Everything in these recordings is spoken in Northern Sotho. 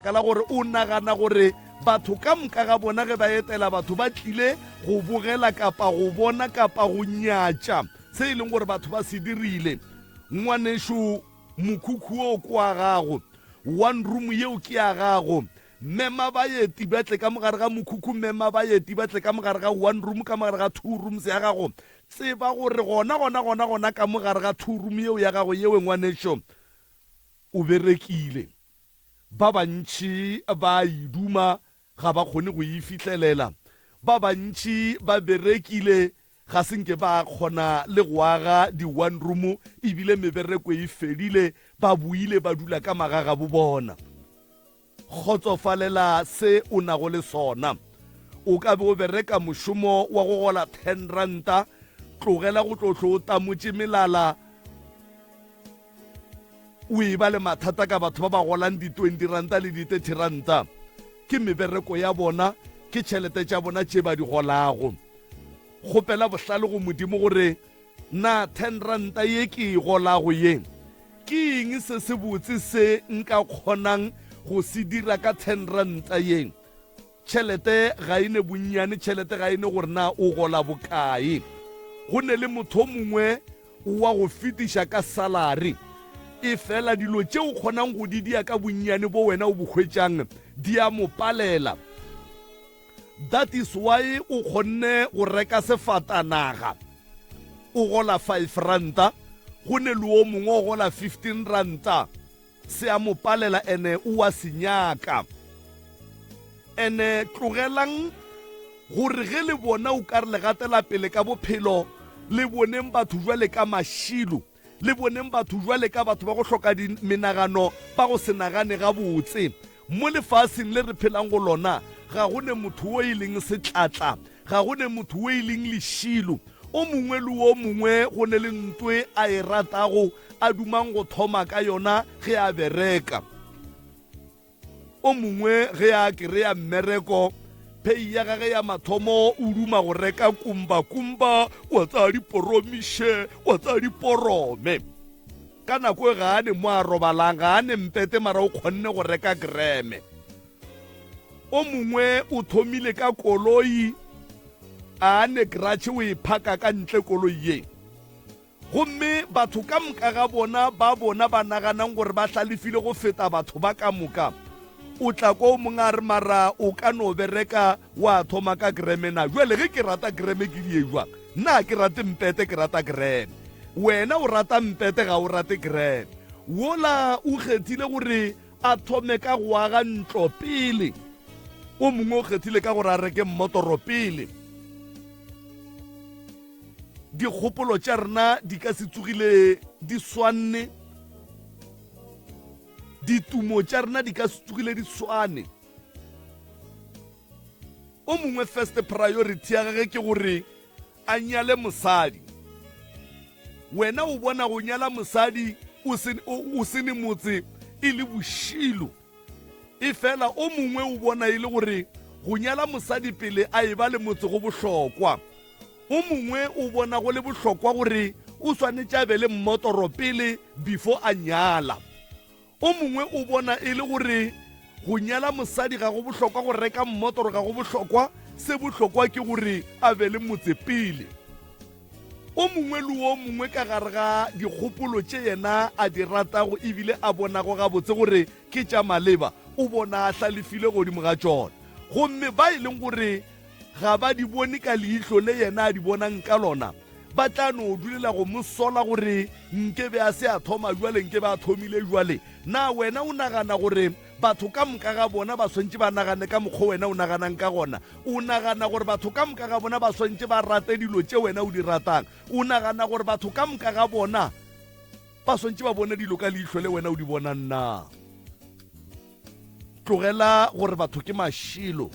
lebaka la gore o nagana gore batho ka moka ga bona ge ba etela batho ba tlile go bogela kapa go bona kapa go nyatša se e leng gore batho ba se dirile. Ngwanešo mokhukhu o kwa gago, one room yeo ke ya gago, mema baeti ba tle ka mogare ga mokhukhu, mema baeti ba tle ka mogare ga one room ka mogare ga two rooms ya gago. Tseba gore gona ka mogare ga two room yeo ya gago yeo ngwanešo o berekile. Ba bantši ba iduma ga ba kgone go e fitlhelela, ba bantši ba berekile ga senke ba kgona le go aga di one room ebile mebereko e fedile, ba buile ba dula ka magaga bo bona. Khotsofalela se o nago le sona. O ka be o bereka mošomo wa go gola 10 ranta, tlogela go tlotlo o tamotse melala, o e ba le mathata ka batho ba ba golang di 20 ranta le di 30 ranta. Ke mebereko ya bona, ke tšhelete tša bona tše ba di golago. Kgopela bohlale go modimo gore na 10 ranta ye ke e golago ye, ke eng se se botse se nka kgonang go se dira ka 10 ranta ye. Tšhelete ga ine bonnyane, tšhelete ga ine gore na o gola bokae. Go ne le motho mongwe wa go fetiša ka salary, e fela dilo tše o kgonang go di dia ka bonnyane bo wena o bokgwetšang di a mo palela. That is why o kgonne go reka sefatanaga o gola 5 ranta, go ne le o mongwe o gola 15 ranta, se a mo palela ene o a senyaka. Ene tlogelang gore ge le bona o ka re le gatela pele ka bophelo, le boneng batho jwale ka mašilo, le boneng batho jwale ka batho ba go hloka menagano ba go se nagane ga botse. Mo lefaseng le re phelang go lona ga go ne motho o e leng setlatla, ga go ne motho o e leng lešilo. O mongwe le o mongwe go ne le ntwe a e ratago, a dumang go thoma ka yona ge a bereka. O mongwe ge a kry-a mmereko, pei ya gage ya mathomo o duma go reka kumba wa tsaya diporomiše, wa tsaya diporome. Ka nako e ga a ne mo a robalang, ga a ne mpete mara o kgonne go reka greme. O mongwe o thomile ka koloi, a ne kratšhe o e phaka ka ntle koloi ye. Gomme batho ka moka ga bona ba naganang gore ba hlalefile go feta batho ba ka moka. O tla ko mongwe a re mara o ka no bereka wa thoma ka greme na. Jwale ge ke rata greme ke die jwang, nna ke rate mpete ke rata greme, wena o rata mpete ga o rate greme. Wola o kgethile gore a thome ka go aga ntlo pele, o mongwe o kgethile ka gore a reke mmotoro pele. Dikgopolo tša rena di ka se tsogile di swanne, ditumo tša rena di ka se tsogile di swane. O mongwe first priority ya gage ke gore a nyale mosadi. Wena o bona go nyala mosadi o sene motse e le bošilo, e fela o mongwe o bona e le gore go nyala mosadi pele a e ba le motse go bohlokwa. O mongwe o bona go le bohlokwa gore o swanetše a be le mmotoro pele before a nyala. O mongwe o bona e le gore go nyala mosadi ga go bohlokwa, go reka mmotoro ga go bohlokwa, se bohlokwa ke gore a be le motse pele. O mongwe le o mongwe ka gare ga dikgopolo tše yena a di ratago ebile a bonago gabotse gore ke tša maleba, o bona a hlalefile godimo ga tšona. Gomme ba e leng gore ga ba di bone ka leihlo le yena a di bonang ka lona, ba tla no dulela go mosola gore nkebe a se a thoma jwale, nkebe a thomile jwale. Na wena o nagana gore batho ka moka ga bona ba swantse ba nagane ka mokgwa wena o naganang ka gona? O nagana gore batho ka moka ga bona ba swantse ba rate dilo tše wena o di ratang? O nagana gore batho ka moka ga bona ba swantse ba bone dilo ka leihlo le wena o di bonang na? Tlogela gore batho ke mašilo,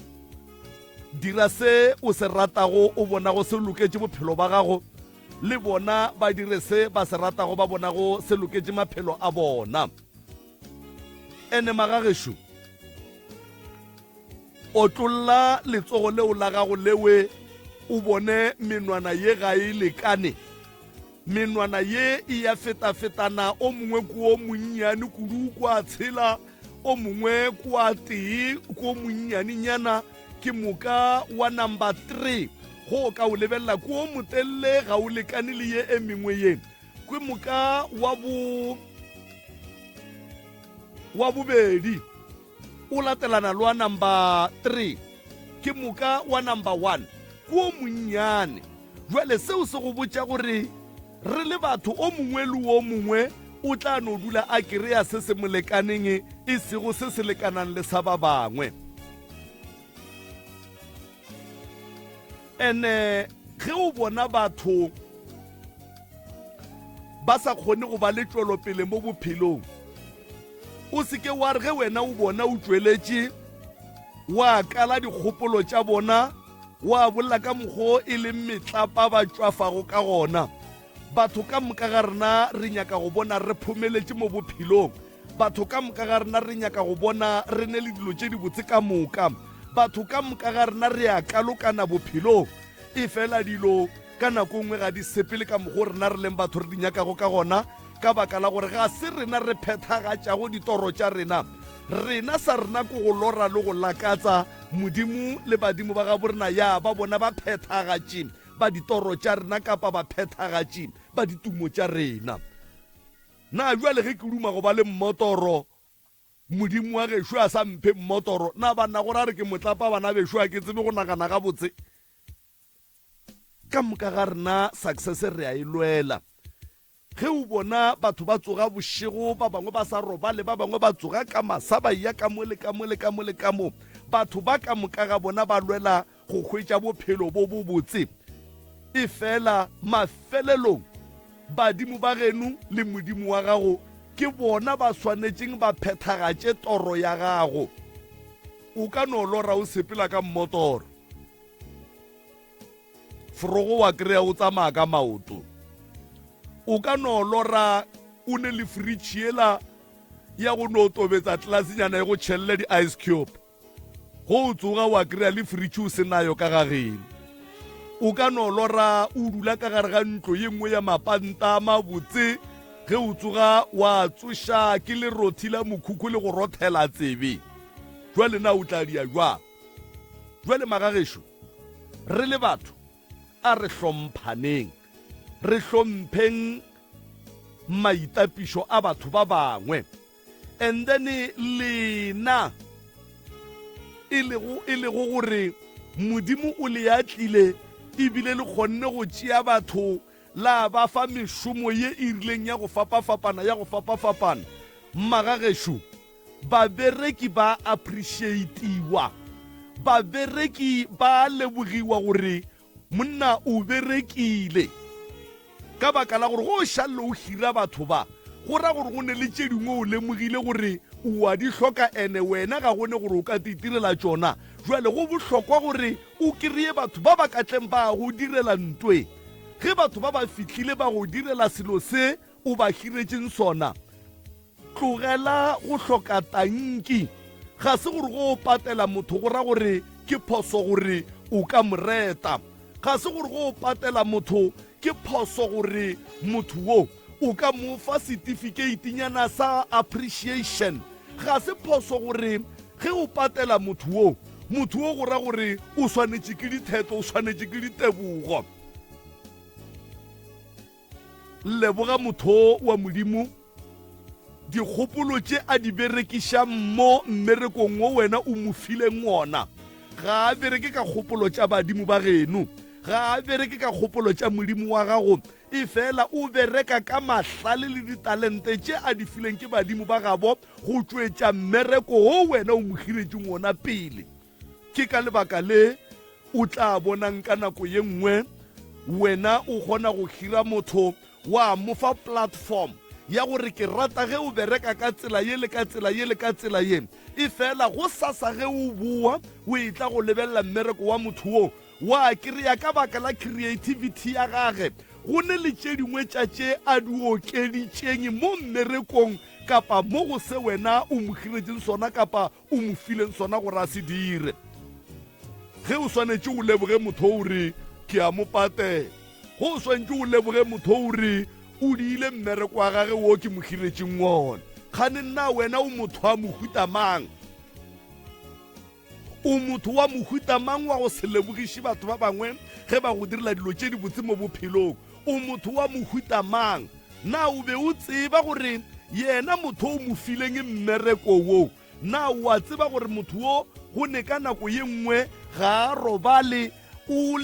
dira se o se ratago o bonago se loketše bophelo ba gago, le bona ba dire se ba se ratago ba bonago se loketše maphelo a bona. Ene magagešo, o tlolla letsogo leo la gago lewe o bone menwana ye ga e lekane, menwana ye e ya feta-fetana, o mongwe ko o monnyane kudu kwa tshela, o mongwe kwa tee ko monnyaninyana ke moka wa number 3 go ka o lebelela ko motelele ga o lekane le ye e mengwe ye ke moka wa bobedi o latelana le wa number 3 ke moka wa number 1 ko monnyane. Jwale seo se go botša gore re le batho o mongwe le o mongwe o tla no dula a kereya se se molekaneng e sego se se lekanang le sa ba bangwe. Ene ge o bona batho ba sa kgone go ba le tšwelopele mo bophelong, o seke wa re ge wena o bona o tšweletše wa kala dikgopolo tša bona wa bolla ka mokgwa e leng metlapa ba tšwafago ka gona. Batho ka moka ga rena re nyaka go bona re phomeletše mo bophelong, batho ka moka ga rena re nyaka go bona re ne le dilo tše di botse ka moka, batho ka moka ga rena re a kalokana bophelong. E fela dilo ka nako nngwe ga di sepele ka mokgwa rena re leng batho re di nyakago ka gona, ka baka la gore ga se rena re phethagatšago ditoro tša rena. Rena sa rena ko go lora le go lakatsa modimo le badimo ba ga borena ya ba bona ba phethagatše ba ditoro tša rena kapa ba phethagatše ba ditumo tša rena. Na jwale ge ke duma go ba le mmotoro, modimo wa gešo a sa mphe mmotoro, na banna gore a re ke motlapa bana bešo a ke tsebe go nagana ga botse. Ka moka ga rena success re a e lwela. Ge o bona batho ba tsoga bošego, ba bangwe ba sa robale, ba bangwe ba tsoga ka masa ba ya ka mo le ka mo le ka mo le ka mo, batho ba ka moka ga bona ba lwela go hwetša bophelo bo bo botse. E fela mafelelong badimo ba geno le modimo wa gago ke bona ba swanetšeng ba phethagatše toro ya gago. O ka no lora o sepela ka mmotoro, forogo wa kreya o tsamaya ka maoto. O ka no lora o ne le fridge yela ya go no tobetsa tlasinyana ya go tšhelele di-ice cube, go o tsoga wa kreya le fridge o se nayo ka gageno. O ka no lora o dula ka gare ga ntlo ye nngwe ya mapanta mabotse, ge o tsoga wa tsoša ke le rothi la mokhukhu le go rothela tsebe. Jwale na o tla dia jwang? Jwale magagešo re le batho a re hlomphaneng, re hlompheng maitapišo a batho ba bangwe, and then lena e lego gore modimo o le ya tlile ebile le kgonne go tšea batho la ba fa mešomo ye e rileng ya go fapafapana. Magagešo babereki ba appreciatiwa, babereki ba lebogiwa gore monna o berekile, ka baka la gore go šalle o hira batho ba go ra gore go ne le tše dingwe o lemogile gore o a di hloka ene wena ga gone gore o ka titirela tšona. Jwale go bohlokwa gore o kreye batho ba ba katleng ba go direla ntwe. Ge batho ba ba fitlhile ba go direla selo se o ba hiretšeng sona, tlogela go hloka tanki. Ga se gore go patela motho go ra gore ke phoso gore o ka moreta, ga se gore go patela motho ke phoso gore motho wo o ka mo fa certificate nyana sa appreciation, ga se phoso gore ge o patela motho wo go ra gore o swanetše ke ditheto, o swanetše ke ditebogo. Leboga motho wa modimo dikgopolo tše a di berekiša mo mmerekong wo wena o mo fileng wona. Ga a bereke ka kgopolo tša badimo ba geno, ga a bereke ka kgopolo tša modimo wa gago, e fela o bereka ka mahlale le ditalente tše a di fileng ke badimo ba gabo go tšwetša mmereko wo wena o mo hiretšeng wona pele. Ke ka lebaka le o tla bonang ka nako ye nngwe wena o kgona go hira motho wa mo fa platform ya gore ke rata ge o bereka ka tsela ye le ka tsela ye le ka tsela ye, e fela go sasa ge o boa o e tla go lebelela mmereko wa motho wo wa kreya ka baka la creativity ya gage go ne le tše dingwe tša tše a di okeditšeng mo mmerekong kapa mo go se wena o mo hiretšeng sona kapa o mo fileng sona gore a se dire. Ge o swanetše o leboge motho o re ke a mo patela, go o swanetše o leboge motho o re o diile mmereko wa gage wo ke mo hiretšeng wona. kgane nna wena o motho wa mohuta mang o motho wa mohuta mang wa go se lebogiše batho ba bangwe ge ba go direla dilo tše di botse mo bophelong o motho wa mohuta mang na o be o tseba gore yena motho o mo fileng mmereko wo na wa tseba gore motho wo go ne ka nako ye nngwe ga a robale o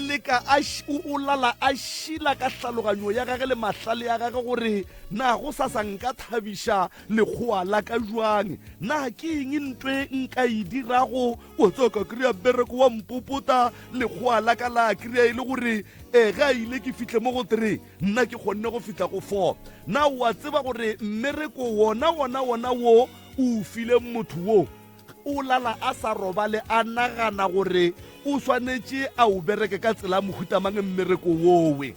lala a šila ka tlhaloganyo ya gage le mahlale ya gage gore na go sa nka thabiša lekgoa la ka jwang na ke eng ntwe nka e dirago o tsoka kry-a mmereko wa mpopota lekgoa la ka la kry-a e le gore ge a ile ke fihle mo go 3 nna ke kgonne go fitlha go 4 na wa tseba gore mmereko wona wo o file motho wo o lala a sa robale a nagana gore o swanetše a o bereke ka tsela mohutamang mmereko wowe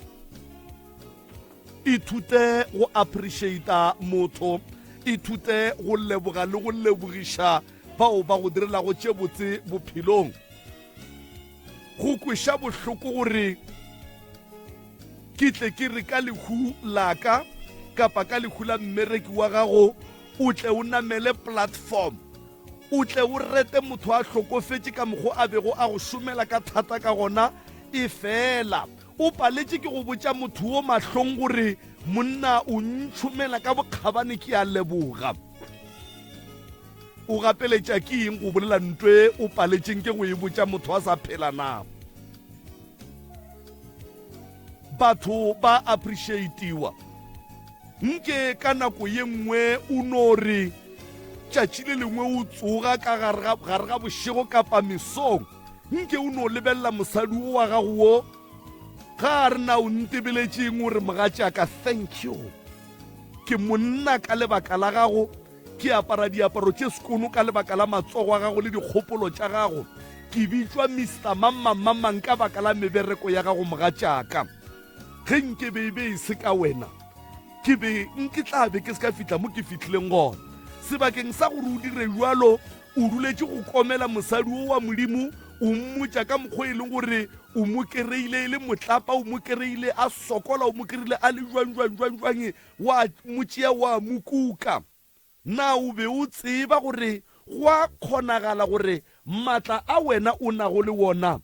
ithute go appreciata motho ithute go leboga le go lebogiša bao ba go direlago tše botse bophelong go kweša bohloko gore ke tle ke re ka lehu laka kapa ka lehu la mmereki wa gago o tle o namele platform o tle o rete motho a hlokofetse ka mokgo a bego a go šomela ka thata ka gona e fela o paletše ke go botša motho wo mahlong gore monna o ntšhomela ka bokgabane ke a leboga o gapeletša ke eng go bolela ntwe o paletšeng ke go e botša motho a sa phela na batho ba appreciatiwa nke ka nako ye nngwe o no re tšatši le lengwe o tsoga ka gare ga bošego kapa mesong nke o no lebelela mosadi o wa gago wo ga a re na o ntebeletšeng o re mogatšaka thank you ke monna ka lebaka la gago ke apara diaparo tše sekono ka lebaka la matsogo a gago le dikgopolo tša gago ke bitšwa Mr. Mamang ka baka la mebereko ya gago mogatšaka ge nke be e se ka wena ke be nke tla be ke se ka fitla mo ke fitlhileng gona sebakeng sa gore o dire jalo o duletše go komela mosadi o wa modimo o mmotša ka mokgwa e leng gore o mo kereile le motlapa o mo kereile a sokola o mo kereile a le jwang wa motšea wa mokuka na o be o tseba gore go a kgonagala gore maatla a wena o nago le wona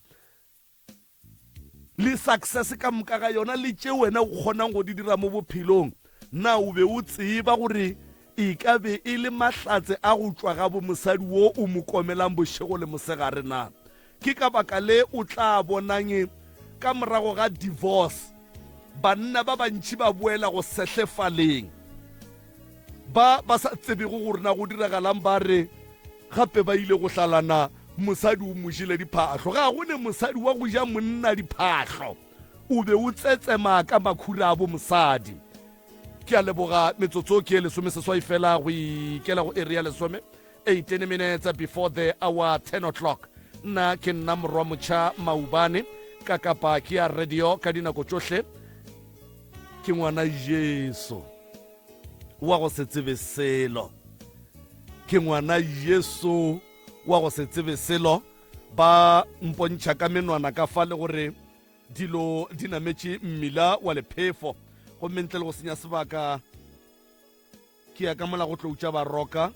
le success ka moka ga yona le tše wena o kgonang go di dira mo bophelong na o be o tseba gore e ka be e le mahlatse a go tšwa ga bo mosadi wo o mo komelang bošego le mosegare na ke ka baka le o tla bonang ka morago ga divorce banna ba bantši ba boela go sehlefaleng ba sa tsebego gore na go diragalang ba re gape ba ile go hlalana mosadi o mojile diphahlo ga go ne mosadi wa go ja monna diphahlo o be o tsetsema ka makhura a bo mosadi ke a leboga metsotso ke lesome seswai fela go ikela go area lesome 18 minutes before the hour 10 o'clock nna ke nna morwa motšha maubane ka kapa ke ya radio ka dinako tsohle ke ngwana Jesu wa go se tsebe selo ke ngwana Jesu wa go se tsebe selo ba mpontšha ka menwana ka fa le gore dilo di nametše mmila wa lephefo gomme ntle le go senya sebaka ke ya ka mola go tloutša baroka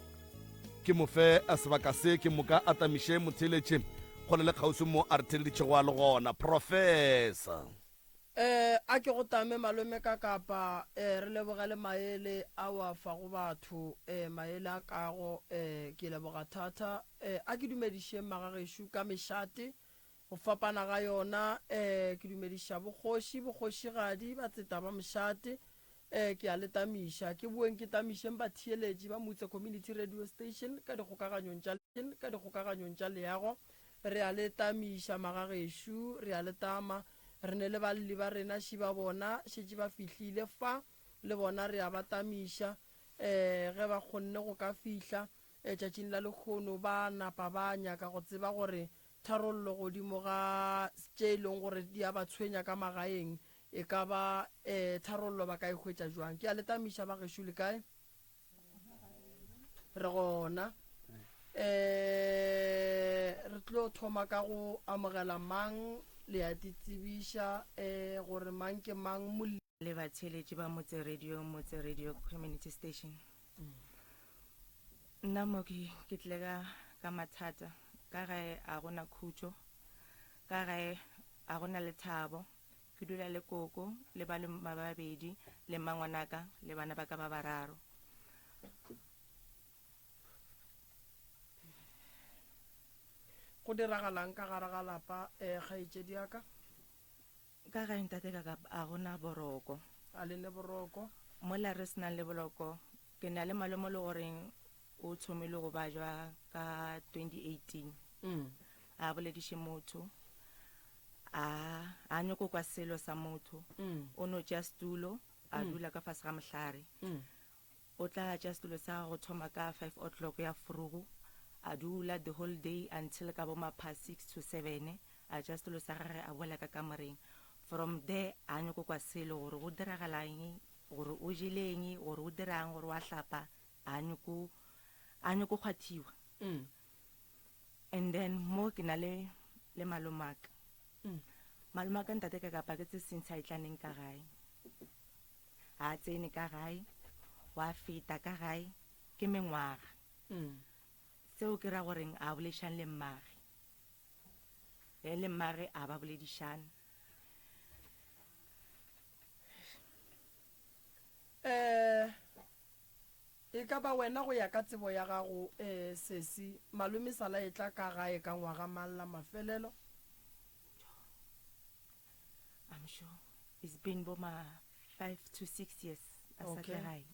ke mofe a sebaka se ke moka atamiše motheletše kgole le kgausi mo a re theleditšego a le gona professor a ke go tame malome ka kapa re leboga le maele a wa fa go batho maele a kago ke leboga thata a ke dumediše magagešo ka mešate go fapana ga yona ke dumediša bogošigadi ba tseta ba mešate ke a letamiša ke bueng ke tamišeng ba theeletši ba motse community radio station ka dikgokaganyong tša leago re a letamiša magagešo re a letama re ne le balli ba rena ši ba bona šetše ba fihlile fa le bona re a batamiša ge ba kgonne go ka fihla tšatšing la lekgono ba napa ba nyaka go tseba gore tharollo godimo ga tše e leng gore di a ba tshwenya ka magaeng e ka ba tharollo ba ka e hwetša jwang ke a letamiša ba gešo le kae re gona re tlo thoma ka go amogela mang le a ditsebiša gore mang ke mang le batheletši ba motse radio community station nna mo ke tle ka mathata ka gae a gona khutso ka gae a gona lethabo ke dula le koko le ba le babedi le mangwanaka le bana ba ka ba bararo go diragalang ka gare ga lapa kgaitsedi yaka ka gae ntate ka a gona boroko a le ne boroko mo la re senang le boloko ke na le malome le goreng o thomile go ba jwa ka 2018 a bolediše motho a nyoko kwa selo sa motho o no tša stulo a dula ka fase ga mohlare o tla tša stulo sa go thoma ka 5 o'clock ya frugu a dula the whole day until ka bo mapa 6 to 7 a tša stulo sa gage a boela ka kamoreng from there a nyoko kwa selo gore go diragalang gore o jeleng gore o dirang gore wa hlapa a nyoko kgwathiwa and then mo ke na le malomaka malomaka ntate ka kapa ke tse sentse a itlaneng ka gae a tsene ka gae wa feta ka gae ke mengwaga seo ke ra goreng a boledišane le mmage a ba boledišane e ka ba wena go ya ka tsebo ya gago sesi malome sala e tla ka gae ka ngwaga malla mafelelo I'm sure it's been boma 5 to 6 years a sa tla gae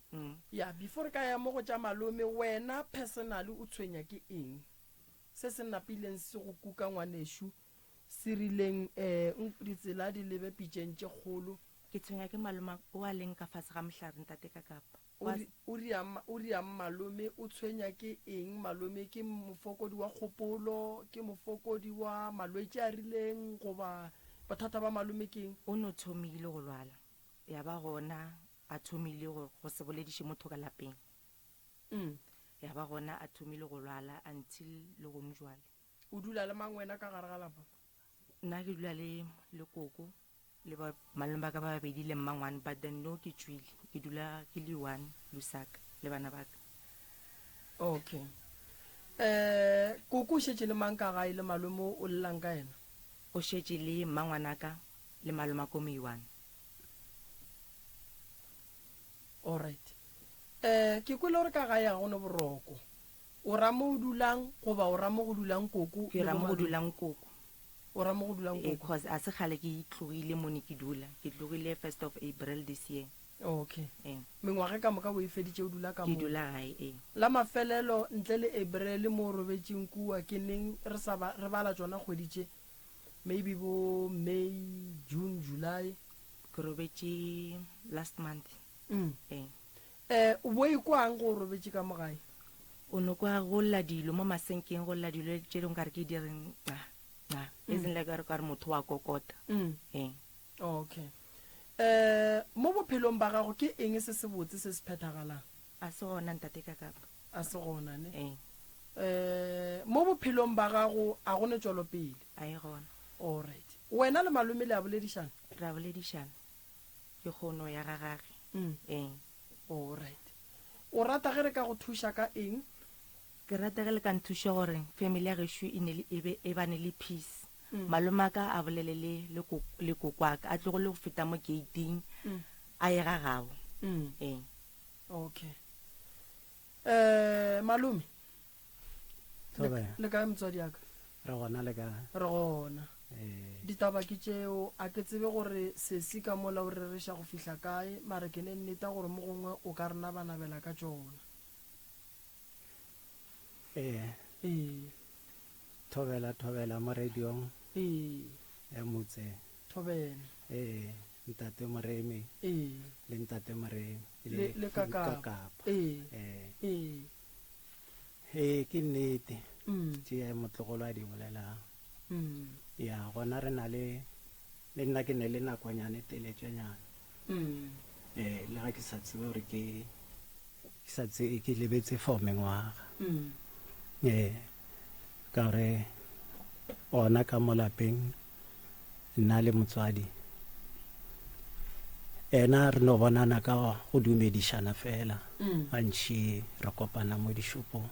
ya before ka ya mo go tša malome wena personally o tshwenya ke eng se se napileng se go kuka ngwaneshu se rileng ditsela di lebe pitšeng tše kgolo ke tshwenya ke maloma o a leng ka fase ga mohlare ntate ka kapa o riang malome o tshwenya ke eng malome ke mofokodi wa kgopolo ke mofokodi wa malwetse a rileng goba bothata ba malome ke eng o no thomile go lwala ya ba gona a thomile go se bolediše motho ka lapeng ya ba gona a thomile go lwala until le go mjwale o dula le mang wena ka gare ga lapa nna ke dula le koko le ba malome ba ka ba babedi le mmangwane but then no ke tswile ke dula ke le one lusaka le bana ba ka okay koko o šetše le mang ka gae le malome o llang ka ena o šetše le mmangwanaka le malome ko meiwane alright ke kwele gore ka gae ga gone boroko o ra mo o dulang goba o ra mo go dulang koko ke ra mo go dulang koko o ra mo go dulang koko because a se kgale ke tlogile mone ke dula ke tlogile 1st of April this year okay mengwaga ka moka o e feditše o dula ka ke dula gae la mafelelo ntle le April mo robetšeng kua ke neng re bala tsona kgweditše maybe bo May June July ke robetše last month o bo ikwang go robetše ka mogae o no kwa go lla dilo mo masenkeng go lla dilo tše dingwe ka re ke direng isn't like ka re motho wa kokota okay mo bophelong ba gago ke eng se se botse se se phethagalang a se gona ntate ka kapa a se gona ne mo bophelong ba gago a gone tšwelo pele a e gona alright wena le malome le a boledišana re a boledišana ke kgono ya gagage alright o rata ge re ka go thuša ka eng ke rata ge le ka nthuša gore family ya gešo e bane le peace malome a ka a bolele le kokwaka a tlogo le go feta mo gating a ye gagago okay malome le ka motswadi yaka re gona le ka re gona ditaba ke tšeo a ke tsebe gore sesi ka mola o rereša go fihla kae mare ke ne nneta gore mo gongwe o ka rena banabela ka tšona thobela mo radiong ya motse thobela ntate moremi le ntate moremi le kakapa ke nnete tšea motlogolo a di bolelang ya gona re na le nna ke ne le nakonyane teletšanyana le ga ke sa tsebe gore ke lebetse for mengwaga ka gore ona ka mo lapeng nna le motswadi ena re no bonana ka go dumedišana fela gantši re kopana mo dishopong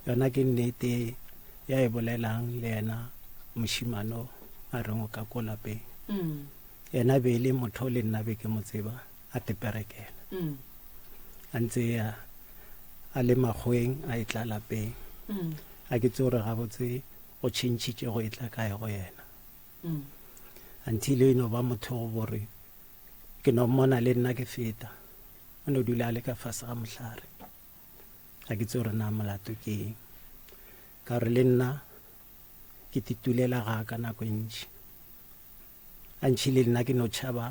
yona ke nnete ya e bolelang le yena moshimano a reng o ka ko lapeng yena be le motho le nna be ke mo tseba a teperekela a ntse a le magweng a e tla lapeng a ke tse gore gabotse go tšhentšhitše go e tla kae go yena until e no ba motho go bore ke no mmona le nna ke feta o no dula a le ka fase ga mohlare ga ke tse gore na molato ke eng ka gore le nna ke titulela ga ka nako ntši a ntšhi le nna ke no tšhaba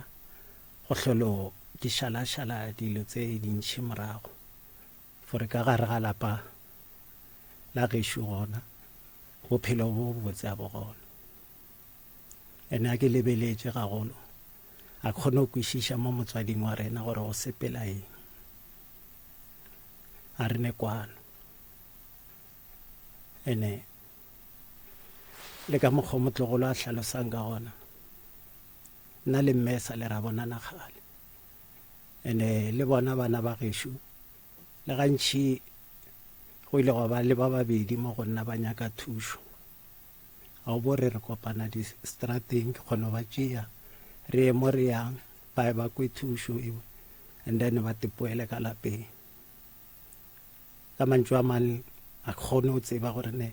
go hlolo ke šala-šala dilo tse dintšhi morago fore ka gare ga lapa la gešo gona bophelo bo botse a bogona ene a ke lebeletše gagolo a kgone go kwešiša mo motswading wa rena gore go sepela eng a re ne kwano ene le ka mokgwa motlogolo a hlalosang ka gona nna le mmesa le ra bonana gale ene le bona bana ba gešo le gantšhi go ile go ba le ba babedi mo go nna ba nyaka thušo ga o bo re re kopana di-strateng ke kgone ba tšea re ye mo re yang ba ba kwe thušo ewe and then ba tepoele ka lapeng ka mantšu a mane a kgone go tseba gore ne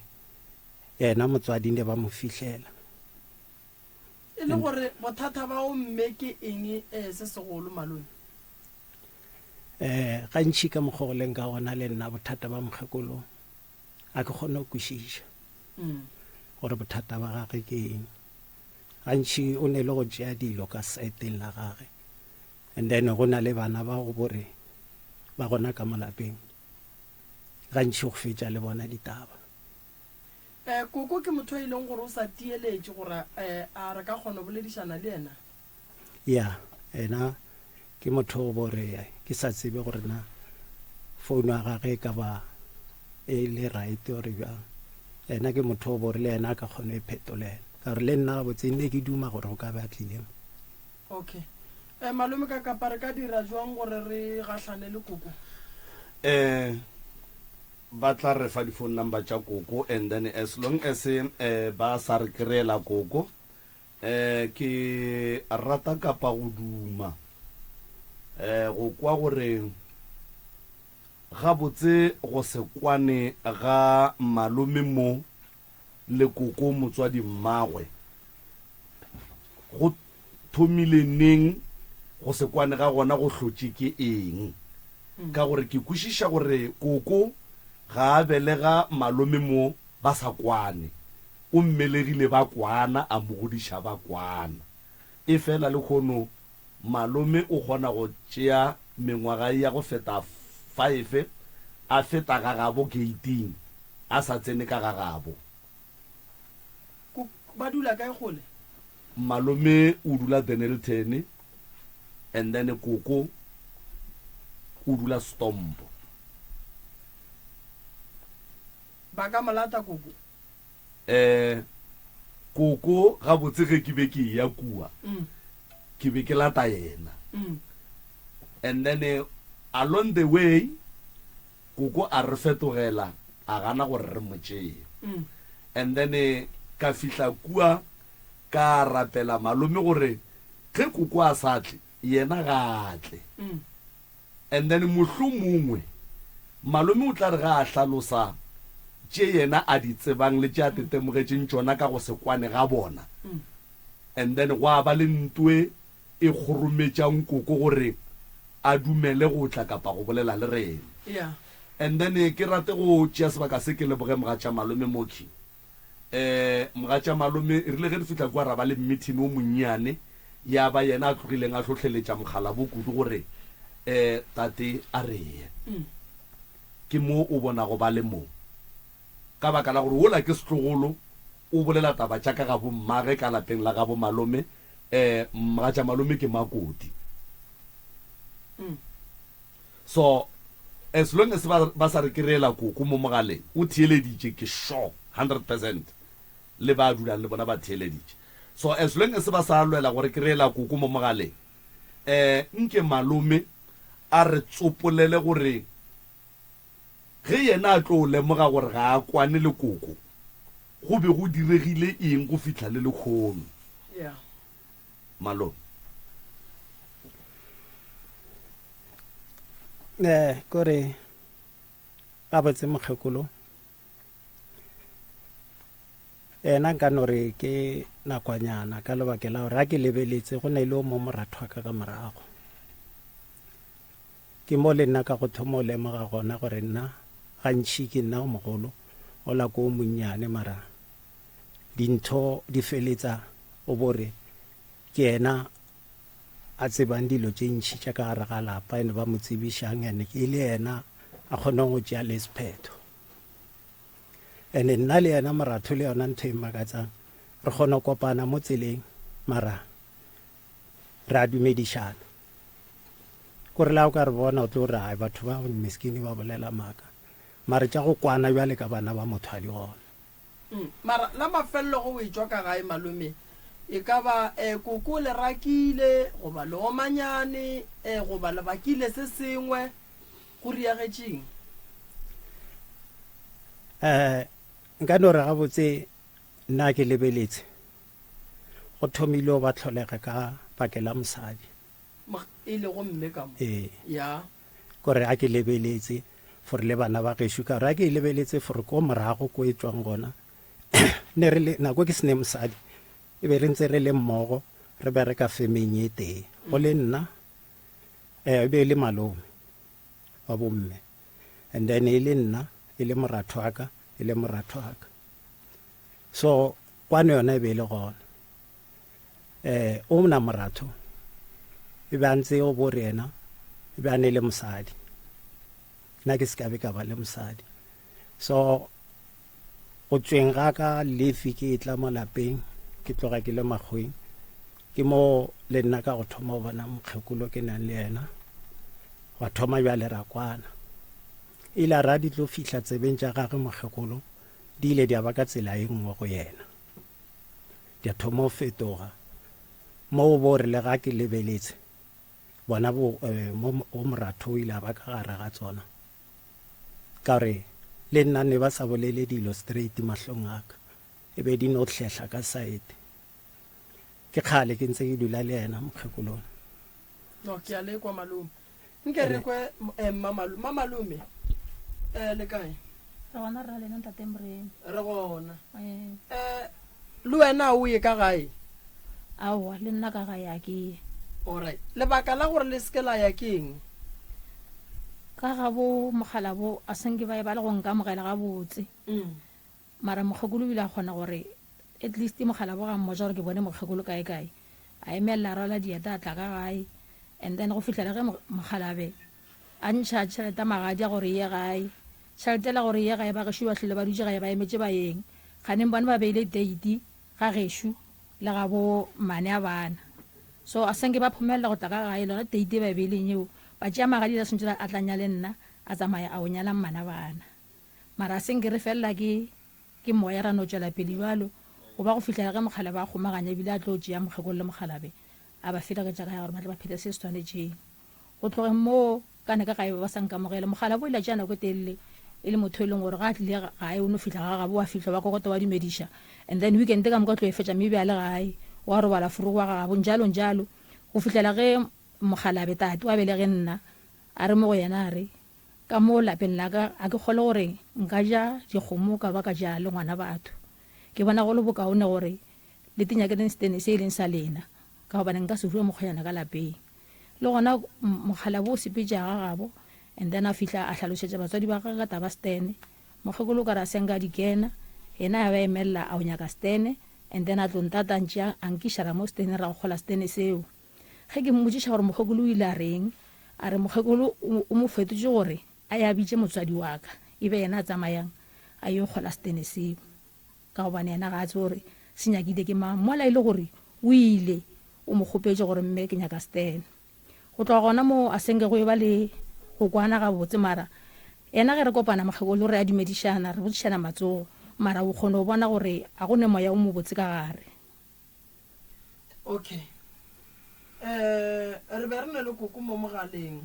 yena motswading le ba mo fihlela e le gore bothata ba o mme ke eng se segolo malome gantšhi ka mokgwa go leng ka gona le nna bothata ba mokgekolo a ke kgone go kwešiša gore bothata ba gage ke eng gantšhi o ne le go tšea dilo ka saeteng la gage and then go na le bana ba go bore ba gona ka molapeng gantšhi go fetša le bona ditaba koko ke motho e leng gore o sa tieletse gore a re ka kgona boledišana le ena ya ena ke motho o bore ke sa tsebe gore na founu ya gage ka ba e le right gore bjang ena ke motho o bore le ena a ka kgona e phetolela ka gore le nna botse nne ke duma gore go ka be a tlileng okay malome ka kapa re ka dira jwang gore re gahlane le koko ba tla re fa di-phone number tša koko and then as long as ba sa re kry-ela koko ke rata kapa go duma go kwa gore gabotse go se kwane ga malome mo le koko motswadi mmagwe go thomile neng go se kwane ga gona go hlotše ke eng ka gore ke kwešiša gore koko ga a belega malome mo ba sa kwane o mmelegile ba kwana a mogodiša ba kwana e fela le kgono malome o kgona go tšea mengwaga ya go feta 5 a feta gagabo gating a sa tsene ka gagabo ba dula kae gole malome o dula Denelton and then koko o dula Stompo ba ka molata koko koko ga botse ge ke be ke ya kua ke be ke lata yena and then along the way koko a re fetogela a gana gore re motšee and then ka fihla kua ka rapela malome gore ge koko a sa tle yena gatle and then mohlomongwe malome o tla re ga a hlalosa tše yena a di tsebang le tše a tetemogetšeng tšona ka go se kwane ga bona and then go a ba le ntwe e kgorometšang koko gore a dumele go tla kapa go bolela le rena and then ke rate go tšea sebaka se ke leboge mogatša malome moki mogatša malome e rile ge di fihla kwa ra ba le meeting o monnyane ya ba yena a tlogileng a tlhotlheletša mogala bokudu gore tate a reye ke mo o bona go ba le mo ka baka la gore ola ke setlogolo o bolela taba tša ka gabo mmage ka lapeng la gabo malome mogatša malome ke makoti so as long as ba sa re kry-ela koko mo mogaleng o theeleditše ke sure 100% le ba dulang le bona ba theeleditše so as long as ba sa lwela gore kry-ela koko mo mogaleng nke malome a re tsopolele gore ge yena a tlo o lemoga gore ga a kwane le koko go be go diregile eng go fitlha le lekgono yeah malome kore a botse mokgekolo ena nka no re ke nakwanyana ka lebake la gore a ke lebeletse go na ile o mo moratho wa ka ka morago ke mo le nna ka go thoma o lemoga gona gore nna gantšhi ke nna o mogolo o la ko o monnyane mara dintho di feletsa o bore ke ena a tsebang dilo tše ntšhi tša ka gare ga lapa ene ba mo tsebišang ene ke le ena a kgonang go tšea le sephetho ene nna le ena moratho le yona ntho e makatsang re kgona kopana mo tseleng mara re a dumedišana kore la o ka re bona o tlo re ai batho ba meskini ba bolela maka mara tša go kwana bjale ka bana ba motho a di gona mara la mafelelo go e tswa ka gae malome e ka ba koko le rakile goba le omanyane goba le bakile se sengwe go riagetšeng nka no re gabotse nna ke lebeletse go thomile o ba tlholega ka bakela mosadi e le go mme ka mo ya kore a ke lebeletse for le bana ba gešo ka gore a ke lebeletse for ko morago ko e tswang gona ne re le nako ke sene mosadi e be re ntse re le mmogo re bereka femeng e tee go le nna e be le malome wa bomme and then e le nna e le moratho wa ka e le moratho wa ka so kwane yona e be le gona o mna moratho e be a ntse o bore ena e be a ne le mosadi nna ke se ka be ka ba le mosadi so go tsweng ga ka lefi ke e tla mo lapeng ke tloga ke le magweng ke mo le nna ka go thoma go bona mokgekolo ke nang le ena wa thoma bjale ra kwana ile ra di tlo fihla tsebeng tša gage mokgekolo di ile di a ba ka tsela e nngwe go yena di a thoma go fetoga mo bo re le ga ke lebeletse bona mo moratho o ile a ba ka gare ga tsona ka gore le nna ne ba sa bolele dilo straight mahlong a ka e be di no tlhehla ka side ke kgale ke ntse ke dula le yena mokgekolong no ke a le kwa malome nke re kwe malume le kae re gona re le ntate mreng re gona le wena o ye ka gae aowa le nna ka gae a ke alright lebaka la gore le seke la ya keng ka ga bo mogala bo a senke ba e ba le go nka mogela ga botse mara mokgekolo o ile a kgona gore at least mogala bo ga mmoja gore ke bone mokgekolo kae a emelela rala dieta a tla ka gae and then go fitlhela ge mogalabe a ntšha tšhelete magadi a gore ye gae tšhelete la gore ye gae ba gešo ba tlhile ba dutse gae ba emetse baeng kganeng bone ba beile date ga gešo le ga bo mane a bana so a senke ba phomelela go tla ka gae lona date ba beileng eo ba tšea magadi la swantse a tlanya le nna a tsamaya a o nyalang mana bana mara a senke re felela ke moya ra no tšwela pele jalo go ba go fitlhela ge mogala ba kgomaganya ebile a tlo tšea mokgekolo le mogalabe a ba felegetša ka ya gore ba tle ba phete se se tshwanetšeng go tlogeng mo ka ne ka gae ba sankamogela mogala bo ile tša nako telele e le motho e leng gore ga a tlile gae o no fitlha ga gabo wa fitlha wa kokota wa dumediša and then weekend ka moka tlo e fetša maybe a le gae wa robala furugo wa gabo njalo go fitlhela ge mogalabe tate wa bele ge nna a re mo go yena a re ka mo lapeng la ka a ke kgole gore nka ja dikgomo ka ba ka ja le ngwana batho ke bona go le bokaone gore le tinyaketseng setene se e leng sa lena ka gobane nka se rue mokgonyana ka lapeng le gona mogala bo o sepetša ga gabo and then a fihla a hlalosetša batswadi ba gage ka taba stene mokgekolo ka re a senka dikena yena ya ba emelela a o nyaka stene and then a tlo ntatantšea a nkišara mo stene ra go kgola stene seo ge ke mmotsiša gore mokgekolo o ile a reng a re mokgekolo o mo fetotše gore a ya bitše motswadi wa ka e be yena a tsamayang a yo kgola stene seo ka gobane yena ga a tse gore se nyakile ke mang mola e le gore o ile o mo kgopetše gore mme ke nyaka stene go tloga gona mo a senke go e ba le go kwana ga botse mara yena ge re kopana mokgekolo re a dumedišana re botsišana matsogo mara o kgone go bona gore a go ne moya o mo botse ka gare okay re be re ne le koko mo mogaleng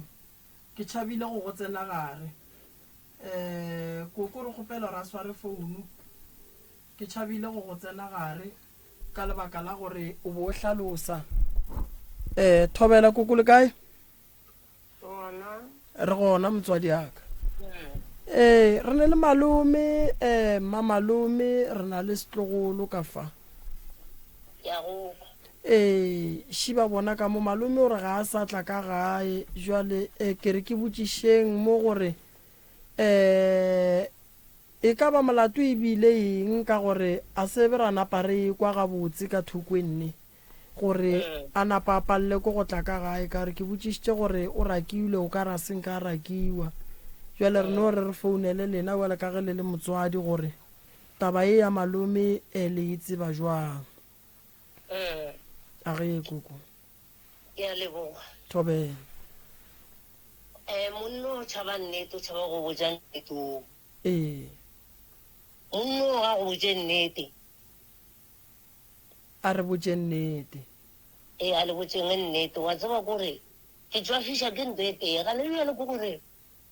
ke tšhabile go go tsena gare koko re kgopela ra sware founu ke tšhabile go tsena gare ka lebaka la gore o bo o hlalosa thobela koko le kae re gona motswadi yaka re ne le malome mamalome re na le setlogolo ka fa šiba bona ka mo malome gore ga a sa tla ka gae jwale ke re ke botšišeng mo gore e ka ba molato e bile eng ka gore a se be ra napa re kwa gabotse ka thoko e nne gore a napa a palele ko go tla ka gae ka re ke botšišitše gore o rakiwile o ka ra seng ka rakiwa jwale re no re re founele lena wele ka ge le le motswadi gore taba e ya malome le e tseba jwang a ge koko ke a leboga thobela monno o tšhaba nnete o tšhaba go boja nnete o monno ga go boje nnete a re botše nnete a le botseng nnete wa tseba kore ke tswafiša ke nto e tee ga le bjale ko gore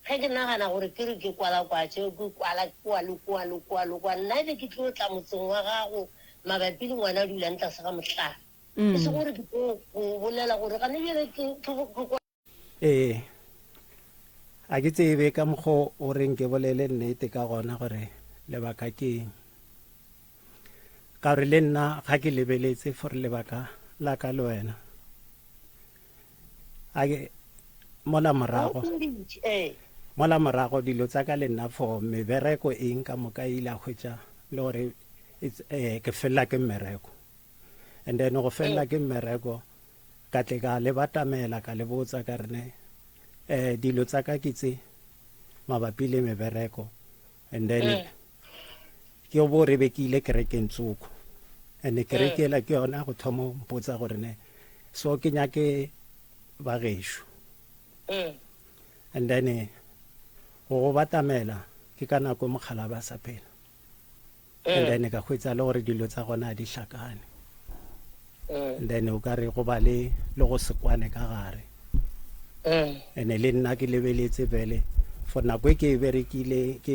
ge ke nagana gore ke re ke kwalakwatše ke kwala kwa nna ebe ke tlo tla motseng wa gago mabapi le ngwana a dulang tlase ga motlhare e se gore ke tlo go bolela gore ga le bjale a ke tsebe ka mokgwa o reng ke bolele nnete ka gona gore lebaka ke eng ka gore le nna ga ke lebeletse for lebaka la ka le wena mola morago dilo tsa ka le nna for mebereko eng ka moka ile a hwetša le gore ke fella ke mmereko and then go fella ke mmereko ka tle ka le batamela ka le botsa ka rene dilo tsa ka ke tse mabapi le mebereko and then ke bo re be ke ile kerekeng tsoko and kerekela ke yona go thoma mpotsa gore ne so ke nyake ba gešo and then go batamela ke ka nako mogala ba sa phela and then ka hwetša le gore dilo tsa gona di hlakane and then o ka re go ba le go sekwane ka gare ene le nna ke lebeletse bele for nako e ke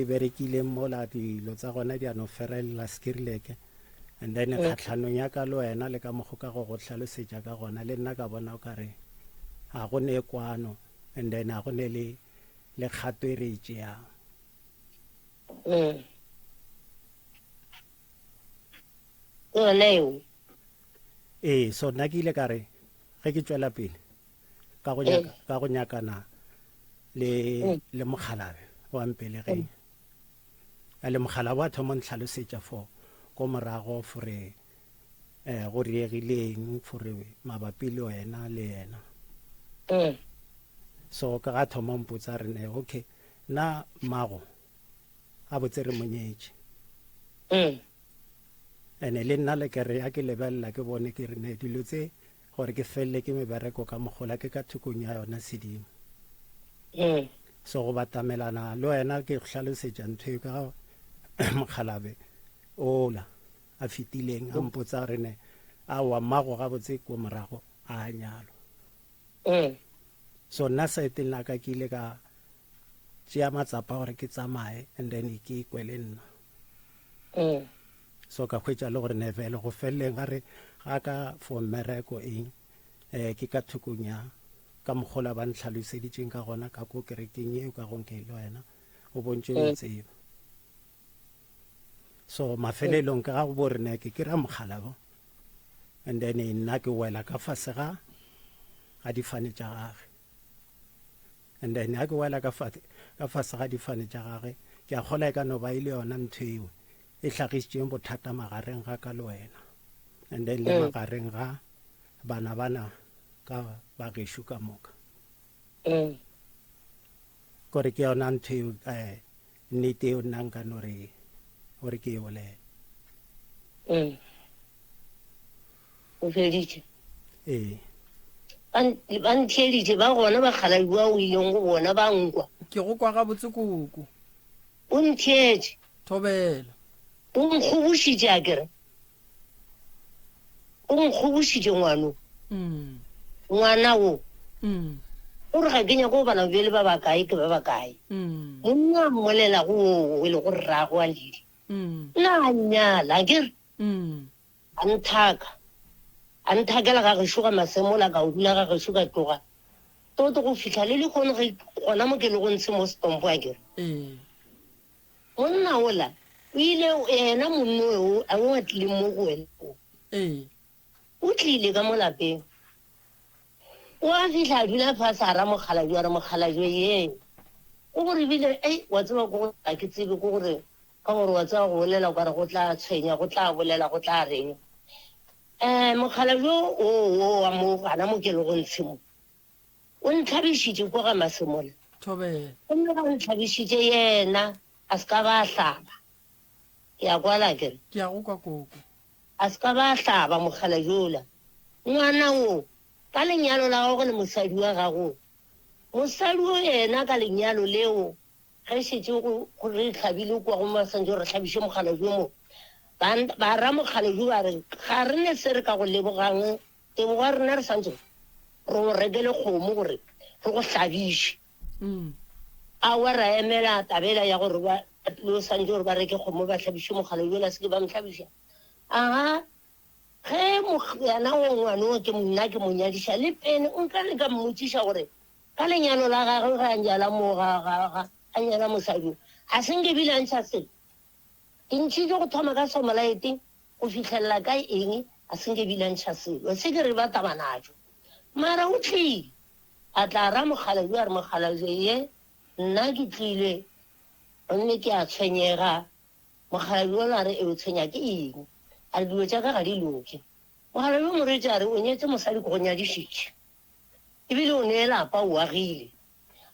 berekile mola dilo tsa gona di a no ferelela skirileke and then kgatlhanong ya ka le wena le ka mogo ka go tlhalosetša ka gona le nna ka bona o ka re ga go ne kwano and then ga go ne le kgato e re e tšeang so nna ke ile ka re ge ke tšwela pele ka go nyakana le mogalabe wa mpelegeng a le mogalabe wa thoma ntlhalosetša fo ko morago fore go riegileng fore mabapi le wena le yena so ka ga thoma mpotsa rene okay na mago a botse re monyetše ene le nna le kere ya ke lebelela ke bone ke rene dilo tse gore ke felele ke mebereko ka mogola ke ka thokong ya yona sedimo so go batamelana le wena ke go hlalosetša ntho e ka mogalabe ola a fetileng a mpotsa rene a wa mago ga botse ko morago a nyalo so nna saeteng la ka ke ile ka tšea matsapa gore ke tsamaye and then ke ikwele nna so ka hwetša le gore nevele go feleleng gare ga ka for mmereko eng ke ka thokong ya ka mogola ba ntlhaloseditšeng ka gona ka ko kerekeng eo ka gonke le wena o bontše o tseba so mafelelong ka ga go bo rene ke ra mogalabo and then nna ke wela ka fase ga difane tša gage and then ha ke wela ka fase ga difane tša gage ke a kgola e ka no ba ile yona ntho eo e hlagišitšeng bothata magareng ga ka le wena and then le magareng ga bana ka bagešo ka moka kore ke yona ntho eo nnete eo nna nka no gore ke e bolele o feditše ba ntheeditše ba gona bakgalabiwa o ileng go bona ba nkwa ke go kwa gabotse koko o ntheetše thobela o nkgobošitše a kere o nkgobošitše ngwana o o re ga ke nyako go bana bjele ba bakae ke ba bakae monna mmolela go o le go rrago a ledi nna a nyala ke re a nthakela ga gešo ga masemola ka o dula ga gešo ka tloga toto go fitlha le kgone gona mo ke le go ntshe mo setompo a kere monna ola o ile ena monno a o tlile mo go wena o tlile ka mo lapeng o a fitlha a dula fase a ra mogalajo ye o gore bile wa tseba ko a ke tsebe ko gore ka gore wa tseba go bolela ka re go tla tshwenya go tla bolela go tla reng mogalajo o wa mo gana mo ke le go ntshe mo o ntlhabisitse ko ga masemola o nne ga ntlhabisitse yena a se ka ba hlaba ke ya kwala kere a se ka ba hlaba mogalajola ngwana o ka lenyalo la gago le mosadi wa gago mosadi o yena ka lenyalo leo ge šetse go re tlhabile kwa go masantse re tlhabiše mogalajo mo ba ra mogalajo ba re ga re ne se re ka go lebogang teboga rena re santse re go rekele kgomo gore re go hlabiše a wa ra emela tabela ya gore ba lo santse gore ba reke kgomo ba hlabiše mogalajo la se ke ba mohlabiša aga ge yana o ngwane o ke monna ke monyadiša le pene o nka le ka mmotšiša gore ka lenyalo la gagwe ga a nyala a nyala mosadi a senke bile a ntšha selo ke ntšhitse go thoma ka somolaete go fitlhelela ka eng a senke bile a ntšha selo se ke re ba tabanatso mara o tlile a tla ra mogalajo a re mogalajo ye nna ke tlile gonne ke a tshwenyega mogalajo o la re e o tshwenya ke eng a re dilo tša ka ga di loke mogalajo moreetše a re o nyetse mosadi ko go nyadišitše ebile o neelapa o agile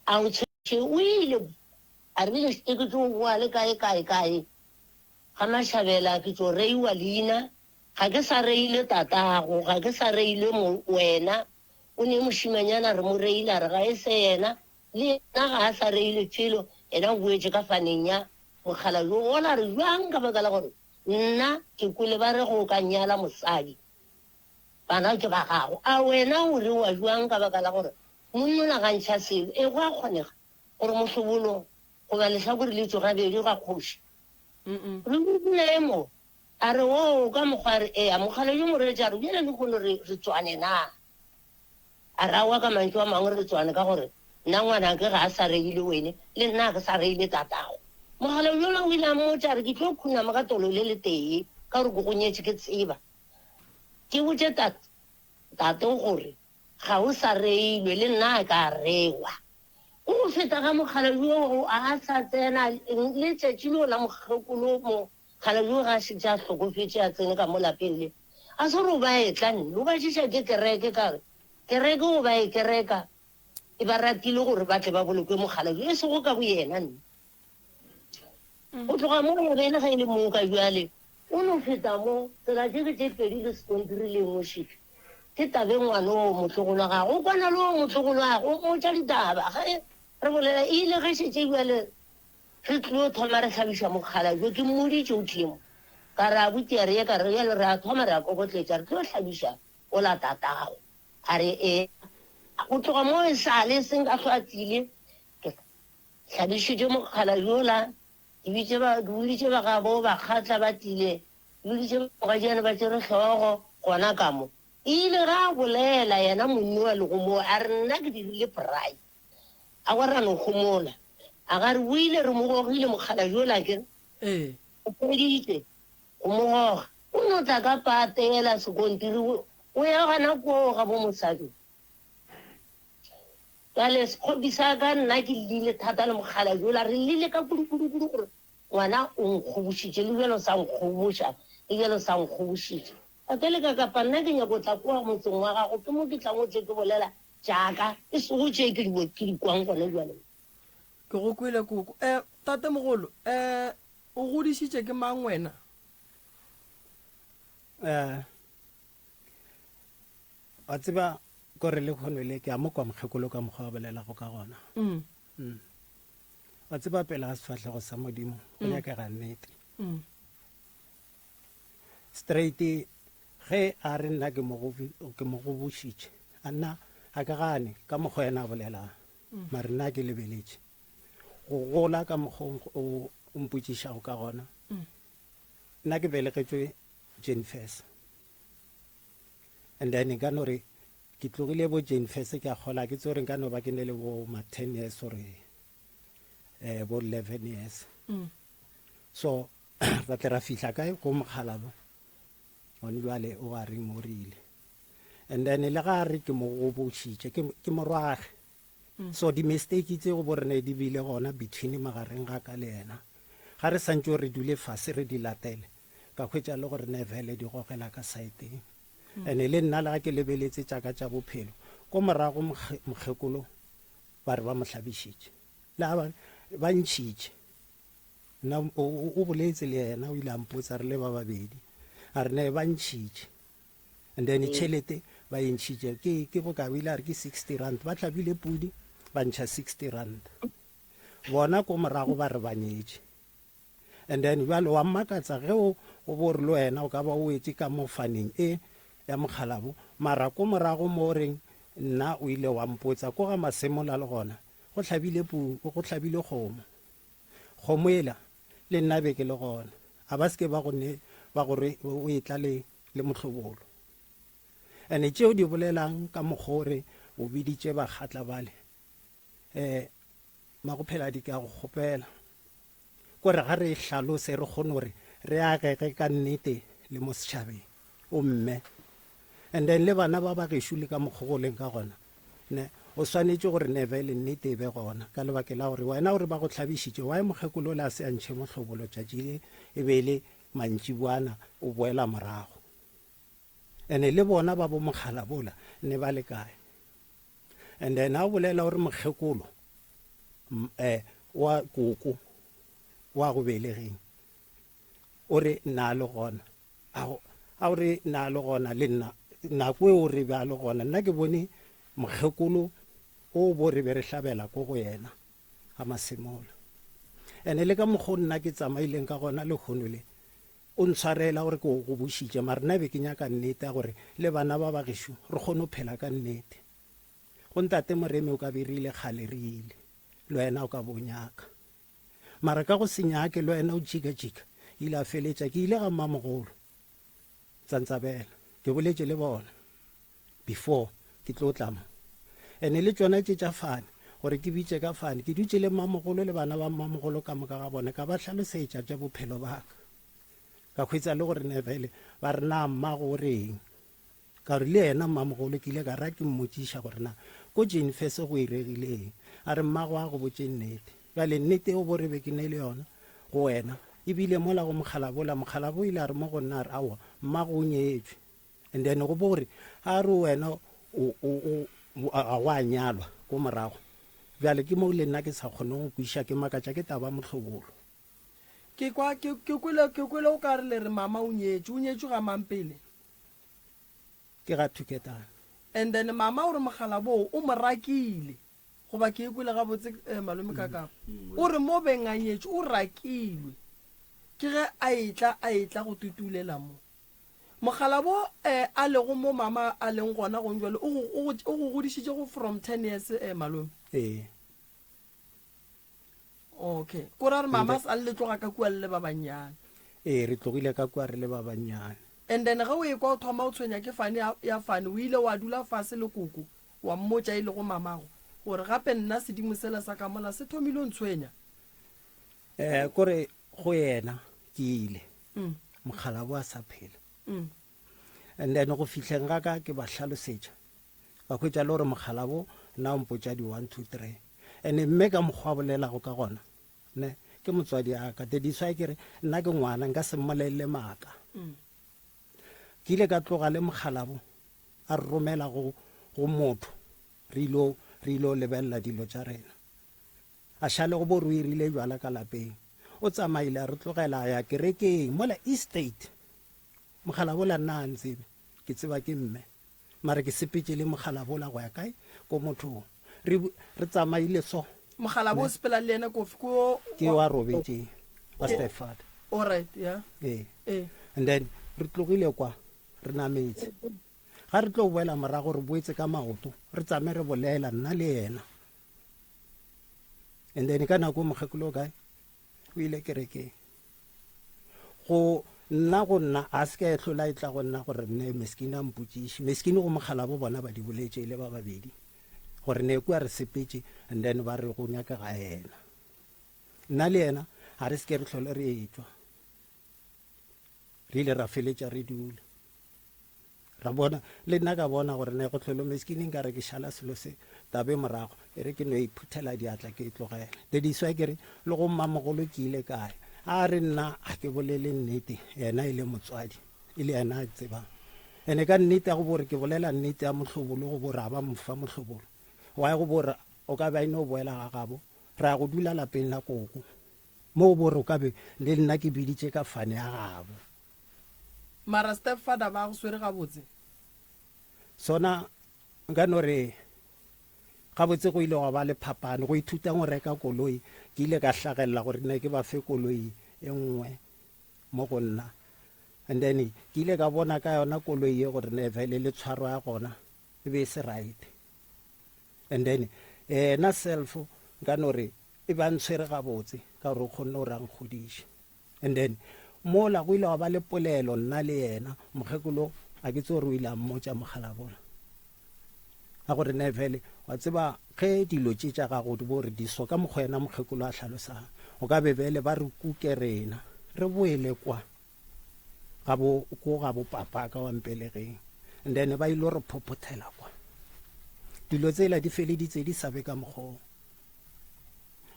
a o tshwetše o ile a re bile ke tlo boa le kae ga mašhabela ke tlo reiwa leina ga ke sa reile tatago ga ke sa reile wena o ne mošimanyana re mo reile a re ga e se yena le yena ga a sa reile tshelo ena o boetse ka faneng ya mogalajo ola re jwang ka baka la gore nna ke kwele ba re go ka nyala mosadi bana ke ba gago a wena o re wa jwang ka baka la gore monna ga ntšha selo go a kgonega gore mohlobolo go ba lehlakore le tsoga bedi ga kgoši re butlemo a re o ka mokgwa re a mogalajo moreetša a re bjele le kgone re tswane na a rawa ka mantšu a mangwe re tswane ka gore nna ngwana ke ga a sa reile wene le nna a ke sa reile tatago mogalajo la o ile a mmotša re ke tlo khunama ka tolo le tee ka gore ke go nyetse ke tseba ke botse tate gore ga o sa reilwe le nna a ka rewa o go feta ga mogalajo a sa tsena le tšatši leo la mogekolo mogalajo ga a šetse a hlokofetse a tsene ka mo lapeng le a se gore o ba etla nne o ba šiša ke kereke kare kereke o ba e kereka e ba ratile gore ba tle ba bolokwe mogalajo e se go ka bo yena nne o tloga mo gabene ga e le moo ka jale o no feta mo tsela tše ke tše pedi le sekontiri le ngwe šitše ke tabe ngwane o motlogolo gago o kwana le o motlogolo gago o tša ditaba ge re bolela e ile ge šetse jale re tlile o thoma re tlhabiša mogalajo ke mmoditše o tlemo ka re a botiare ye ka re jale re a thoma re a kokotletša re tlo tlhabiša o la tatago a re go tloga mo e sale e seng ka tlhwatlile ke tlhabišitše mogalajo la ke boditše ba gabo ba kgatla ba tile boditše bogadiane ba tšere tlhogo gona ka mo ile ga a bolela yena monno wa lego moo a re nna ke dirile prai a go ra no gomola a ga re o ile re mogogile mogalajo la kere o peditše go mogoga o no tla ka patela sekontiri o ya gana koo ga bo mosadi kale sekgopi sa ka nna ke lile thata le mogalajo la re lile ka kudu gore ngwana o nkgobošitše le bjalo sa nkgoboša le bjalo sa nkgobošitše a ke le ka kapa nna ke nyako tla kua motseng wa gago ke mo ke tlangotse ke bolela jaaka e sego tše ke di kwang gone jale ke go kwele koko tate mogolo o godišitše ke mang wena wa tseba kore le kgono le ke a mo kwa mokgekolo ka mokgwa wa bolelago ka gona wa tseba pele ga sefatlhego sa modimo go nyakega nnete straight ge a re nna ke mo go bošitše a nna a ka gane ka mokgwa ena a bolelang mare nna ke lebeletše go gola ka mokgwa o mpotšišago ka gona nna ke belegetšwe Jane Fess and then ka no re ke tlogile bo Jane Fess ke a kgola ke tse gore nka no ba ke ne le bo ma 10 years ore bo 11 years so ra tle ra fihla kae go Mokgalabo gone jwale o a reng mo rile and then le ga re ke mo go bošitše ke morwage so di mistake tse go borene di bile gona between magareng ga ka le yena ga re santse re dule fase re di latele ka khwetša le gore nevele di gogela ka saeteng ene le nna le ga ke lebeletse tšaka tša bophelo ko morago mokgekolo ba re ba mo hlabišitše le ba ntšhitše nna o boletse le yena o ile a mpotsa re le ba babedi a re ne ba ntšhitše and then tšhelete ba e ntšhitše ke bokae o ile a re ke 60 rand ba tlhabile pudi ba ntšha 60 rand bona ko morago ba re ba nyetše and then jwale wa mmakatsa ge o bo re le wena o ka ba o etse ka mo faneng ya Mokgalabo mara ko morago mo reng nna o ile wa mpotsa ko ga masemola le gona go tlhabile kgomo ela le nna be ke le gona a ba seke ba gore o e tla le motlhobolo ene tšeo di bolelang ka mokgore o biditše bakgatla bale magophela di ka go kgopela kore ga re hlalose re kgone gore re agege ka nnete le mo setšhabeng o mme and then le bana ba bagešo le ka mokgogoleng ka gona ne o swanetše gore nevele nnete e be gona ka lebake la gore wena gore ba go tlhabišitše wa mokgekolo le a se antšhe motlhobolo tšatši e be le mantši buana o boela morago ene le bona ba bo Mokgalabola ne ba le kae and then a bolela gore mokgekolo wa koko wa go belegeng o re nna le gona a o re nna le gona le nna nako e o re ba le gona nna ke bone mokgekolo o bo re be re hlabela ko go yena ga masemola ene le ka mokgwa nna ke tsamaileng ka gona le kgonole o ntshwarela gore ke go bošitše mare nna be ke nyaka nnete ya gore le bana ba bagešo re kgone go phela ka nnete go ntate Moremi o ka berile kgale re ile le wena o ka bonyaka mara ka go senyake le wena o jika ile a feletša ke ile ga Mmamogolo Tsantsabela ke boletše le bona before ke tlo tlama ene le tšona tše tša fane gore ke bitše ka fane ke dutše le Mmamogolo le bana ba Mmamogolo ka moka ga bona ka ba hlalosetša tša bophelo baka ka khwetsa le gore nevele ba re na mmago o reng ka re le yena Mmamogolo ke ile ka ra ke mmotšiša gore na ko Jane Fess go iregileng a re mmago a go botše nnete bjale nnete o bo re be ke ne le yona go wena ebile mola go Mokgalabo ile a re mo go nna a re aowa mmago o nyetšwe and then go bo gore a re wena a wa nyalwa ko morago bjale ke mo le nna ke sa kgone go kwiša ke makatša ke taba motlhobolo ke kwele o ka re le re mama o nyetšwe ga mampele ke ga Thuketana and then mama o re Mokgalabo o mo rakile goba ke kwele ga botse malome kakapa o re mo beng a nyetšwe o rakilwe ke ge a etla go tutulela mo Mokgalabo a lego mo mama a leng gona go njwale o go godišitše go from 10 years malome okay ko ra re mama a le tloga ka kua le ba banyane re tlogile ka kua re le ba banyane and then ga o e kwa o thoma o tshwenya ke fane ya fane o ile wa dula fase le koko wa mmotša ile go mamago gore gape nna sedimo sela sa ka mola se thomile o ntshwenya kore go yena ke ile Mokgalabo a sa phela and then go fihleng ga ka ke ba hlalosetša ba khwetša le gore Mokgalabo nna o mpotša di 1 2 3 ene mme ka mokgwa bolelago ka gona ne ke motswadi aka dediswa ke re nna ke ngwana nka se mmolelele maaka ke ile ka tloga le Mokgalabo a re romela go motho re ilo lebelela dilo tša rena a šale go bo re irile jwala ka lapeng o tsamaile a re tlogela ya kerekeng mola estate Mokgalabo la nna a ntsebe ke tseba ke mme mare ke sepetse le Mokgalabo la go ya kae ko mothong re tsamaile so Mokgalabo o sepela le ena ko ke wa robetse wa stepfather all right yeah and then re tlogile kwa re nametse ga re tlo boela morago re boetse ka maoto re tsame re bolela nna le yena. And then ka nako mogekolo kae o ile kerekeng go nna a se ka tlola e tla go nna gore nne meskini a mpotšiše meskini go mogala bo bona ba di boletse ile ba babedi gore ne kwa re sepetse and then ba re go nyaka ga yena nna le yena ga re se ke re tlhole re etswa re ile ra feletša re dule ra bona le nna ka bona gore ne go tlholo meskini nka re ke šala selo se tabe morago e re ke no iphuthela diatla ke tlogela dediswa ke re le go mmamogolo ke ile kae a re nna a ke bolele nnete yena ile motswadi ile yena a tsebang ene ka nnete a go bore ke bolela nnete ya mohlobolo go bora ba mfa mohlobolo wa go bora o ka ba ino boela ga gabo ra go dula lapeng la koko mo bore o ka be le nna ke biditše ka fane ya gabo mara stepfather ba go swere ga botse sona nka no re ga botse go ile go ba le phapano go ithuta go reka koloi ke ile ka hlagelela gore nna ke ba fe koloi e nngwe mo go nna and then ke ile ka bona ka yona koloi ye gore ne vele le tshwaro ya gona e be se right and then na self nka no re e ba ntshwere ga botse ka gore o kgonne o rang khodiše and then mola go ile go ba le polelo nna le yena mogekolo a ke tse gore o ile a mmotša mogala bona a gore ne vele wa tseba ge dilo tše tša gago di bo re di so ka mokgwa yena mogekolo a tlhalosang o ka be vele ba re kuke rena re boele kwa ga bo papa ka wa mpelegeng and then ba ile re phophothela kwa dilo tsela di feleditse di sabe ka mokgwa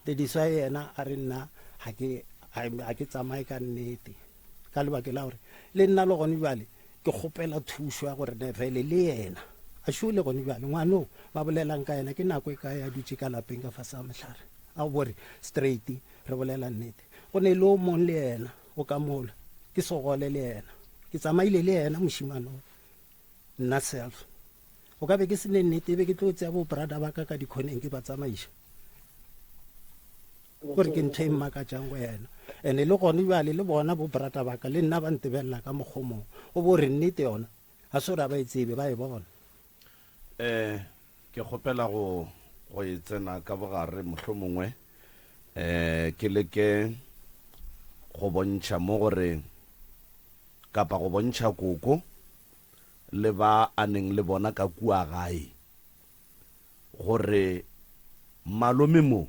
le diswa yena a re nna ha ke tsamaye ka nnete ka lebake la gore le nna le gone bjale ke kgopela thuso ya gore ne vele le yena a šole gone bjale ngwano ba bolelang ka yena ke nako e kae a dutse ka lapeng ka fase a mohlare a go bore straight re bolela nnete go ne le o mong le yena o ka mola ke sogole le yena ke tsamaile le yena mošimanong nna self o ka be ke se ne nnete be ke tlo tsea bo brother ba ka dikhoneng ke ba tsamaiša gore ke ntho e mmakatšang go yena and-e le gone bjale le bona bo brother ba ka le nna ba ntebelela ka mokgomong o bo re nnete yona ga se gore ba e tsebe ba e bona ke kgopela go e tsena ka bogare mohlho mongwe ke leke go bontšha mo gore kapa go bontšha koko le ba a neng le bona ka kua gae gore malome mo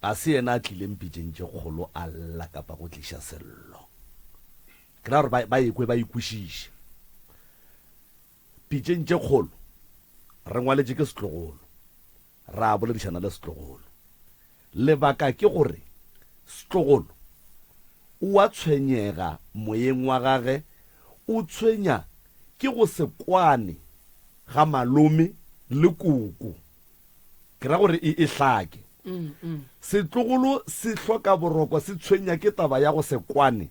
a se yena a tlileng pitšeng tše kgolo a lla kapa go tliša sello ke ra gore ba ekwe ba ikwešiše pitšeng tše kgolo re ngwaletše ke setlogolo ra boledišana le setlogolo lebaka ke gore setlogolo o a tshwenyega moyeng wa gage o tshwenya ke go se kwane ga malome le koko ke ra gore e hlake setlogolo se hloka boroko se tshwenya ke taba ya go se kwane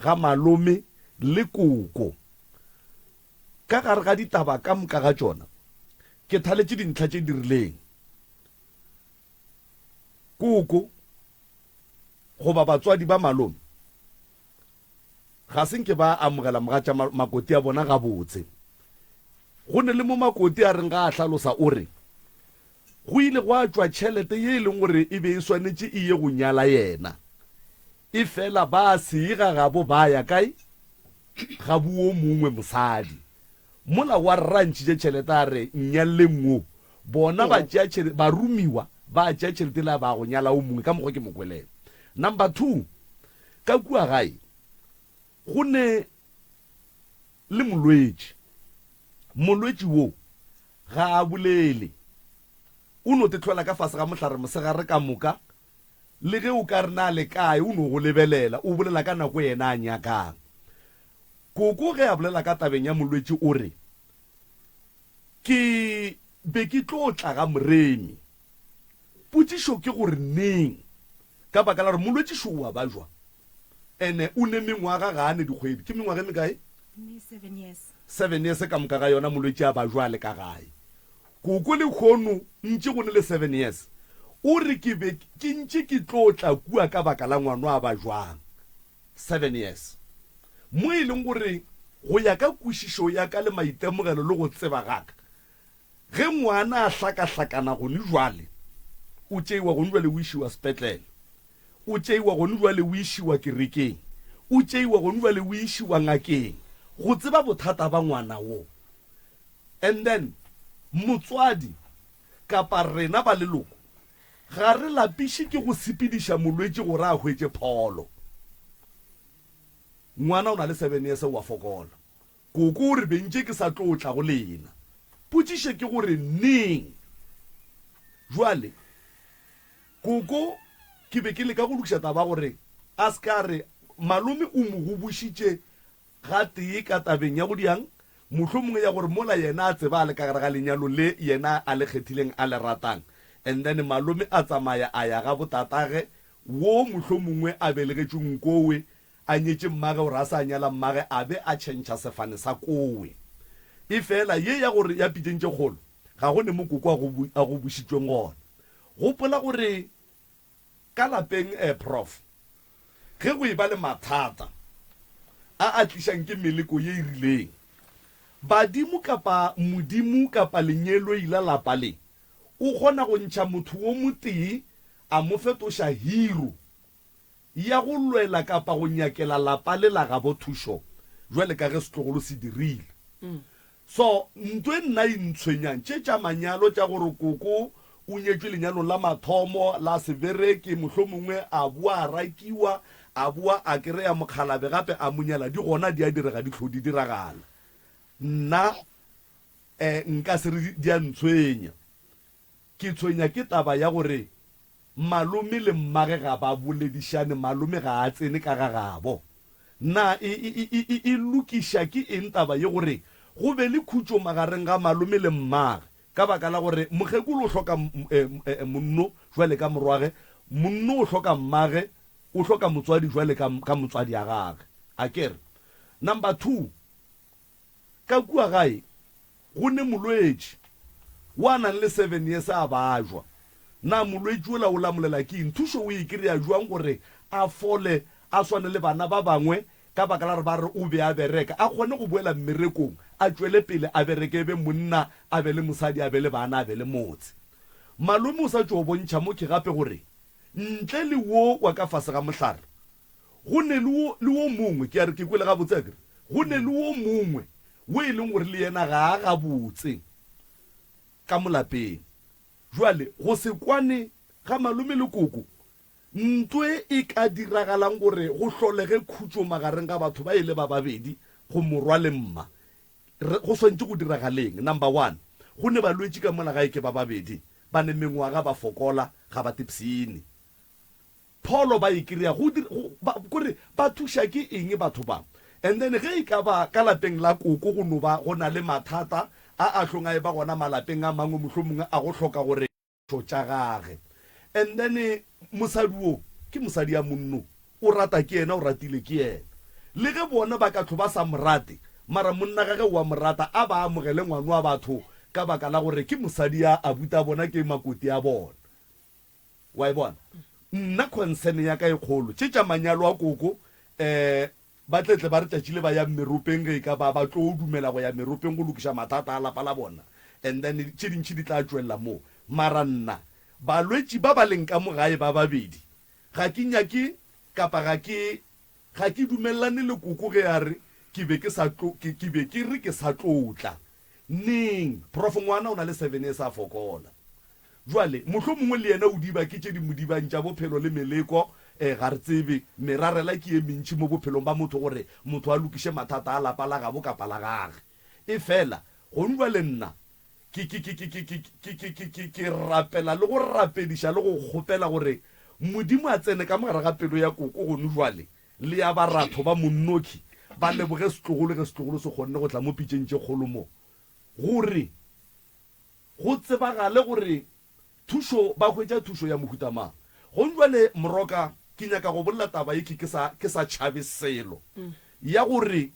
ga malome le koko ka gare ga ditaba ka moka ga tšona ke thaletše dintlha tše di rileng koko goba batswadi ba malome ga senke ba amogela mogatša makoti a bona gabotse go ne le mo makoti a reng ga a hlalosa o re go ile go a tšwa tšhelete ye e leng gore e be e swanetše e ye go nyala yena e fela ba seiga gabo ba ya kae ga buo mongwe mosadi mola wa rrantšhitše tšhelete a re nnyalele ngwo bona ba rumiwa ba tšea tšhelete la ba go nyala o mongwe ka mokgwa ke mokwelela number 2 ka kua gae go ne le molwetši wo ga a bolele o no te tlhola ka fase ga mohlare mosegare ka moka le ge o ka re na le kae o no go lebelela o bolela ka nako yena a nyakang koko ge a bolela ka tabeng ya molwetši o re ke be ke tlo tla ga moremi potšišo ke gore neng ka baka la gore molwetši šo wa ba jwa ene o ne mengwaga ga a ne dikgwedi ke mengwaga e mekae 7 years ka moka ga yona molwetši a ba jwa le ka gae koko le kgono ntše go ne le 7 years o re ke be ke ntše ke tlo tla kua ka baka la ngwano a ba jwang 7 years mo e leng gore go ya ka kwešišo ya ka le maitemogelo le go tseba gaka ge ngwana a hlakahlakana gone jwale o tšeiwa gone jwale o išiwa sepetlele o tšeiwa gone jwale o išiwa kerekeng o tšeiwa gone jwale o išiwa ngakeng go tseba bothata ba ngwana wo. And then motswadi kapa rena ba leloko ga re lapiše ke go sepediša molwetši gore a hwetše pholo. Ngwana o na le 7 years wa fokola koko o re bentše ke sa tlo tla go lena potšiše ke gore neng jwale koko ke be ke le ka go lokiša taba gore a se ka re malome o mo go bušitše ga tee ka tabeng ya go diang mohlomongwe ya gore mola yena a tseba a le ka gare ga lenyalo le yena a le kgethileng a le ratang, and then malome a tsamaya a ya ga botatage wo mohlomongwe a belegetšeng kowe a nyetše mmage gore a sa nyala mmage a be a tšhentšha sefane sa kowe. E fela ye ya gore ya pitšentše kgolo ga go ne mokoko a go bušitšweng gona. Gopola gore ka lapeng prof ge go e ba le mathata a tlišang ke meleko ye e rileng badimo kapa modimo kapa lenyelo ila lapa le o kgona go ntšha motho wo motee a mo fetoša hero ya go lwela kapa go nyakela lapa le la gabo thušo jwale ka ge setlogolo se dirile. So ntwe nna e ntshwenyang tše tša manyalo tša gore koko o nyetšwe lenyalong la mathomo la sebereke mohlomongwe a boa a rakiwa a boa a kry-a mokgalabe gape a monyala di gona di a direga ditlho di diragala. Nna nka se re di a ntshwenya ke tshwenya ke taba ya gore malome le mmage ga ba boledišane malome ga a tsene ka ga gabo na e lokiša ke eng taba ye gore go be le khutšo magareng ga malome le mmage ka baka la gore mokgekolo o hloka monno jwale ka morwage monno o hloka mmage o hloka motswadi jwale ka motswadi a gage a kere. Number 2 ka kua gae go ne molwetši wa nang le 7 years a bajwa na molwetši ola o lamolela ke nthušo o e kry-a jwang gore a fole a swane le bana ba bangwe ka baka la re ba re o be a bereka a kgone go boela mmerekong a tšwele pele a bereke e be monna a be le mosadi a be le bana a be le motse. Malome o sa tšo bontšha mo ke gape gore ntle le wo wa ka fase ga mohlare go ne le wo mongwe ke a re ke kwele ga botse akere go ne le wo mongwe wo e leng gore le yena ga a gabotse ka molapeng jwale go se kwane ga malome le koko ntwe e ka diragalang gore go hlolege khutšo magareng ga batho ba ile ba babedi go morwa le mma go swantse go diragaleng. Number 1 go ne balwetši ka mola gae ke ba babedi ba ne mengwaga ba fokola ga ba tepsene pholo ba e kry-a kore ba thuša ke eng batho ba. And then ge e ka ba ka lapeng la koko go no ba go na le mathata a hlong a e ba gona malapeng a mangwe mohlomongwe a go hloka gore tša gage. And then mosadi wo ke mosadi ya monno o rata ke yena o ratile ke yena le ge bona ba ka tlo ba sa morate mara monna gage wa morata a ba amogele ngwana wa batho ka baka la gore ke mosadi ya abuta bona ke makoti a bona wa e bona. Nna concern ya ka e kgolo tše tša manyalo a koko ba tletle ba re tšatšile ba ya mmeropeng ge ka ba tlo dumela go ya mmeropeng go lokiša mathata a lapa la bona and then tše dintšhi di tla tšwelela mo. Mara nna balwetši ba ba leng ka mo gae ba babedi ga ke nyake kapa ga ke dumelane le koko ge ya re ke be ke re ke sa tlotla neng prof ngwana o na le 7 years a fokola jwale mohlomongwe le yena o diba ke tše di modibang tša bophelo le meleko ga re tsebe merarela ke e mentši mo bophelong ba motho gore motho a lokiše mathata a lapa la gabo kapa la gage. E fela go nwa le nna ke rapela le go rapediša le go kgopela gore modimo a tsene ka mogare ga pelo ya koko gone jwale le ya baratho ba monnoki ba leboge setlogolo ge setlogolo se kgonne go tla mo pitšeng tše kgolo mo gore go tsebagale gore thušo ba hwetša thušo ya mohutamang go jwale moroka ke nyaka go bolela taba ye ke sa tšhabe selo ya gore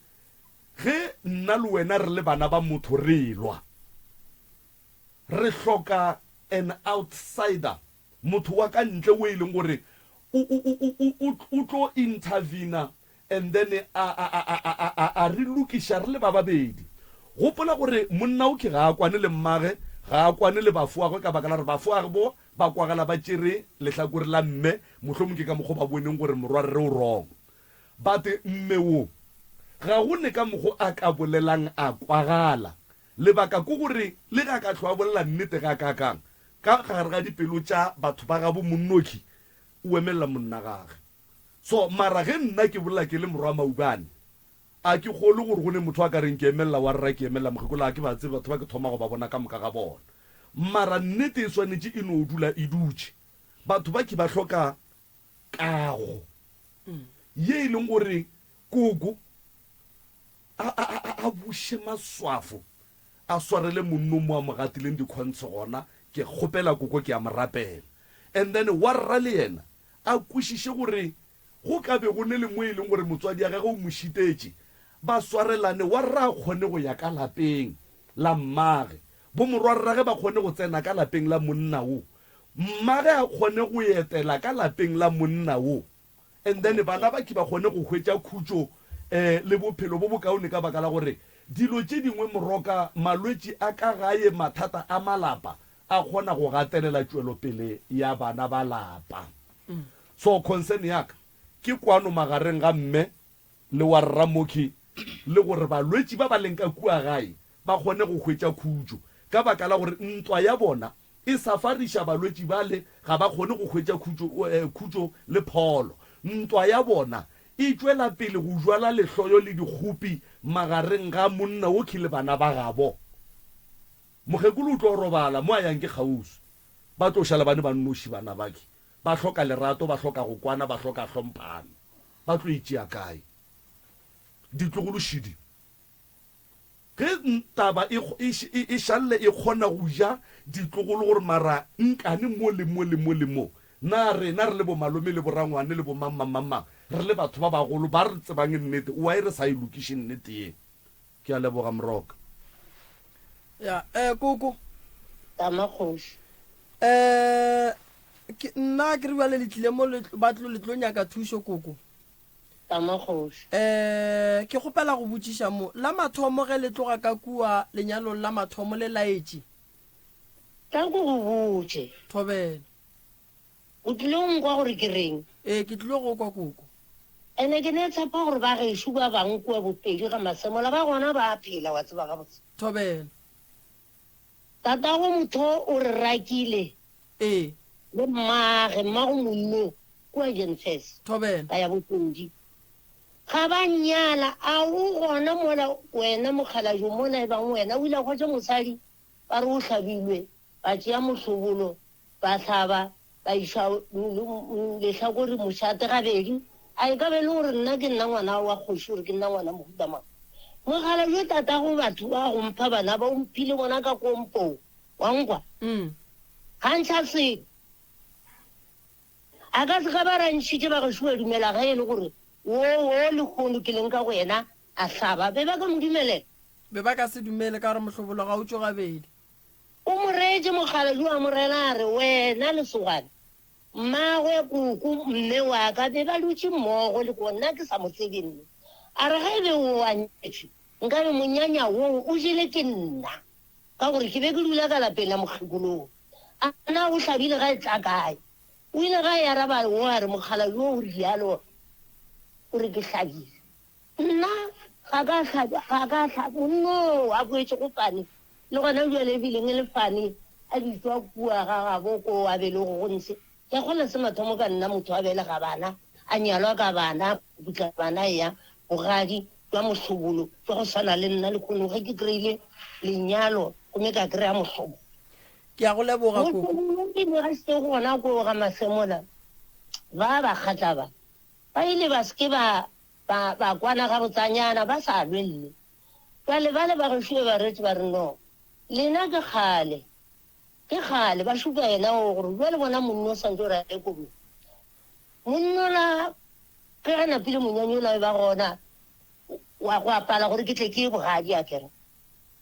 ge nna le wena re le bana ba motho re lwa re hloka an outsider motho wa ka ntle o e leng gore o tlo intervena and then a re lokiša re le ba babedi gopola gore monna o ke ga a kwane le mmage ga a kwane le bafuagwe ka baka la re bafuage bo ba kwagala ba tšere lehlakore la mme mohlomong ke ka mokgwa ba boneng gore morwa re o wrong but mme wo ga go ne ka mokgwa a ka bolelang a kwagala lebaka ko gore le ga ka tlhoa bolela nnete ga kakang ka gare ga dipelo tša batho ba gabo monnoki o emelela monna gage so mara ge nna ke bolela ke le morwa maubane a ke kgole gore go ne motho a ka reng ke emelela wa rra ke emelela mogekola ke ba tsebe batho ba ke thoma go ba bona ka moka ga bona mara nnete e swanetse e no dula e dutse batho ba ke ba hloka kago ye e leng gore koko a buše maswafo a swarele monno mo a mo gatileng dikgontshe gona ke kgopela koko ke a mo rapela and then wa rra le yena a kwešiše gore go ka be go ne le mo e leng gore motswadi ya gage o mo šitetše ba swarelane wa rra a kgone go ya ka lapeng la mmage bo morwarrage ba kgone go tsena ka lapeng la monna wo mmage a kgone go etela ka lapeng la monna wo and then bana ba ke ba kgone go hwetša khutšo le bophelo bo bokaone ka baka la gore dilo tše dingwe moroka malwetši a ka gae mathata a malapa a kgona go gatelela tšwelopele ya bana ba lapa so concern yaka ke kwano magareng ga mme le wa rramoki le gore balwetši ba ba leng ka kua gae ba kgone go hwetša khutšo ka baka la gore ntwa ya bona e safariša balwetši bale ga ba kgone go hwetša khutšo le pholo ntwa ya bona e tšwela pele go jwala lehloyo le dikgopi magareng ga monna o ke le bana ba gabo mogekolo o tlo robala mo a yang ke kgausi ba tlo šala bane ba nnoši bana bake ba hloka lerato ba hloka go kwana ba hloka hlomphano ba tlo itšea kae ditlogološidi ge taba e šalle e kgona go ja ditlogolo gore mara nkane mo le mo le mo le mo na rena re le bo malome le borangwane le bo mamamamang re le batho ba bagolo ba re tsebang nnete o a e re sa e lokiše nnete ye ke a leboga moroka ya koko tamakgoši nna ke re bale le tlile mo batlo le tlo nyaka thuso koko tamakgoši ke kgopela go botšiša mo la mathomo ge le tloga ka kua lenyalong la mathomo le laetše ka ko go botse thobela o tlile go nkwa gore ke reng ke tlile go kwa koko ene ke ne tshepa gore ba gešo ba bang kua bopedi ga masemola ba gona ba phela wa tseba gabotse thobela tatago motho o re rakile le mmage mmago monno kua jenfes thobela ka ya bopodi ga ba nyala a o gona mola wena mokgalajo mola e bang wena o ile go tša mosadi ba re o hlabilwe ba tšea mohlobolo ba hlaba ba iša lehlakore mošate gabedi a e ka be le gore nna ke nna ngwana wa kgoši gore ke nna ngwana mohutamang mokgalajo tatago batho ba gompha bana ba omphile bona ka kompong wa nkwa gantšha se a ka se ka ba rantšhitše ba gešo ba dumela ga e le gore wo lekgono ke leng ka go yena a hlaba be ba ka mo dumelela be ba ka se dumele ka gore mohlobolo ga o tšo gabedi o mo reetse mokgalajo a morena a re wena lesogane mmagwe koko mme wa ka be ba dutše mmogo le konna ke sa mo tsebe nne a re ga e be o a nyetše nka be monyanya woo o jele ke nna ka gore ke be ke dula ka lapeng la mokgekolong a na o hlabile ga e tla kae o ile ga e araba o a re mokgalajo o rialo o re ke hlabile nna ga ka hlaba no a boetse go fane le gona jale ebileng e le fane a ditswa kua ga gaboko a be le go gontse ke kgona se mathomo ka nna motho a bele ga bana a nyalwa ka bana butla bana ya bogadi jwa mohlobolo jwa go swana le nna le kgono ge ke kry-ile lenyalo gome ka kry-a motlhobo ke a go leboga koko ga se gona ko ga masemola ba kgatla ba ile ba seke ba kwana ga botsanyana ba sa lwelle jale ba le ba gešoe ba retse ba re no lena ke kgale ba šupa ena o gore jwa le bona monno o santse o rate kobo monnola ge ga napile monyanyola ba gona wa go apala gore ke tle ke bogadi a kere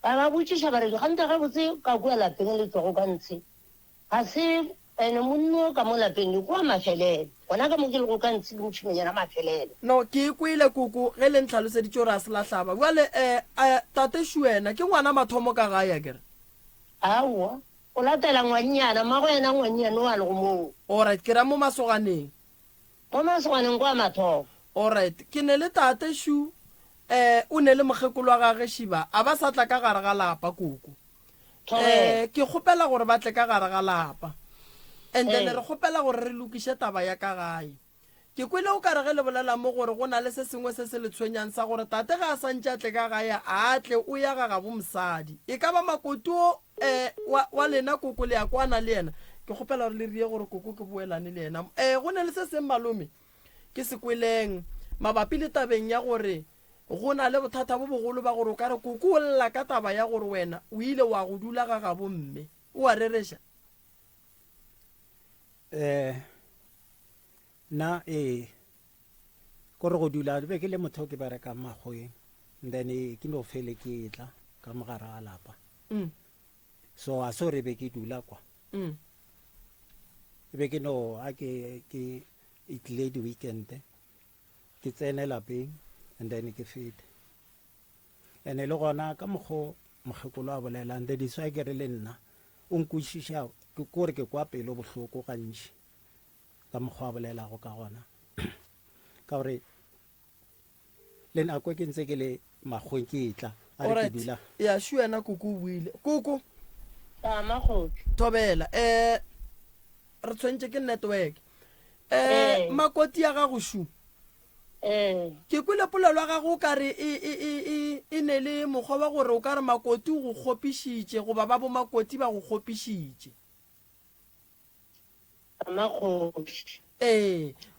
ba botšiša ba re gante ge botse ka kua lapeng le tlogo ka ntshe ga se ene monno ka mo lapeng kwa mafelele gona ka mo ke le go ka ntse le motšhimenyana mafelele no ke kwele koko ge le ntlhaloseditse gore a se latlhaba jale tate wena ke ngwana mathomo ka gae kere aowa o latela ngwannyana mmago ena ngwannyane wa le go moo alright ke ra mo masoganeng mo masoganeng kwa mathomo alright ke ne le tate o ne le mogekolo wa gage shiba a ba sa tla ka gare ga lapa koko ke kgopela gore ba tle ka gare ga lapa and then re kgopela gore re lokiše taba ya ka gae ke kwele o kare ge le bolela mo gore go na le se sengwe se se le tshwenyang sa gore tate ga a santse a tle ka gae a tle o ya ga gabo mosadi e ka ba makoti o wa lena koko le ya kwana le ena ke kgopela gore le rie gore koko ke boelane le ena go ne le se seng malome ke sekweleng mabapi le tabeng ya gore go na le bothata bo bogolo ba gore o kare koko o lla ka taba ya gore wena o ile wa go dula ga gabo mme o a rereša na kore go dula be ke le motho ke bereka magweng then ke no fele ke tla ka mogare ga lapa so a so re be ke dula kwa be ke no a ke itlile di weekend ke tsene lapeng and then ke fete ene le gona ka mogo mogekolo a bolelang the diswa ke re le nna o nkwešiša ke kore ke kwa pelo bohloko gantši ka mokgwa a bolelago ka gona ka gore le nako ke ntse ke le magweng ke tla a re ke dula ya wena koko o buile koko makgotsi thobela re tshwentse ke network makoti ya gago ke kwele polelo ya gago o kare e ne le mokgwa wa gore o kare makoti o go kgopišitše goba ba bo makoti ba go kgopišitše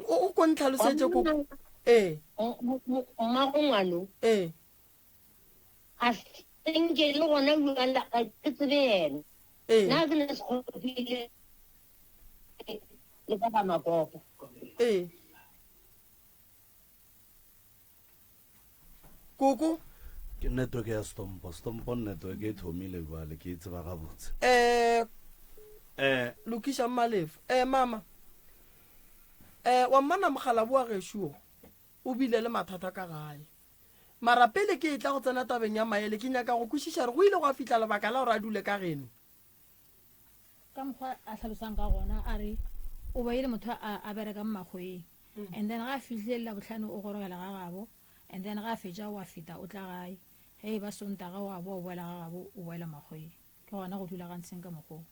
o ko ntlhalosetse koko mmago ngwano a senke le gona buala ke tsebe ena nna ke ne se kgopile le ka ba makopo koko ke network ya stompo network e thomile bale ke itse ba gabotse lokiša mmalefu mama wa mmana mogala boa gešo o bile le mathata ka gae mara pele ke tla go tsena tabeng ya maele ke nyaka go kwešiša re go ile go a fitlha lebaka la gore a dule ka geno ka mokgwa a tlhalosang ka gona a re o baile motho a bereka mmagweng and then ga a fitlhelela botlhano o gorogela ga gabo and then ga a fetša o a feta o tla gae ge e ba sontaga wa bo o boela ga gabo o boela magweng ke gona go dula gantsheng ka mokgwong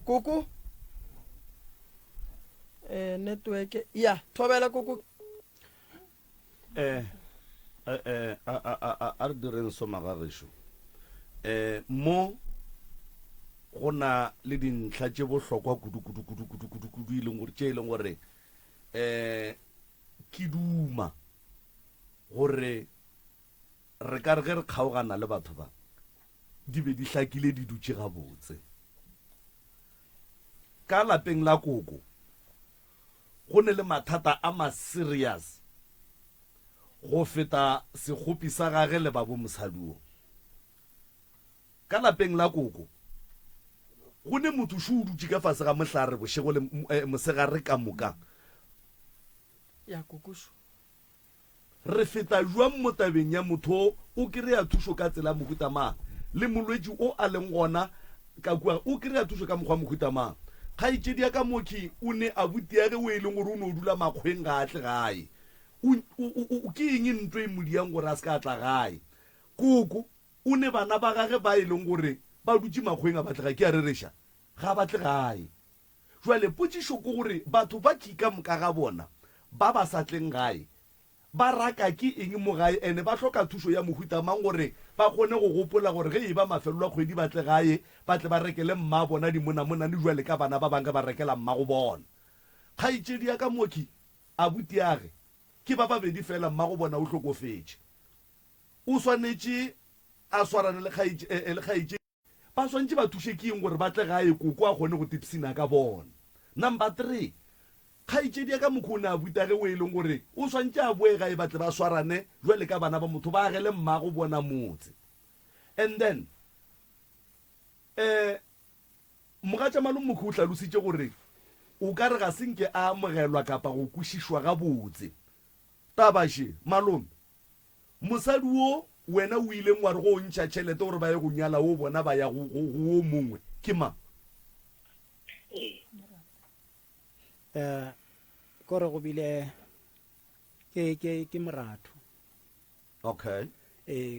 koko network ya thobela koko a re direng somagagešo mo go na le dintlha tše bohlokwa kudu e leng gore tše e leng gore ke duma gore re ka re ge re kgaogana le batho ba di be di hlakile di dutše gabotse ka lapeng la koko go ne le mathata a ma-serious go feta sekgopi sa gage le babo mosaduo ka lapeng la koko go ne motho o dutse ka fase ga mohlare bošego le mosegare ka moka ya kokošo re feta jwang mo tabeng ya motho o kry-a thušo ka tsela mohutamang le molwetši o a leng gona ka kua o kry-a thušo ka mokgwa mohutamang kgaetšedi ya ka moki o ne a butiage o e leng gore o ne o dula makgweng ga atle gae ke eng ntho e modiang gore a se ka tla gae koko o ne bana ba gage ba e leng gore ba dutse makgweng a batlega ke a rereša ga batle gae jwale potsišo ke gore batho ba kika moka ga bona ba ba sa tleng gae ba raka ke eng mo gae ene ba hloka thušo ya mohutamang gore ba kgone go gopola gore ge e ba mafelelo a kgwedi ba tle gae ba tle ba rekele mma bona di mona le jwale ka bana ba bangwe ba rekela mma go bona kgaetšedi ya ka moki a butiage ke ba babedi fela mma go bona o hlokofetše o swanetše a swarane le kgaetšedi ba swantše ba thuše ke eng gore ba tle gae koko a kgone go tipsina ka bona number 3 kgaetšedi ya ka mokho o ne a butage o e leng gore o swantše a boe gae batle ba swarane jwale ka bana ba motho ba agele mma go bona motse and then mogatša malome o tlalositše gore o ka re ga senke a amogelwa kapa go kwešišwa gabotse tabaše malome mosadi wo wena o ileng wa re go ntšha tšhelete gore ba ye go nyala o bona ba ya go o mongwe ke mang kore go bile ke moratho okay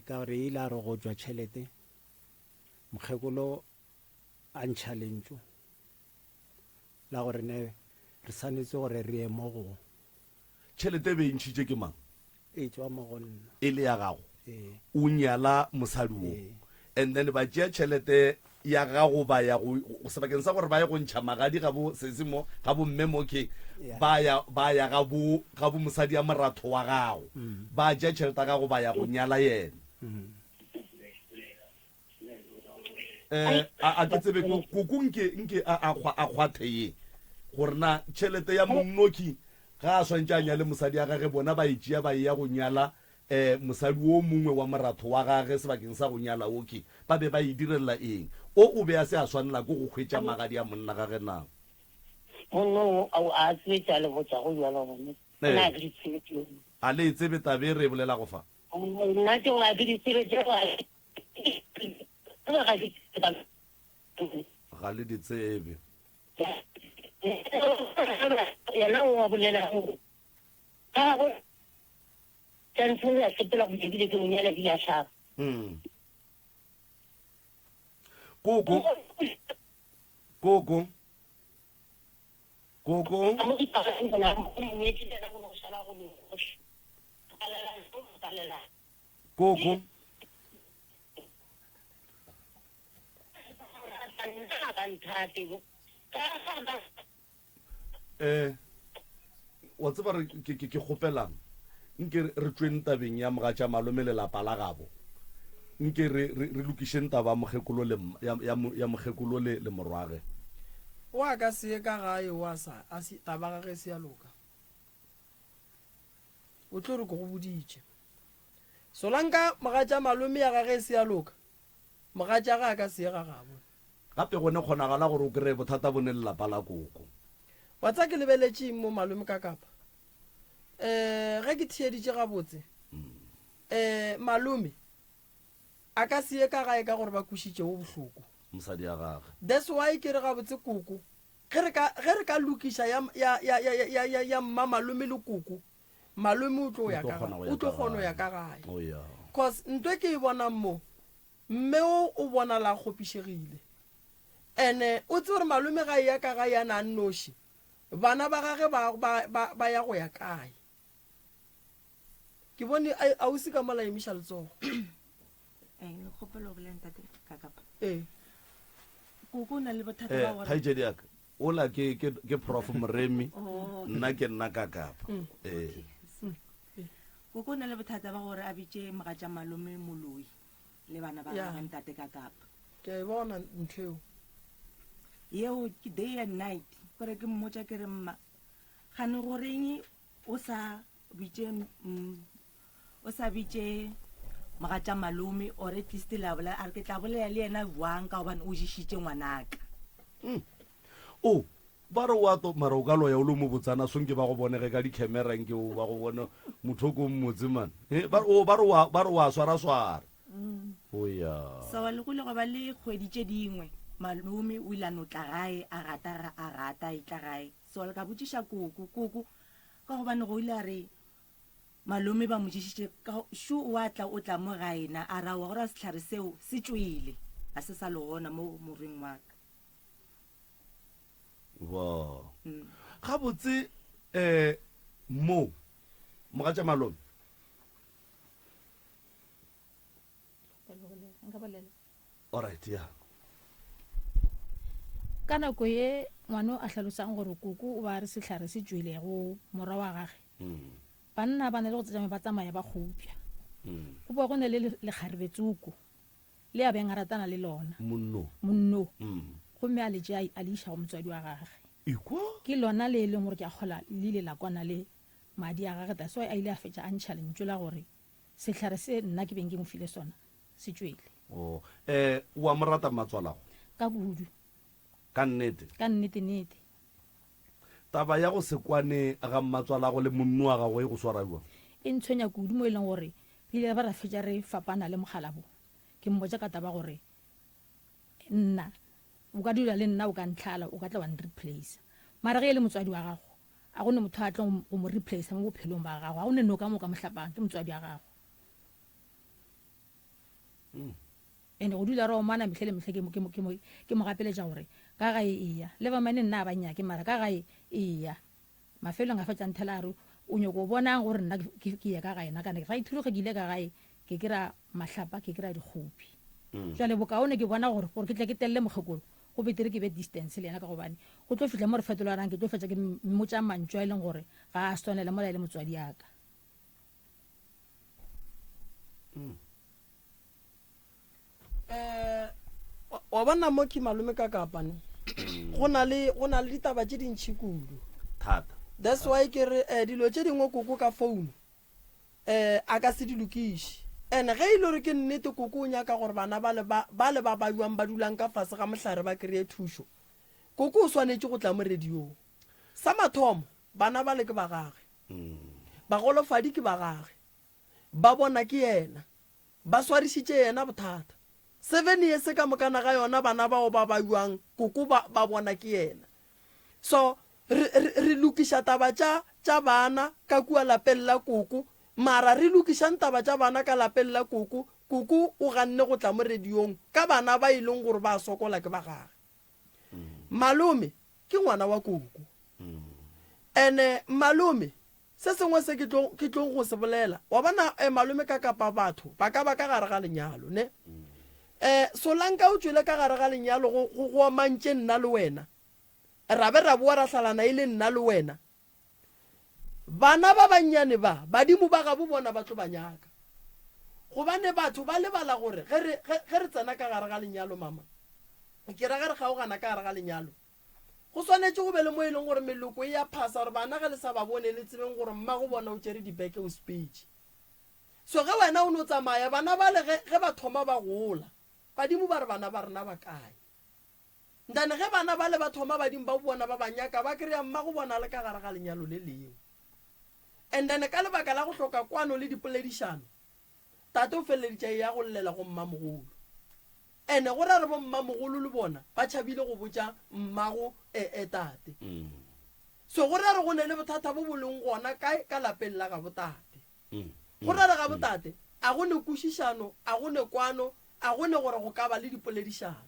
ka gore ile a re go tswa tšhelete mokgekolo a ntšhalentso la gore ne re sanetse gore re ye mo go tšhelete e be e ntšhitše ke mang e tswa mo go nna e le ya gago o nyala mosadi wo and then ba tšea tšhelete ya gago ba ya go sebakeng sa gore ba ye go ntšha magadi ga bo sese mo ga bo mme mo ke ba ya ga bo mosadi ya moratho wa gago ba tšea tšhelete ya gago ba ya go nyala yena a ke tsebe koko nke a kgwathe ye gore na tšhelete ya monnoki ga a swantse a nyale mosadi ya gage bona ba e tšea ba ya go nyala mosadi o mongwe wa moratho wa gage sebakeng sa go nyala oke ba be ba e direlela eng o be a se a swanela ko go hwetša magadi a monna gage nang monno a tswetša le botsa go jala gone na ke ditsebetse a le tsebe tabe re bolela go fa nna ke wa ke ditsebetse ga le ditsebe yena o bolela go ga go tantse ya sepela go dile ke monyala di ya sha koko wa tseba re ke kgopelang nke re tsweng tabeng ya mogatša malome lelapa la gabo nke re lokišeng taba ya mokgekolo le morwage wa ka se ka gae wa sa a se taba ga ge se ya loka o tlo re go go boditše solanka mogatša malome ya ga ge se ya loka mogatša ga ka se ga gabo gape gone kgonagala gore o kry-e bothata bone lelapa la koko wa tsa ke lebeletše mo malome ka kapa ge ke thieditše gabotse malome a ka se ye ka gae ka gore ba kwešiše o bohloko mosadi ya gage that's why ke re gabotse koko ge re ka lokiša ya mma malome le koko malome o tlo kgono ya ka gae cause ntwe ke e bonang mo mme o bona la kgopišegile ene o tse gore malome ga ya ka ga ya na nnoši bana ba gage ba ya go ya kae ke bone a o se ka mola emiša letsogo kgaitsedi yaka ola ke prof moremi nna ke nna ka kapa koko o na le bothata ba gore a bitše mogatša malome moloi le bana ba ntate ka kapa ke a e bona ntheo yeo ke day and night gore ke mmotša ke re mma gane goreng o sa bitše mogatša malome or at least a re ke tla bolela le yena wang ka gobane o jišitše ngwanaka ba re wa mara o ka loya o le mo botsana sonke ba go bonege ka dikhemerang ke ba go bone motho ko mmotse man ba re wa swara oya sawa le go le go ba le kgweditše dingwe malome o ile a notla gae a rata e tla gae so le ka botšiša koko ka gobane go ile a re malome ba mojišitše shu wa tla o tla mo gaena a ra wa gore sehlare seo se tswile a se sa le gona mo moreng wa ka wa ga botse mo mogatša malome alright ya ka nako ye ngwana a tlhalosang gore koko o ba re sehlare se tswile go mora wa gage banna ba ne le go tsamaya ba tsamaya ba gopja go bo go ne le lekgarebetsuko le a beng a ratana le lona monno gomme a letse a le iša go motswadi wa gage ke lona le e leng gore ke a kgola le ile la kwana le madi a gage that's why a ile a fetša a ntšha lentso la gore sehlare se nna ke beng ke mo file sona se tswele wa mo rata matswalago ka kudu ka nnete ka nnete taba ya go se kwane ga mmatswala go le monno wa gago e go swara jwa e ntshwenya kudu mo e leng gore re ile ba ra fetša re fapana le mogalabo ke mmotsa ka taba gore nna o ka dula le nna o ka ntlhala o ka tla wa nreplace mara ge e le motswadi wa gago a gone motho a tla go mo replace mo bophelong ba gago a gone no ka mo ka mohlapang ke motswadi wa gago ene go dula re omana metlhe le metlhe ke mo gapeletša gore ka gae eya le ba mane nna a banyake mara ka gae eya mafelong a fetša nthelare o nyako o bonang gore nna ke ye ka gaena kana ga ithuloge ke ile ka gae ke kry-a mahlapa ke kry-a dikgopi jale bokaone ke bona gore ke tle ke telele mokgekolo go betere ke be distance le ena ka gobane go tlo fitlha mo re fetolarang ke tlo fetša ke mmotsa mantso a e leng gore ga a swanela mola e le motswadi yaka wa bona mo ke malome ka kapane go na le ditaba tse dintšhi kudu thata that's why ke re dilo tše dingwe koko ka phone a ka se di lokiše ene ge ile gore ke nnete koko o nyaka gore bana ba le ba baiwang ba dulang ka fase ga mohlare ba kry-e thušo koko o swanetše go tla mo radiong sa mathomo bana ba le ke ba gage bagolofadi ke ba gage ba bona ke yena ba swarišitše yena bothata 7 years ka mokana ga yona bana bao ba baiwang koko ba bona ke yena so re lokiša taba tša bana ka kua lapeng la koko mara re lokišang taba tša bana ka lapeng la koko o ganne go tla mo radiong ka bana ba e leng gore ba sokola ke ba gage malome ke ngwana wa koko ene malome se sengwe se ke tlong go se bolela wa bona malome ka kapa batho ba ka gare ga lenyalo ne solanka o tswile ka gare ga lenyalo go mantše nna le wena ra be ra boa ra hlalana e le nna le wena bana ba bannyane ba badimo ba ga bo bona ba tlo ba nyaka gobane batho ba lebala gore ge re tsena ka gare ga lenyalo mama ke ra ge re kgaogana ka gare ga lenyalo go swanetše go be le mo e leng gore meloko e ya phasa gore bana ge le sa ba bone le tsebeng gore mma go bona o tšere dibeke o speech so ge wena o no tsamaya bana ba le ge ba thoma ba gola badimo ba re bana ba rena ba kae ndane ge bana ba le ba thoma badimo ba bona ba banyaka ba kry-a mma go bona le ka gare ga lenyalo le lengwe and then ka lebaka la go hloka kwano le dipoledišano tate o feleleditša ya go llela go mmamogolo ene go ra re bo mmamogolo le bona ba tšhabile go botša mmago tate so go ra re go ne le bothata bo boleng gona ka lapeng la ga botate go ra re ga botate a go ne kwešišano a go ne kwano a go ne gore go ka ba le dipoledišano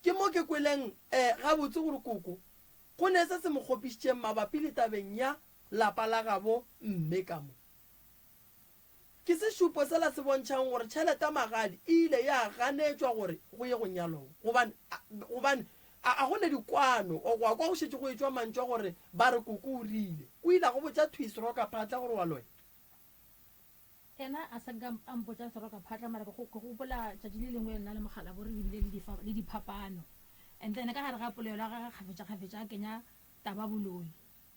ke mo ke kweleng ga botse gore koko go ne se mo kgopišitšeng mabapi le tabeng ya lapa la gabo mme ka mo ke sešupo sela se bontšhang gore tšhelete magadi e ile ya ganetšwa gore go ye go nyalong gobane a gone dikwano kwa go šetse go etswa mantšwa gore ba re koko o rile o ile go botša thwisero ka phatla gore wa loe ena a sa nka ampotsa sero ka phatla mara go gopola tšatši le lengwe nna le mogala bo re bile le diphapano and then ka gare ga polelo ga kgafetša a kenya taba boloi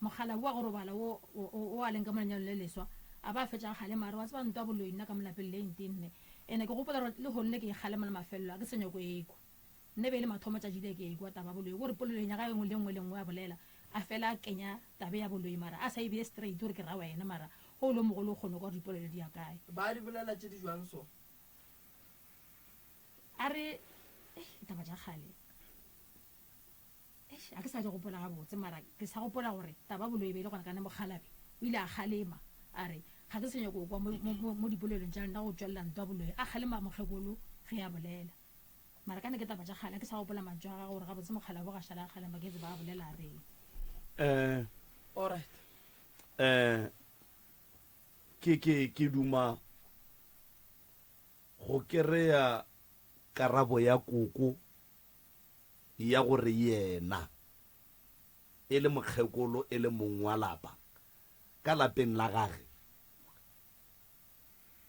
mogala wa go robala o a leng ka monanyalo le leswa a ba fetša gale mare wa tseba ntwa boloi nna ka molapeng le ntenne ene ke gopola gore le gonne ke ikgalema le mafelelo a ke senyako eko nne be le mathomo tšatši le ke ekwa taba boloi gore polelong ya ga engwe le engwe a bolela a fela a kenya tabe ya boloi mara a sa ebile straight gore ke ra wena mara go lo mogolo o kgone ka gore dipolelo di ya kae ba di bolela tše di jwang so a re taba tša kgale a ke sa di gopola gabotse mara ke sa gopola gore taba boloi be le gona ka ne mogalabe o ile a kgalema a re ga ke senyako kwa mo dipolelong tša nna go tswelela ntwa boloi a kgalema mokgekolo ge ya bolela mara ka ne ke taba tša kgale a ke sa gopola mantso a ga gore gabotse mogala bo ga šala a kgalema ke tse ba bolela a reng alright ke duma go kry-a karabo ya koko ya gore yena e le mokgekolo e le mong wa lapa ka lapeng la gage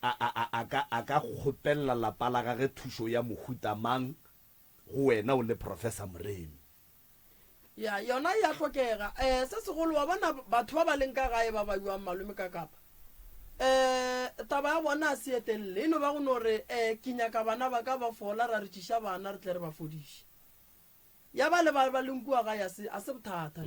a ka kgopelela lapa la gage thušo ya mohuta mang go wena o le Professor Moremi ya yona ya tlhokega se segolo wa bona batho ba ba leng ka gae ba baiwang malome ka kapa taba ya bona a se etelele eno ba go no re ke nyaka bana ba ka ba fola ra re tšiša bana re tle re ba fodiše ya ba le ba lenkua ga a se bothata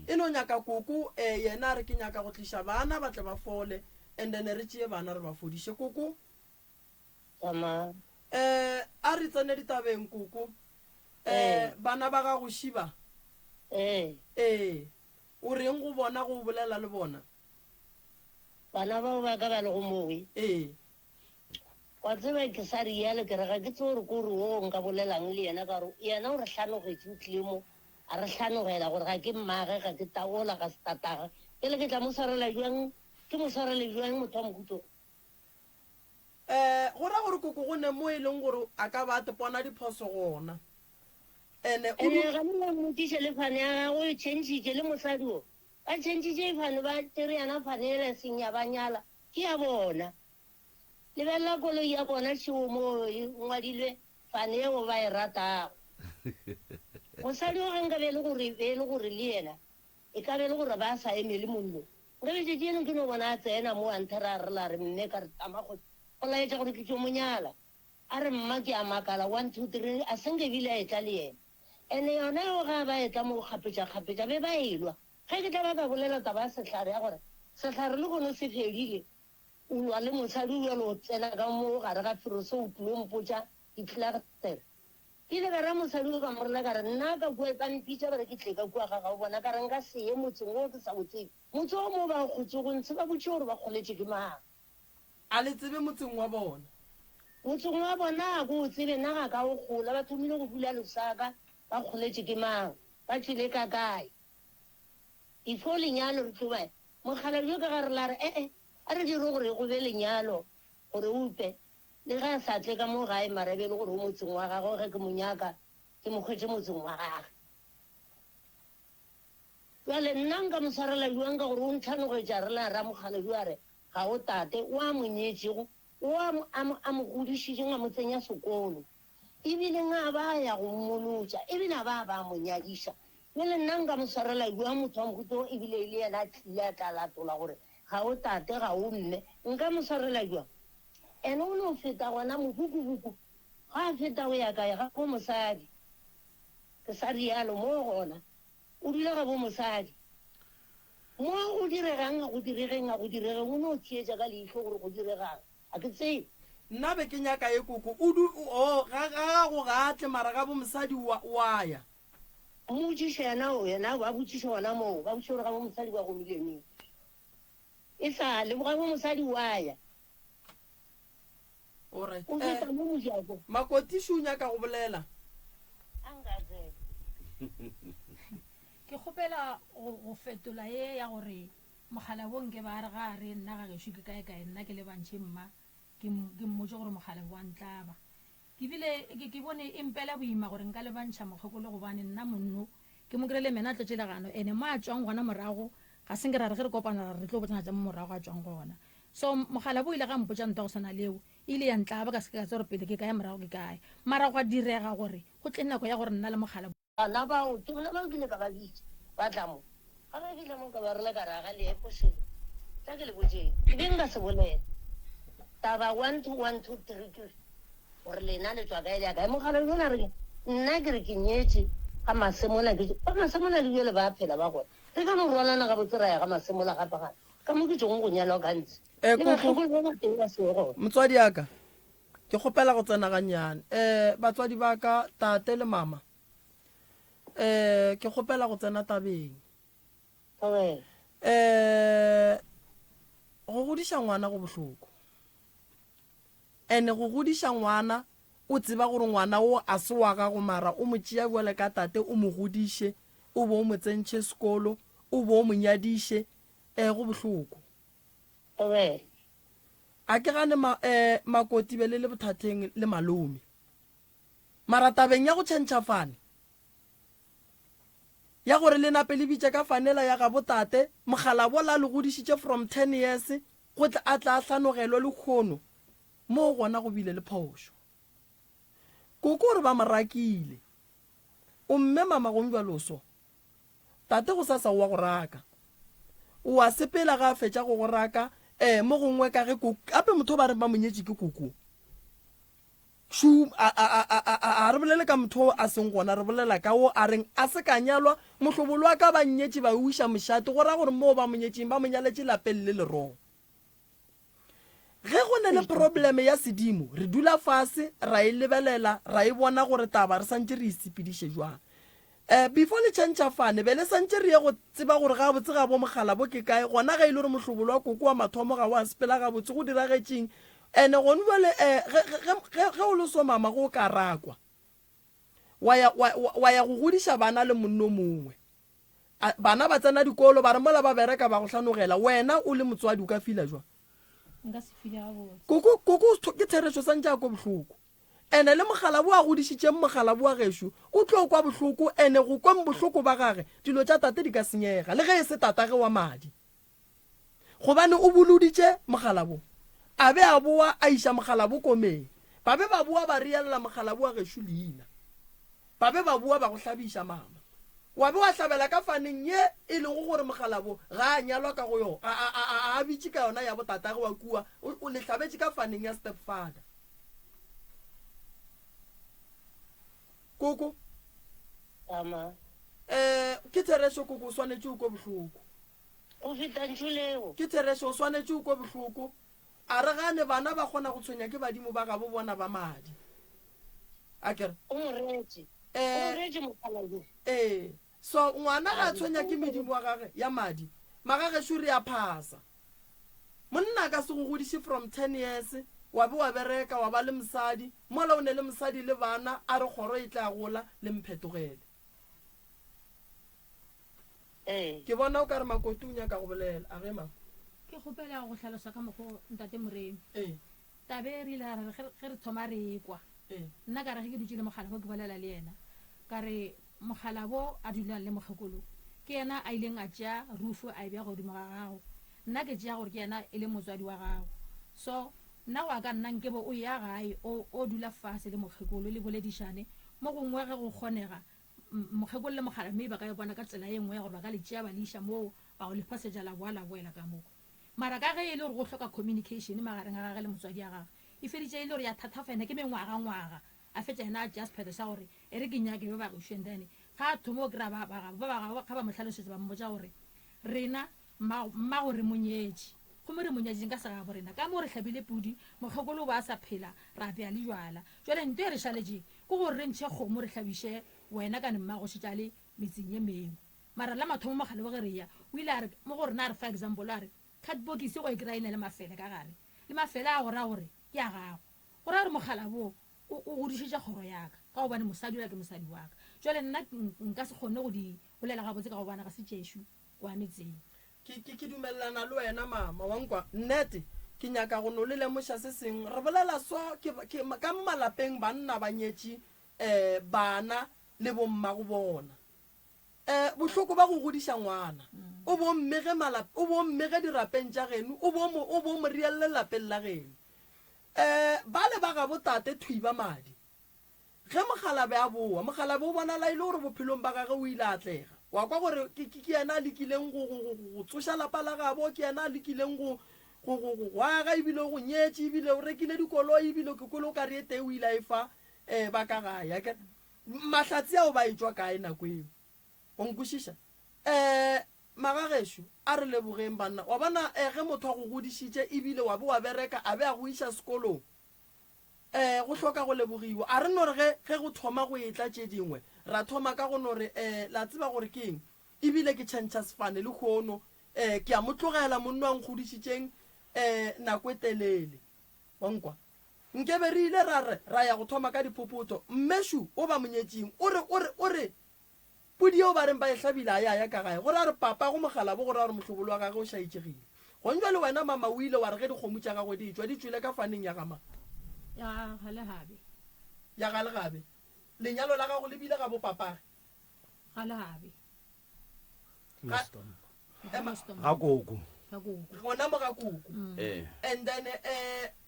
eno nyaka koko yena a re ke nyaka go tliša bana ba tle ba fole and then re tšee bana re ba fodiše koko Tama. a re tsene ditabeng koko bana ba ga go šiba o reng go bona go bolela le bona Bana bao ba ka ba le go mowe. Wa tseba ke sa rialo ke re ga ke tse gore ko re o nka bolelang le yena ka re yena o re hlanogetse o tlile mo a re hlanogela gore ga ke mmage ga ke taola ga setataga pele ke tla mo swarela jwang ke mo swarele jwang motho wa mokhutso go ra gore koko go ne mo e leng gore a ka ba tepona diphoso gona ene ga nna motiše le fane ya gago e tšhentšhitše le mosadi o ba tšhentšhitše fane ba tere yana fane e leseng ya banyala ke ya bona lebelela koloi ya bona tšheo mo ngwadilwe fane eo ba e ratago mosadi o ga nka be le gore le yena e ka be le gore ba sa eme le mollo nka betšetše eno ke no bona a tsena mo anthera a rela re mme ka re tamago go laetša gore ke tšo monyala a re mma ke a makala 1 2 3 a senke ebile a etla le yena ene yona eo ga ba etla mo kgapetša be ba elwa ge ke tla ba ka bolela taba ya sehlare ya gore sehlare le gone se fedile o lwa le mosadi o yalo o tsena ka mo gare ga fero se o tlile mpotša ditlhilagtere ke ile ka ra mosadi o ka morela ka re nna ka kua ka mpitša bare ke tle ka kua ga gao bona ka re nka seye motseng o ke sa botsebe motse o mo ba kgotse go ntshe ba botse gore ba kgoletše ke mang a le tsebe motseng wa bona motseng wa bona a ko o tsebe nna ga ka o kgola ba thomile go bula lesaka ba kgoletše ke mang ba tswile ka kae ifo lenyalo re tlobae mogala jo ka gare la re a re dire gore go be lenyalo gore upe le ga a sa tle ka mo gae marebe le gore o motseng wa gago ge ke monyaka ke mokgwetse motseng wa gage jale nna nka mo tshwarela jwang ka gore o ntlhanogetša re la ra mogala jo a re ga o tate o a monyetšego o a mo godišitšeng a mo tsenya sekolo ebile nga ba ya go mmolotša ebile a ba mo nyadiša jale nna nka mo tshwarela jwang motho wa mohuto ebile le yena a tlile a tla latola gore ga o tate ga o mme nka mo tshwarela jwang ene o ne o feta gona mobukubuku ga a feta o ya kae ga go mosadi ke sa rialo mo gona o dula ga bo mosadi mo o diregang a go diregeng o ne o thietša ka leitlho gore go diregang a ke tsebe nna be ke nyaka e koko ga gago ga atle mara ga bo mosadi wa ya motšiša yena ba botšiša gona moo ba botšiša gore ga bo mosadi ba gomileneng e sa le ga bo mosadi wa ya alright o feta mo mojako makotiši o nyaka go bolela ke kgopela go fetola ye ya gore mogala bo nke ba re ga re nna ga gešo ke kae nna ke le bantšhe mma ke mmotse gore mogala bo a ntlaba ke bile ke bone impela boima gore nka le bantšha mokgekolo gobane nna monno ke mo kry-le mena a tletšelegano ene mo a tswang gona morago ga senke ra re ge re kopana re tlo botsana tša mo morago a tswang gona so mogala bo ile ga mpotša ntwa go sana leo ile ya ntlaba ka seke ka tse gore pele ke kae morago ke kae mara go a direga gore go tle nako ya gore nna le mogala bana bao ke bona ba kile ka ba bitse ba tla mo ga ba fitlha mo ka ba rela ka raga le eposele tla ke le botseng ke beng ka se bolela taba 1 2 1 2 3 gore lena le tswa kae le ya kae mogala jona re nna ke re ke nyetse ga masemola le jele ba phela ba gona re ka no rwalana ga botsera ya ga masemola gape gape ka mo ke tsong go nyalwa ka ntse motswadi yaka ke kgopela go tsena gannyane batswadi ba ka tate le mama ke kgopela go tsena tabeng go godiša ngwana go bohloko ene go godiša ngwana o tseba gore ngwana o a se wa gago mara o mo tšea bjale ka tate o mo godiše o bo o mo tsentšhe sekolo o bo o mo nyadiše go bohloko a ke gane makoti be le bothateng le malome mara tabeng ya go tšhentšhafane ya gore le nape le bitša ka fanela ya ga botate mogala bola le godišitše from 10 years go tla a tla hlanogelwa le kgono mo gona go bile le phošo koko gore ba morakile o mme mama go mbjaloso tate go sa wa go raka o a sepela ga a fetša go go raka mo gongwe ka ge gape motho ba re ba monyetše ke koko shu a re bolele ka motho a seng gona re bolela ka o a reng a se ka nyalwa mohlobolo wa ka ba nyetše ba uša mošate go ra gore moo ba monyetšeng ba monyaletše lapeng le lerong ge go ne le probleme ya sedimo re dula fase ra e lebelela ra e bona gore taba re santse re isepediše jwang before le tšhentšha fane be le santse re ye go tseba gore ga botse ga bo mogala bo ke kae gona ga ile gore mohlobolo wa koko wa mathomo ga wa sepela ga botse go diragetšeng ene gone jale ge o le somama go ka rakwa wa ya go godiša bana le monno mongwe bana ba tsena dikolo ba re mola ba bereka ba go hlanogela wena o le motswadi o ka fila jwa koko ke theretšo santse ya ko bohloko ene le mogala bo a godišitšeng mogala bo a gešo o tlo kwa bohloko ene go kwang bohloko ba gage dilo tša tate di ka senyega le ge e se tatage wa madi gobane o boloditše mogala bo a be a boa a iša mogala bo komeng ba be ba boa ba rialela mogala bo a gešo leina ba be ba boa ba go hlabiša mama wa be wa hlabela ka faneng ye e lego gore mogala bo ga a nyalwa ka go yo a bitše ka yona ya botatage wa kua o le hlabetše ka faneng ya step father koko ama ke thereso koko o swanetše o ko bohloko o feta ntšholego ke thereso o swanetše o ko bohloko a re gane bana ba kgona go tshwenya ke badimo ba ga bo bona ba madi a kere o moretše mokalao so ngwana ga a tshwenya ke medimo wa gage ya madi magagešo re a phasa monna ka se go godiše from 10 years wa be wa bereka wa ba le mosadi mola o ne le mosadi le bana a re kgoro e tla gola le mphetogele ke bona o ka re makotung ya ka go bolela a ge ma ke kgopela go hlalosa ka mokgo ntate moremi tabe e rile ge re thoma re ekwa nna ka re ge ke dutse le mogala bo ke bolela le yena ka re mogala bo a dulang le mokgekolo ke yena a ileng a tšea rufu a e bja godimo ga gago nna ke tšea gore ke yena e le motswadi wa gago so nna wa ka nna nkebo o ya gae o dula fase le mokgekolo le boledišane mo gongwe ge go kgonega mokgekolo le mogala mme ba ka e bona ka tsela e nngwe ya gore ba ka le tšea ba le iša moo ba go lefasetša la boa boela ka moo mara ka ge e le gore go hloka communication magareng a gage le motswadi ya gage e feditše e le gore ya thatafena ke mengwaga a fetša ena a just pheta sa gore e re ke nyake ba ba gošwen then ga a thomo o kry-a ba ga ba mo tlhalosetša ba mmotša gore rena mma gore monyetše gomme re monyetšeng ka sega borena ka mo re tlhabile pudi mokgekolo ba a sa phela ra bea le jwala jale nto e re šaletše ke gore re ntšhe kgomo re tlhabiše wena ka nemmagošetša le metseng ye mengwe mara la mathomo mogale bo ge re ya o ile a re mo gore na re for example a re catbokise go e kry-ine le mafele ka gare le mafele a gora gore ke a gago gore a re mogala bo o godišetša kgoro yaka ka gobane mosadi ola ke mosadi wa ka jale nna nka se kgonne go di bolela gabotse ka gobane ga se tšešo kwa metseng ke dumelelana le wena mama wankwa nnete ke nyaka go no le lemoša se seng re bolela so ka malapeng banna ba nyetše bana le bomma go bona bohloko ba go godiša ngwana o bo mmege dirapeng tša geno o bo mo rialle lapeng la geno ba le ba ga botate thwi ba madi ge mogalabe a boa mogalabe o bonala ile gore bophelong ba gage o ile atlega wa kwa gore ke yena a lekileng go tsoša lapa la gabo ke yena a lekileng go waga ebile go nyetše ebile o rekile dikoloi ebile kekolo o ka re ete o ile a efa ba ka gae mahlatsi ao ba e tswa kae nako eo o nkwešiša magagešo a re lebogeng banna wa bona ge motho a go godišitše ebile wa be wa bereka a be a go iša sekolong go hloka go lebogiwa a re nore ge go thoma go etla tše dingwe ra thoma ka go nore la tseba gore ke eng ebile ke tšhentšha sefane le kgono ke a mo tlogela monno a nkgodišitšeng nako e telele wankwa nkebe re ile ra ya go thoma ka diphopotso mmešo o ba monyetšeng o re pudi eo ba reng ba e hlabile a ya ka gae gore a re papa go mogala bo gore a re mohlobolo wa gage o šaitšegile gonjwa le wena mama o ile wa re ge dikgomo tša gagwe di tšwa di tswile ka faneng ya gama ya galegabe lenyalo la gago le bile ga bo papage galegabe ga koko gona mo ga koko and then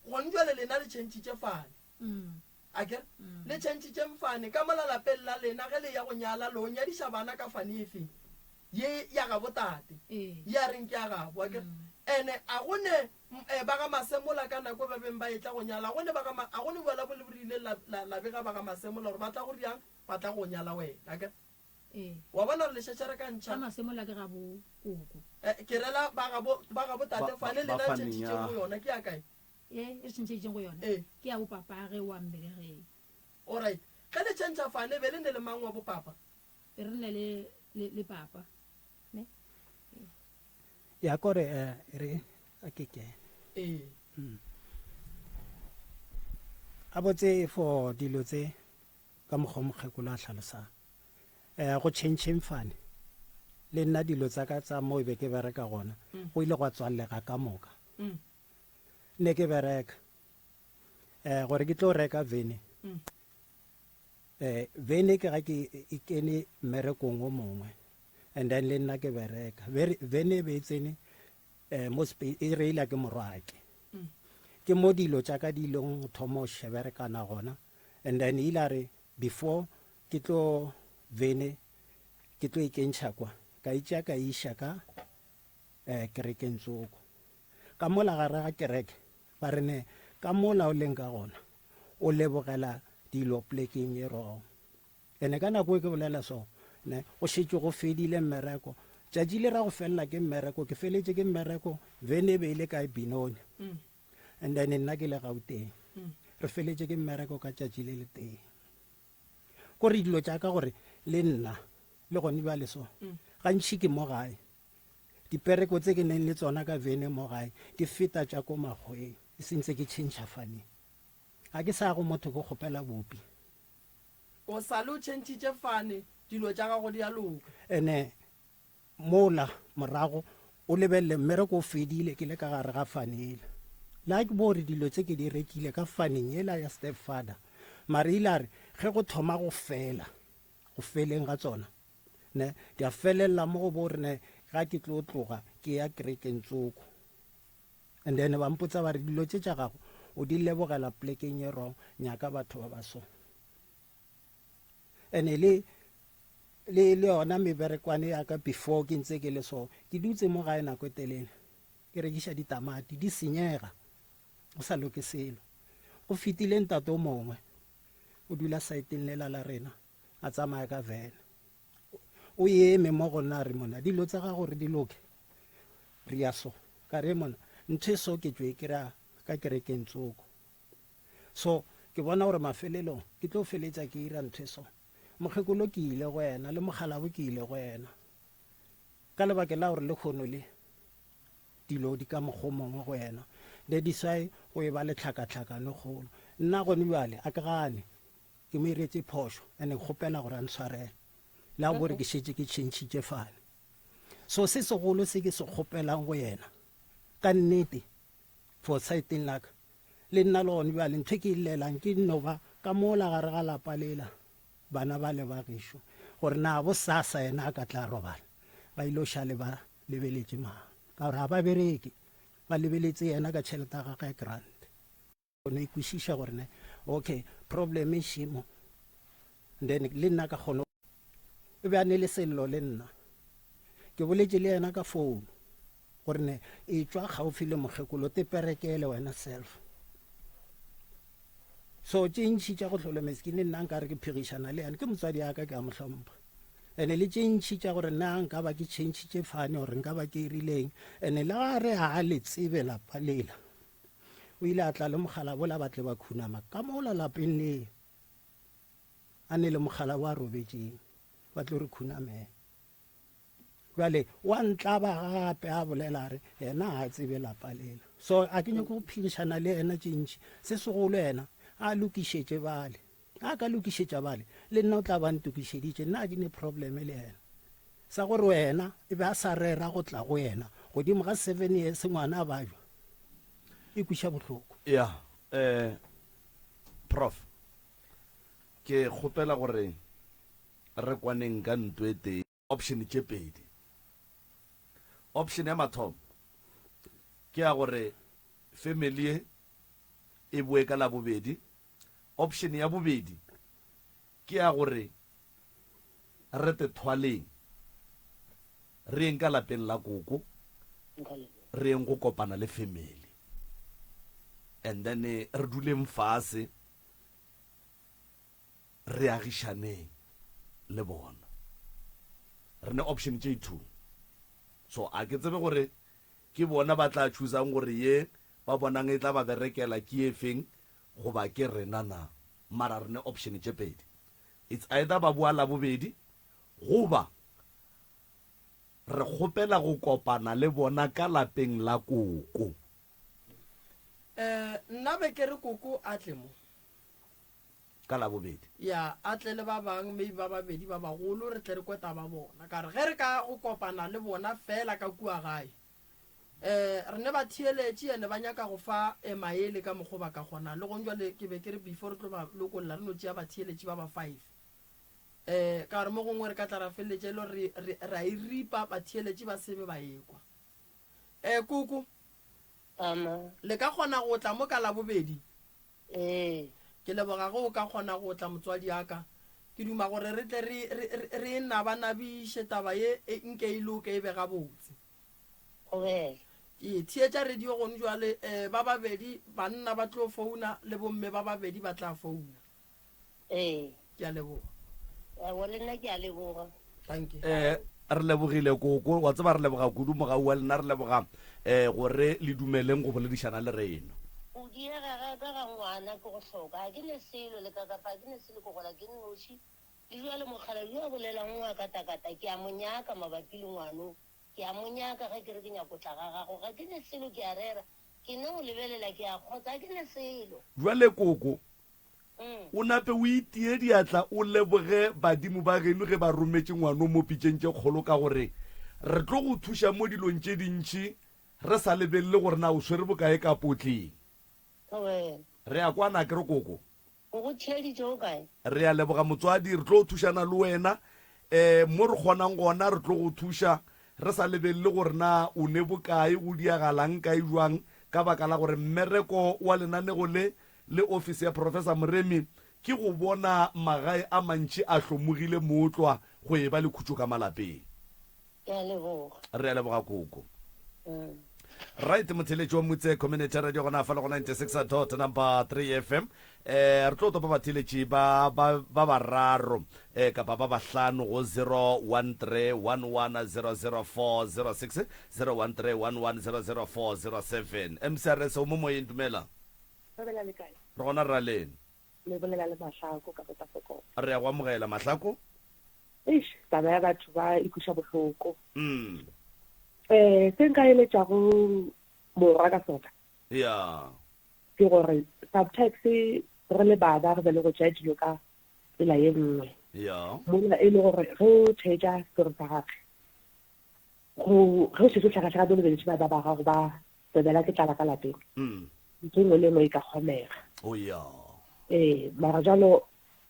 gonjwa le lena le tšhentšitše fane akere le tšhentšitše mfane ka molalapeng la lena ge le ya go nyala lo nyadiša bana ka fane efeng ye ya ga botate ye a reng ke ya gabo akere ene a gone ba ga masemola ka nako ba beng ba etla go nyala a gone boela bo le borile la bega ba ga masemola gore ba tla go riang ba tla go nyala wena ka wa bona re lešetšere ka ntšha ka masemola ke ga bo koko ke rela ba ga bo tatefane le na tšhetšitšeng go yona ke ya kae e tšhentšhetšeng go yona ke ya bopapage wa mbelegeng alright ka le tšhentšhafane be le ne le mang wa bopapa e re nne le papa ya kore re a keke a botse for dilo tse ka mokgwa mokgekolo a tlhalosang go change fane le nna dilo tsa ka tsa mo e be ke bereka gona go ile go tswalega ka moka ne ke bereka gore ke tlo reka vene vene ke ga ke ikene mmerekong o mongwe and then le nna ke bereka vene be tsene e reila ke morwake ke mo dilo tša ka di ilong thomo o sheberekana gona and then ile re before ke tlo vene ke tlo ikentšha kwa ka itša ka iša ka kerekeng tsoko ka mola gare ga kereke ba rene ka mola o leng ka gona o lebogela dilo plekeng e rong ene ka nako e ke bolela so ne go šetše go fedile mmereko tšatši le ra go felela ke mmereko ke feletše ke mmereko vene be ile ka binone and then nna ke le gauteng re feletše ke mmereko ka tšatši le le teng kore dilo tša ka gore le nna le gone ba le so gantši ke mo gae dipereko tse ke neng le tsona ka vene mo gae di feta tša ko magweng e sentse ke tšhentšhafaneng ga ke sa go motho ke kgopela bopi o sale o tšhentšitše fane dilo tša gago di a loka ene mola morago o lebelele mmereko o fedile ke le ka gare ga fanele la ke bore dilo tse ke di rekile ka faneng ela ya step father mare ile a re ge go thoma go fela go feleng ga tsona ne di a felelela mo go bore ne ga ke tlo tloga ke ya kerekeng tsoko and then ba mpotsa ba re dilo tse tša gago o di lebogela plekeng e rong nyaka batho ba baso ene le yona meberekwane ya ka before ke ntse ke le so ke dutse mo gae nako e telele ke rekiša ditamati di senyega o sa loke selo go fetile ntate o mongwe o dula saeteng lela la rena a tsamaya ka vene o eme mo gona re mona dilo tsa ga gore di loke re ya so ka re mona ntho e so ke tswe ke ra ka kerekeng tsoko so ke bona gore mafelelong ke tlo feletša ke ira ntho e so mokgekolo ke ile go ena le mogalabo ke ile go ena ka lebake la gore le kgono le dilo di ka mokgwa mongwe go ena le disai go e ba le tlhakatlhakane kgolo nna gone bjale a ke gane ke mo iretse phošo ande kgopela gore a ntshwarela la bore ke šetse ke tšhentšhitše fane so se segolo se ke se kgopelang go yena ka nnete for saeteng laka le nna le gone bjale ntho ke ilelang ke no ba ka mola gare ga lapa lela bana ba le ba gešo gore na bo sasa ena a ka tla robala ba ile šale ba lebeletše mang ka gore ga ba bereke ba lebeletse yena ka tšhelete ga ga grant o ne ikwešiša gore ne okay problem e šimo then le nna ka kgono e be a ne le sello le nna ke boletše le yena ka phone gore ne e tšwa gaufi le mokgekolo te perekele wena self so tše ntšhi tša go tlhola meskine nna nka re ke phegišana le yane ke motswadi yaka ke a mohlompa ene le tše ntšhi tša gore nna nka ba ke tšhentšhitše fane gore nka ba ke irileng ene le ga re ga le tsebe lapa lela o ile a tla le mogala bola batle ba khunama ka mola lapeng le a ne le mogala wa robetšeng ba tlo re khunamela jale wa ntlaba gape a bolela re yena a tsebe lapa lela so a ke nyako go phegišana le yena tše ntšhi se segolo yena a lokišetše bale a ka lokišetša bale le nna o tla ba ntokišeditše nna ke ne probleme le yena sa gore wena e be a sa rera go tla go yena godimo ga 7 years ngwana a bajwa e kwiša bohloko ya prof ke kgopela gore re kwaneng ka ntwe teng option tše pedi option ya mathomo ke ya gore family e bue ka la bobedi option ya bobedi ke ya gore re te thwaleng re eng ka lapeng la koko re eng go kopana le family and then re duleng fase re agišaneng le bona re ne option tše 2 so a ke tsebe gore ke bona ba tla choosang gore ye ba bonang e tla ba berekela ke e feng goba ke rena na mara re ne option tše pedi it's either ba bua la bobedi goba re kgopela go kopana le bona ka lapeng la Koko. nna be ke re Koko a tle mo Ka la bobedi ya a tle le ba bang maybe ba babedi ba bagolo re tle re kweta ba bona ka re ge re ka go kopana le bona fela ka kua gae re ne ba thieletše ene ba nyaka go fa maele ka mokgo ba ka kgona le gong jwale ke be ke re before re tlo ba lokolola re no tšea ba thieletše ba ba 5 ka re mo gongwe re ka tla ra feleletše lo ra e ripa ba thieletše ba sebe ba ekwa Koko le ka kgona go tla mo ka la bobedi ke leboga go ka kgona go tla motswadi aka ke duma gore re tle re nabanabiše taba ye nke e loke e be gabotse ke thietša radio gone jwale ba babedi banna ba tlo founa le bomme ba babedi ba tla founa ke a leboga nna ke a leboga thank you re lebogile Koko wa tseba re leboga kudu mogaua lena re leboga gore le dumeleng go boledišana le reno o diega ka ga ngwana ke go hloka ga ke ne selo le kakapa ke ne selo ko gola ke nnoši le jwa le mogala yo a bolelang ngwa katakata ke a monyaka mabapi le ngwano ke a monyaka ga ke re ke nyako tla ga gago ga ke ne selo ke a rera ke ne go lebelela ke a kgotsa ga ke ne selo jwale Koko o nape o itie diatla o leboge badimo ba geno ge ba rometše ngwano mo pitšeng tše kgolo ka gore re tlo go thuša mo dilong tše dintšhi re sa lebelele gore na o swere bokae ka potleng re ya kwana ke re Koko o go tšheditše o kae re ya leboga motswadi re tlo go thušana le wena mo re kgonang gona re tlo go thuša re sa lebelele gore na o ne bokae go diagalang kae jwang ka baka la gore mmereko wa lenanego le office ya Professor Moremi ke go bona magae a mantši a hlomogile mootlwa go e ba le khutšo ka malapeng re ya leboga Koko right motheletši wa motse community radio gona fa le go 96 number 3 FM re tlo topa batheletši ba bararo kapa ba bahlano go 01311004006 01311004007 MCRS o mo moyeng dumela re gona ra lene re ya go amogela Mahlako taba ya batho ba ikuša bohloko se nka eletšago morwa ka sona ke gore subtax re le bana re be le go tšea dilo ka tsela ye nngwe mola e le gore ge o tšhetša sero sa gage ge o šetse o tlhakatlhaka do lebeletše bana ba gago ba sebela ke tlala ka lapeng ntho engwe le engwe e ka kgonega mara jalo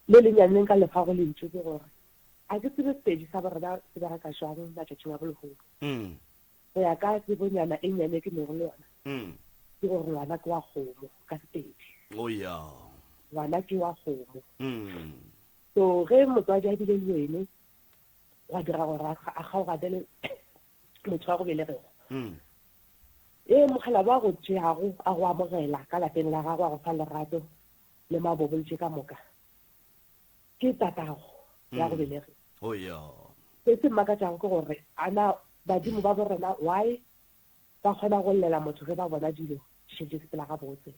le lenyaneng ka lefa go lentso ke gore a ke tsebe sepedi sa borena se bereka jwang matšatšing a bolegolo go ya ka tsebonyana e nnyane ke nego le yona ke gore ngwana ke wa kgomo ka sepedi ngwana ke wa kgomo so ge motswadi a bile le wene wa dira gore a kgaogane le motho wa go belegego mogala ba go tšeago a go amogela ka lapeng la gago a go fa lerato le maboboletse ka moka ke tatago ya go belege se se mmakatšago ke gore ana badimo ba borena why ba kgona go llela motho ge ba bona dilo šetse se tsela gabotse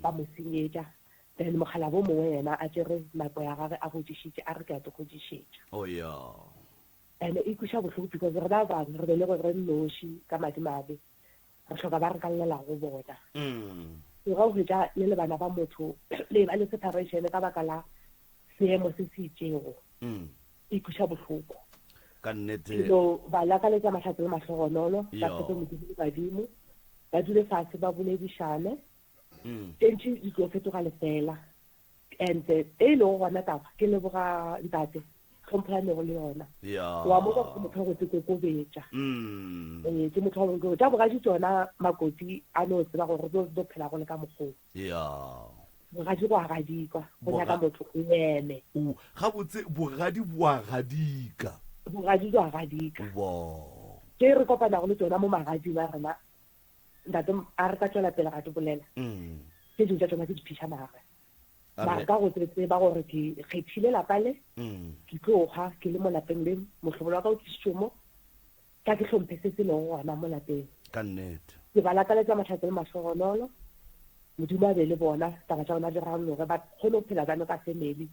ba mo senyetša then mogala bo mongwe yena a tšere nako ya gage a godišitše a re ke a te godišetša and e kuša bohloko because rena bangwe re be le gore re nnoši ka madimabe re tlhoka ba re ka llelago bona so ga o hwetša le bana ba motho le ba le separation ka baka la seemo se se itšego e kuša bohloko ka nnete so ba lakaletša mahlatse le mahlogonolo ba tshepe modimo le badimo ba dule fatshe ba boledišane tentši di tlo fetoga lefela and e le go gona taba ke leboga ntate tlhomphanego le yona wa mo ka motho go tse kokobetša ke motho wa go tša bogadi tsona makoti a no tseba gore do phela go le ka mokgong bogadi go agadikwa go nyaka motho o eme ga botse bogadi bo agadika bogadi do agadika ke re kopanago le tsona mo magading a rena ntate a re ka tswela pele ga di bolela tse dingwe tsa tsona ke di phiša maga mara ka go tseba gore ke kgethile lapa le ke tloga ke le mo lapeng le motlhobolo wa ka o tlisitswe mo ka ke tlhomphe se se leng gona mo lapeng ka nnete ke ba lakaletsa matlhatse le matlhogonolo modimo a be le bona taba tsa bona di rarologe ba kgone go phela jano ka family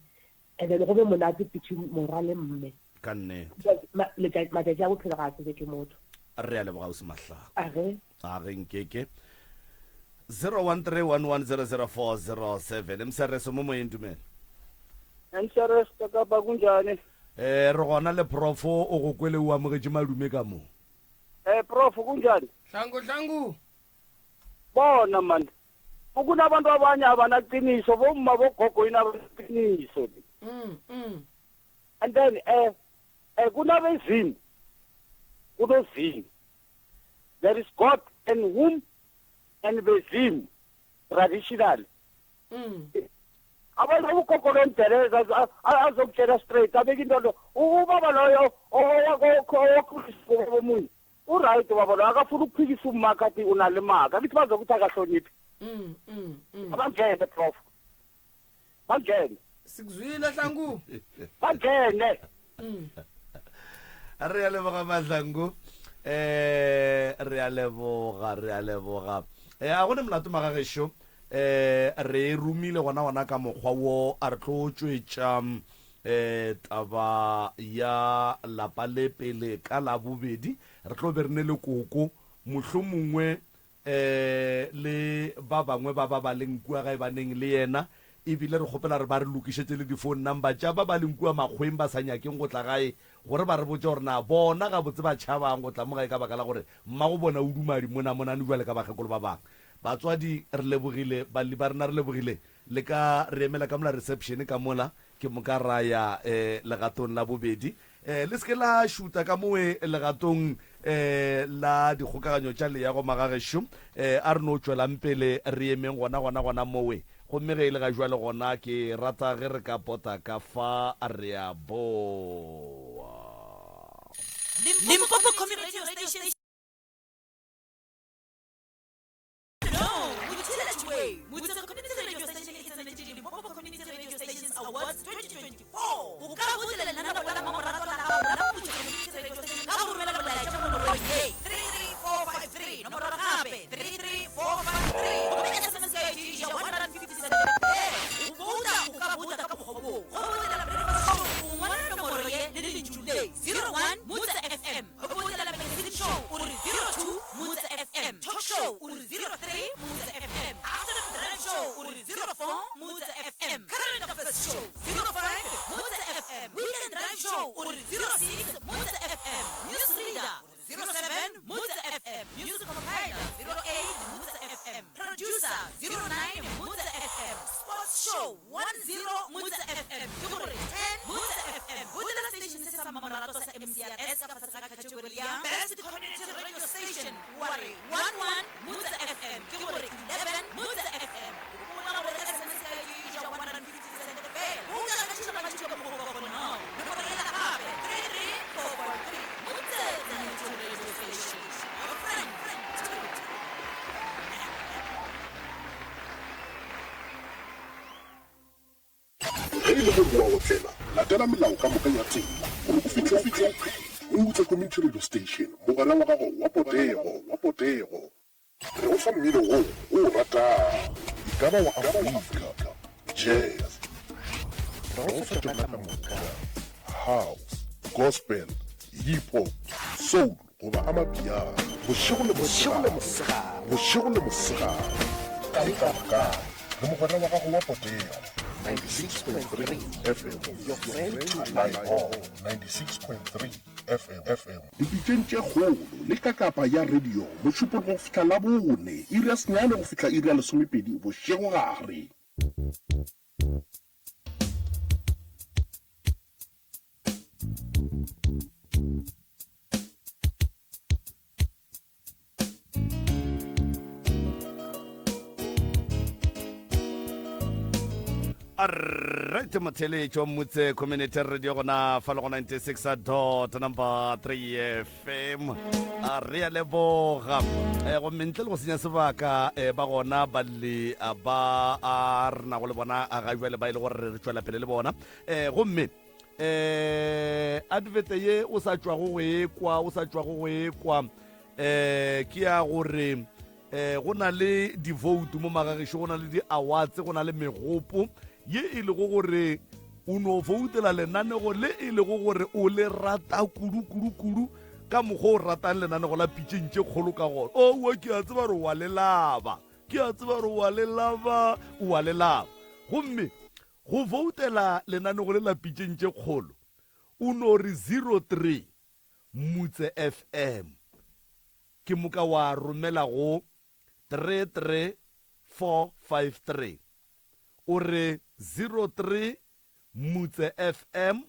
and then go be monate between morwa le mme ka nnete matšatši a bophelo ga a tsebe ke motho re a leboga o se mahlaga age a ge nkeke 0131100407 emsereso mo moyeng dumele emsereso ka kapa kunjani re gona le profo o go kwele o amogetse madume ka mo prof kunjani hlangu bona man kunabantu abanye abanaqiniso bomma bogogo inabanaqiniso and then kunabezini kunozini there is God and whom and bezini traditional abantu abogogo lomdeleza azokutshela straight abeka into lo ubaba loyo owakhulisa bomunye uright baba loyo akafuna ukuphikisa umaka athi unale maka lithi bazokuthi akahloniphi abangene prof bangene sikuzwile hlangu bangene re a leboga mahlangu re a leboga a gone molato magagešo re rumile gona ka mokgwa wo a re tlo tšwetša taba ya lapa le pele ka la bobedi re tlo be re ne le koko mohlomongwe le ba bangwe ba ba leng kua ga e baneng le yena ebile re kgopela re ba re lokišetse le di-phone number tša ba leng kua makgweng ba sa nyakeng go tla gae gore ba re botse gore na bona ga botse ba tšhabang go tla mo gae ka baka la gore mmago bona o dumadi monane jwa le ka bakgekolo ba bangwe batswadi re lebogile bali ba rena re lebogile le ka re emela ka mola reception ka mola ke mo ka raya legatong la bobedi le se ke la šuta ka moe legatong la dikgokaganyo tša le ya go magagešo a re no tšwelang pele re emeng gona mowe gomme ge e le ga jwa le gona ke rata ge re ka pota ka fa re a boa Limpopo Community Radio Station. No, Mutsa Community Radio Station is an Limpopo Community Radio Stations Awards 2024. Ukabutela nana wala mamorado la Mutsa Community Radio Station. Kaburela la ya chapo no hey 33453 number hape 33453. Kumenya SMS ya 157. Ubuda ukabuda kabuhobo. Ubuda la breakfast show. Umwana nomoro ye ni July 01 Mutsa FM. Ubuda la magazine show uri 02 Mutsa FM. Talk show uri 03 Mutsa FM. After the drive show uri 04 Mutsa FM. Current affairs show 05 Mutsa FM. Weekend drive show uri 06 Mutsa FM. News reader 07 Mutsa FM. Music compiler 08 Mutsa FM. Producer 09 Mutsa FM. Sports show 10 Mutsa FM. Uri 10 Mutsa FM. Budela station sa mamarato sa MCRS kapag sa kategorya Best Community Radio Station. Wari 11 Mutsa FM. Uri 11 Mutsa FM. Kuna wala SMS kay Gija 150 bell. Una na siya na siya mo ko no. Naparela ka 33443 Mutsa Radio Station. Your friend. Hey, le go wa tsela latela melao ka moka ya tsela gore go fitlha Mutsa Community Radio Station mogala wa gago wa potego re o fa mmino o rata ikaba wa Africa jazz re o fa tšona ka moka house gospel hip hop soul goba amapiano bošego le mosegare ka re mogala wa gago wa potego 96.3 FM. Your friend to my all. 96.3 FM. Dipitšeng tše kgolo le ka kapa ya radio mošupong go fihla la bone iri ya senyane go fihla iri ya lesomepedi bošego gare. Alright, Matele, Mutse Community Radio gona fa le go 96.3 FM. Re a leboga go mentle le go senya sebaka ba gona ba le ba a rena go le bona a ga jwale ba ile gore re tswela pele le bona gomme advert ye o sa tswa go ekwa ke ya gore go na le di-vote mo magagesho, go na le di-awards, go na le megopo ye e le go gore o no voutela lenanego le e le go gore o le rata kudu ka mokgwa o ratang lenanego la pitšentše kgolo ka gore owa ke a tseba gore wa lelaba gomme go voutela lenanego le la pitšentše kgolo o no re 03 Mutse FM ke moka wa romela go 33453 o re 03 Mutse FM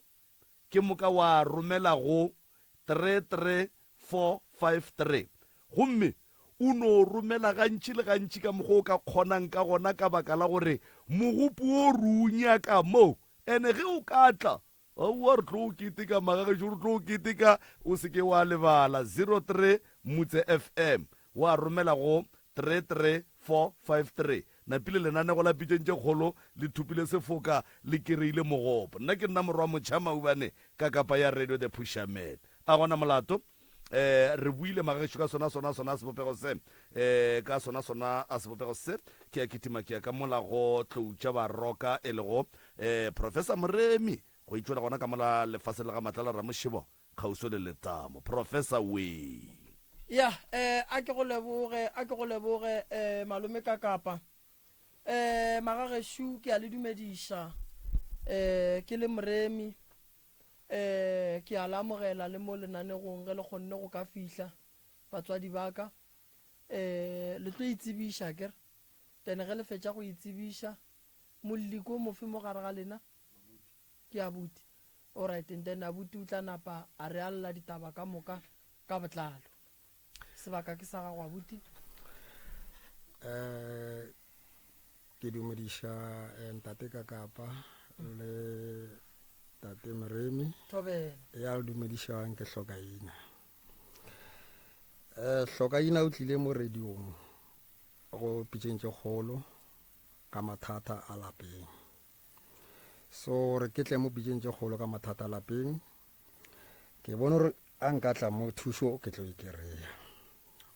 ke moka wa romela go 33453 gomme o no romela gantši le gantši ka mokgwa o ka kgonang ka gona ka baka la gore mogopo o runya ka mo ene ge o ka tla wa re tlo o keteka magagetso re tlo o keteka o seke wa lebala 03 Mutse FM wa romela go 33453 napile lenanego la pitšentše kgolo le thupile sefoka le kereile mogopo. Nna ke nna morwa motšhama ubane ka kapa ya radio the pusherman a gona molato re buile magagetso ka sona sebopego se ka sona a sebopego se ke a kitima ke ya ka molago tloutša baroka e le go Professor Moremi go itšwela gona ka mola lefase le ga matlala ramošebo kgauso le letamo Professor we ya a ke go leboge malome ka kapa magagesho ke a le dumediša ke le Moremi ke a lamogela le mo lenanegong ge le kgonne go ka fihla batswadi baka le tlo itsebiša kere tene ge le fetša go itsebiša molliko mofe mo gare ga lena ke abuti alright and then abuti o tla napa a re alla ditaba ka moka ka botlalo sebaka ke sa gago abuti ke dumediša ntate ka kapa le tate Moremi ya le dumedišang ke Hlokaina Hlokaina o tlile mo radiong go pitšentše kgolo ka mathata a lapeng so re ke tle mo pitšentše kgolo ka mathata a lapeng ke bone gore a nka tla mo thušo ke tlo ikereya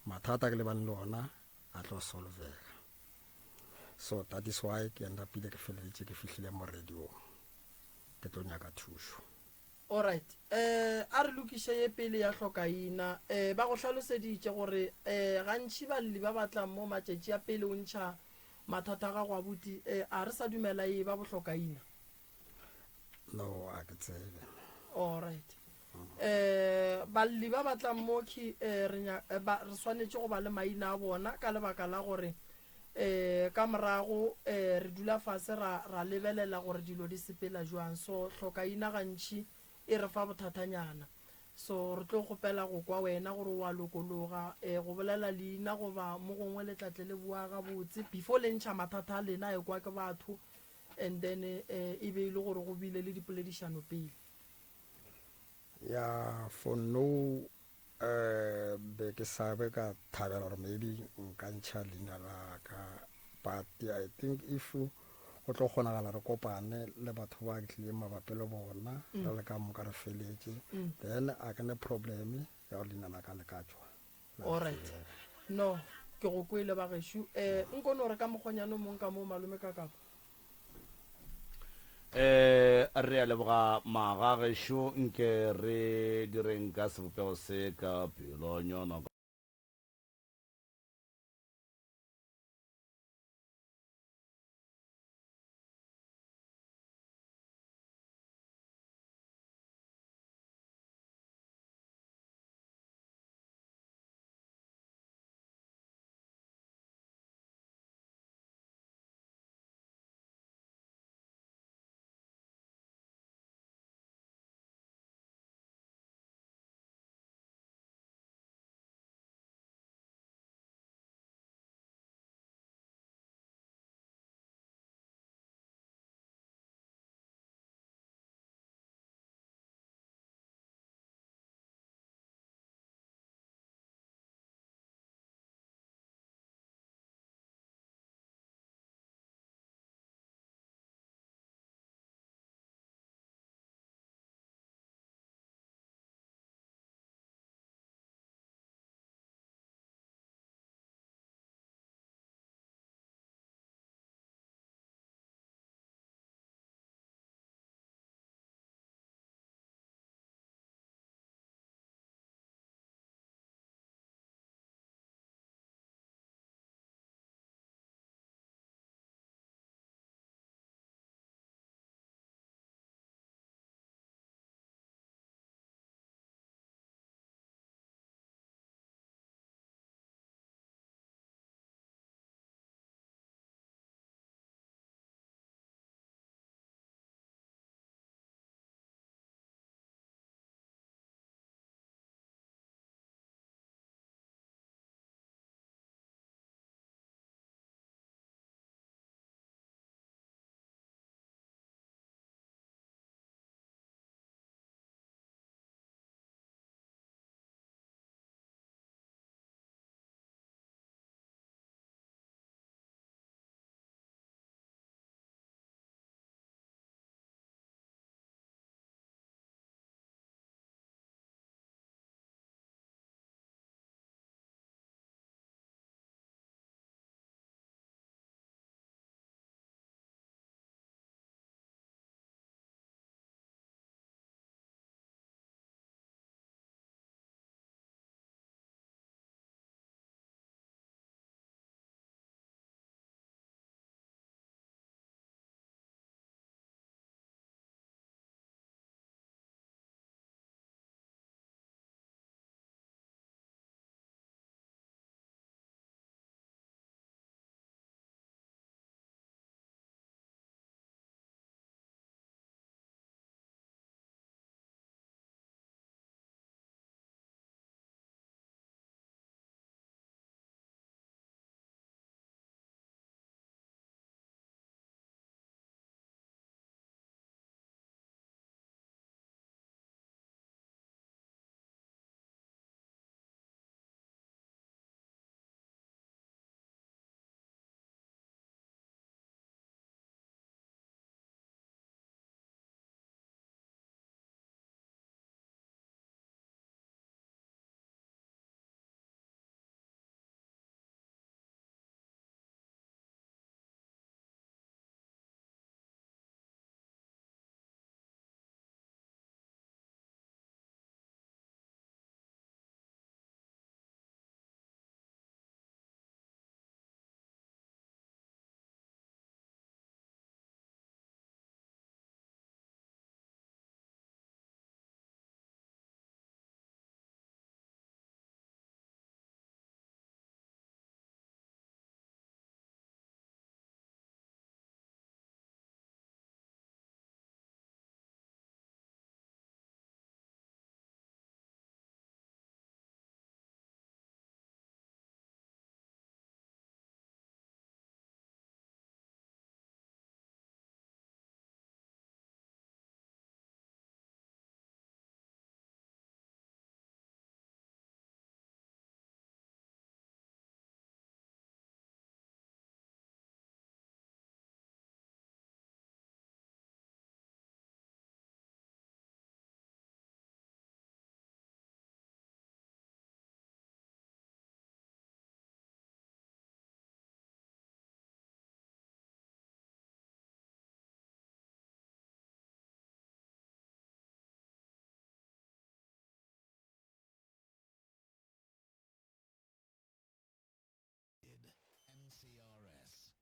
mathata ke lebane le ona a tlo solvega so that is why ke enda pile ke feleletše ke fihlile mo radiong ke tlo nyaka thušo. Alright a re lokiše ye pele ya Hlokaina ba go hlaloseditše gore gantši balli ba batlang mo matšatši a pele o ntšha mathata ga go abuti a re sa dumela ye ba bohlokaina no a ke tsebe. Alright balli ba batlang mo ke re swanetše go ba le maina a bona ka lebaka la gore ka morago re dula fase ra lebelela gore dilo di sepela jwang so Hlokaina gantši e re fa bothatanyana so re tlo kgopela go kwa wena gore wa lokologa go bolela leina goba mo gongwe le tlatle le bua ga botse before le ntšha mathata a lena e kwa ke batho and then e be ile gore go bile le dipoledišano pele ya for no be ke sabe ka thabela gore maybe nka ntšha leina la ka but I think if go tlo kgonagala re kopane le batho ba ke tlile mabapi le bona le ka moka re feletše then a ka ne problem ya go leina la ka le ka tswa. Alright no ke go kwele ba gesho nkone gore ka mokgonyano mong ka mo malome ka kapa re a leboga magagesho nke re direng ka sebopego se ka pelonyana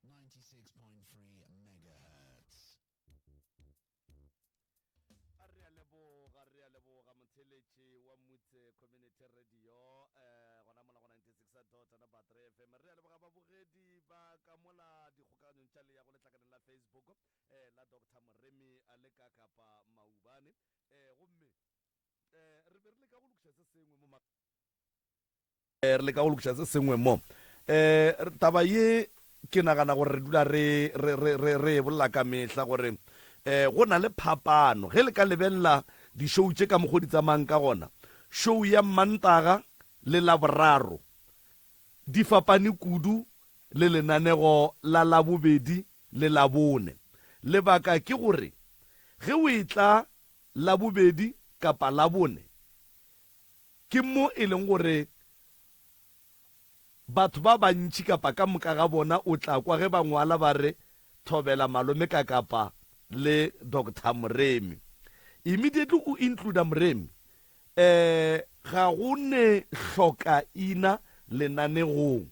96.3 megahertz. re a leboga motheletši wa motse community radio gona mola go 96.3 FM. Re a leboga babogedi ba ka mola dikgokaganyong tša le ya go letlakaneng la Facebook la Dr. Moremi a le ka kapa maubane gomme re be re le ka go lokiša se sengwe mo re le ka go lokiša se sengwe mo taba ye ke nagana gore re dula re bolla ka mehla gore go na le phapano ge le ka lebelela di-show tše ka mokgwa di tsamayang ka gona. Show ya Mantaga le Laboraro di fapane kudu le lenanego la Labobedi le Labone. Lebaka ke gore ge o etla Labobedi kapa Labone ke mo e leng gore batho ba bantši kapa ka moka ga bona o tla kwa ge ba ngwala ba re Thobela Malome ka kapa le Dr. Moremi. Immediately o include Moremi ga go ne hlokaina lenanegong.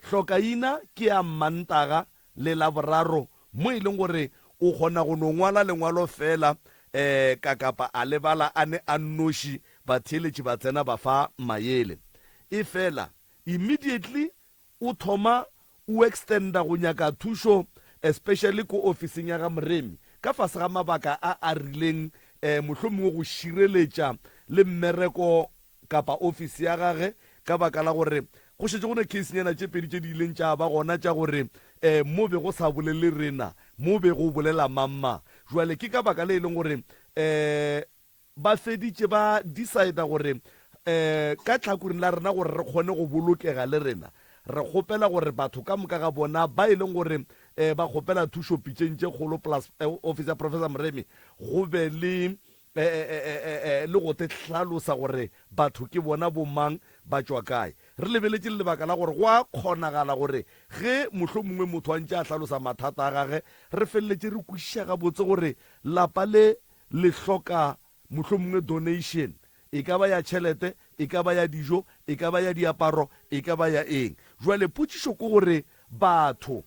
Hlokaina ke ya Mantaga le Laboraro mo e leng gore o kgona go no ngwala lengwalo fela ka kapa a lebala a ne a nnoši batheletši ba tsena ba fa maele e fela immediately o thoma o extenda go nyaka thušo especially ko officing ya ga Moremi ka fase ga mabaka a rileng mohlomongwe go šireletša le mmereko kapa office ya gage ka baka la gore go šetse go ne casenyana tše pedi tše di ileng tša ba gona tša gore mo be go sa bolele rena mo be go bolela mamma jwale ke ka baka le e leng gore ba feditše ba decide gore ka tlhakoring la rena gore re kgone go bolokega le rena re kgopela gore batho ka moka ga bona ba e leng gore ba kgopela thušo pitšeng tše kgolo plus office ya Professor Moremi go be le go te hlalosa gore batho ke bona bomang ba tšwa kae. Re lebeletše le lebaka la gore go a kgonagala gore ge mohlomongwe motho a ntše a hlalosa mathata a gage re feleletše re kwešiša gabotse gore lapa le hloka mohlomongwe donation e ka ba ya tšhelete e ka ba ya dijo e ka ba ya diaparo e ka ba ya eng. Jwale potšišo ke gore batho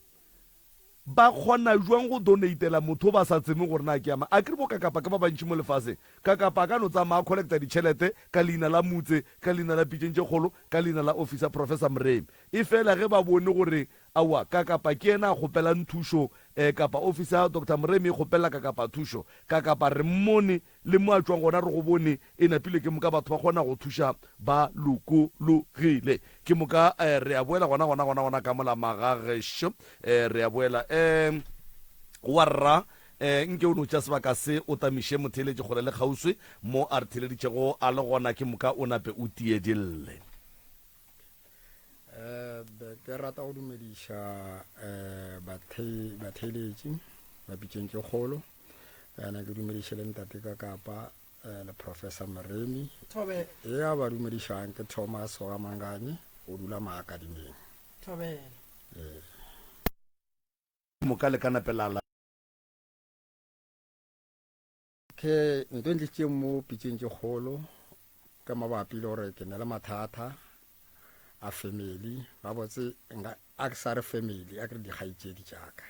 ba kgona jwang go donatela motho ba sa tseme gore na ke ama a kere bo kakapa ka ba bantši mo lefaseng kakapa ka no tsamaya collecta ditšhelete ka leina la motse ka leina la pitšeng tše kgolo ka leina la officer Professor Moremi e fela ge ba bone gore awa kakapa ke ena a kgopelang thušo kapa officer Dr. Moremi e kgopela kakapa thušo kakapa re mmone le mo a tšwang gona re go bone e napile ke moka batho ba kgona go thuša ba lokologile ke moka re a boela gona ka mola magagešo re a boela warra nke o no tša sebaka se o tamiše motheletše gore le kgauswi mo a re theleditšego a le gona ke moka o nape o tiedille. Ke rata go dumediša batheletši ba pitšeng tše kgolo ana ke dumediše le ntate ka kapa le Professor Moremi e a ba dumedišang ke Thomas wa Mangane o dula maakadimeng moka le ka napelala ke ntho ntletše mo pitšeng tše kgolo ka mabapi le gore ke na le mathata a family ba botse a ke sa re family a ke re dikgaitšedi tšaka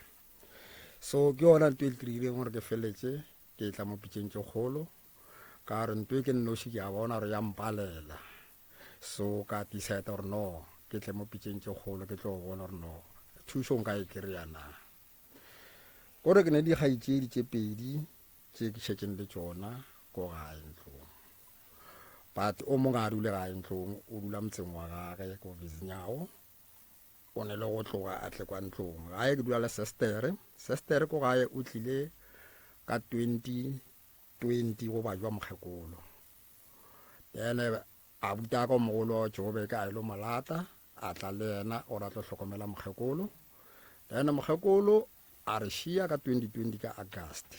so ke yona ntho e le dirileng gore ke feletše ke tla mo pitšeng tše kgolo ka re ntho e ke nnoši ke a bona gore ya mpalela so ka decide gore no ke tle mo pitšeng tše kgolo ke tlo bona gore no thušo nka e kry-a na gore ke ne dikgaitšedi tše pedi tše ke šetšeng le tšona ko gae ntlong but o mongwe a dule gae ntlong o dula motseng wa gage ko Vizinyago o ne le go tloga a tle kwa ntlong gae ke dula le sestere ko gae o tlile ka 2020 go ba jwa mokgekolo then a buta ka mogolo Jobe ka a ile molata a tla le yena o ra tlo hlokomela mokgekolo then mokgekolo a re šia ka 2020 ka August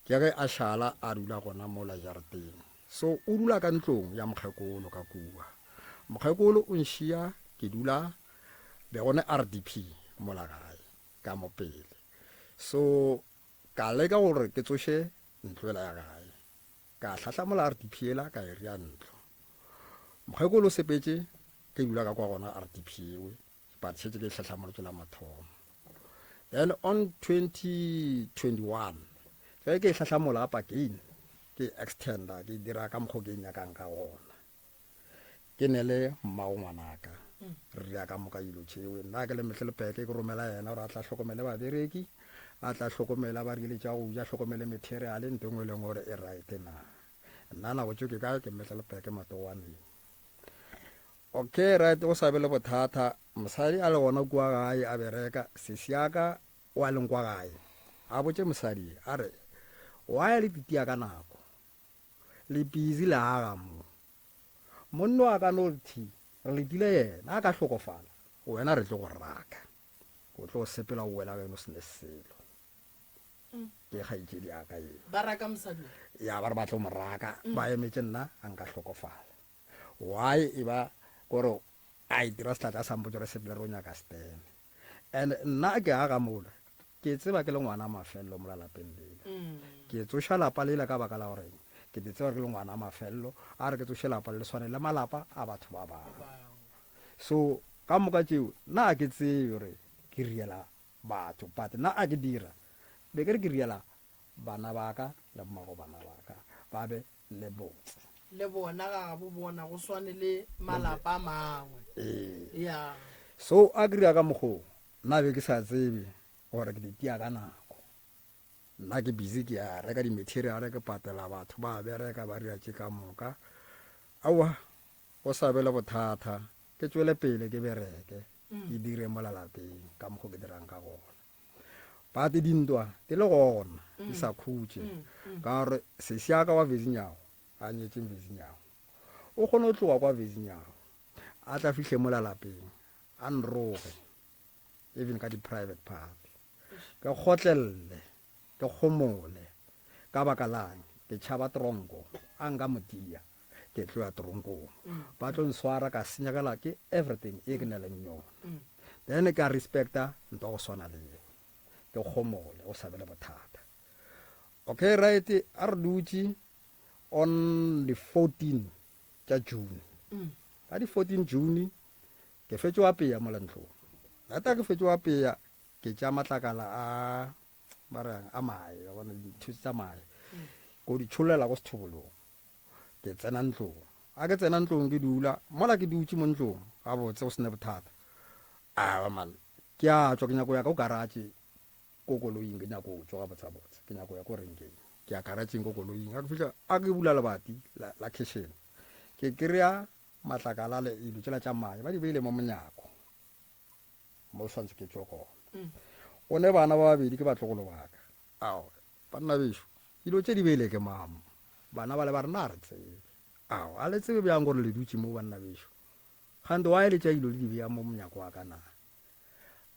ke ge a šala a dula gona mo la jarateng so o dula ka ntlong ya mokgekolo ka kua mokgekolo o nšia ke dula be gone RDP mo la gae ka mopele so ka leka gore ke tsoše ntlo ya gae ka hlahla mo la RDP ela ka e ria ntlo mokgekolo sepetše ke dula ka kwa gona RDP ewe but šetše ke hlahla mo la mathomo then on 2021 ge ke hlahlamola apa again ke extenda ke dira ka mokgo ke nyakang ka gona ke ne le mmao ngwanaka re ya ka moka ilo tšewe nna ke le metlhelepeke ke romela yena gore a tla tlhokomele babereki a tla tlhokomela ba rile tša go ja tlhokomele materiale nto ngwe le ngwe gore e right na nna nako tšo ke kae ke metlhelepeke matowaneng okay right o sa be le bothata mosadi a le gona kua gae a bereka sesiaka wa leng kwa gae a botse mosadi a re wa ya le titia ka nako le busy le aga mo monno a ka no thi re le dile yena a ka hlokofala wena re tle go raka go tlo sepela o wela beno sene selo ke gaitšedi aka ye baraka mosadi ya ba re batlo moraka ba emetse nna a nka hlokofala why e ba gore a itira setlatla sa mpotse re sepele re o nyaka stene and nna ke aga mola ke tseba ke le ngwana mafello mola lapeng lele ke tsoša lapa lela ka baka la gore ke tseba ke le ngwana mafello a re ke tsoše lapa le swane le malapa a batho ba bangwe so ka moka tšeo nna ke tsebe gore ke riela batho but nna a ke dira be ke re ke riela bana baka le mmago bana baka ba be le botse le bona ga bo bona go swane le malapa a mangwe ya so a ke ria ka mokgo nna be ke sa tsebe gore ke ditia ka nako nna ke busy ke ya reka di-materiale ke patela batho ba bereka ba ria tše ka moka aowa go sa be le bothata ke tswele pele ke bereke ke dire mo lalapeng ka mokgo ke dirang ka gona but dintwa di le gona di sa khutše ka gore sesiaka wa vezinyago a nyetseng vezinyago o kgone o tloga kwa vezinyago a tla fihle mo lalapeng a nroge even ka di-private party ke kgotlelele ke kgomole ka baka lang ke tšhaba tronko a nka motia ke tloya tronkong ba tlo nswara ka senyakela ke everything e ke neleng yona then ka respecta nto go swana le ye ke kgomole o sa be le bothata okay right a re dutse on the 14 tša June ka di 14 June ke fetše wa peya mo lentlong lata ke fetše wa peya ke tša matlakala a barang a mae ga bona dithusi tša mae ko di tsholela go sethobolong ke tsena ntlong a ke tsena ntlong ke dula mola ke dutse mo ntlong ga botse go sene bothata a man ke a tswa ke nyako ya ka o garage ko koloing ke nyako tswa ga botsabotse ke nyako ya ko renkeng ke a garageng ko koloing a ke fihla a ke bula lebati la kitchen ke kry-a matlakala le ilo tsela tša mae ba di beile mo monyako mo swantse ke tswa gona o ne bana ba babedi ke batlogolo baka ao banna bešo dilo tše di beile ke mamo bana ba le ba re na re tsebe ao a le tsebe bjang gore le dutse mo banna bešo gante wa ele tša ilo le di beya mo monyako wa ka na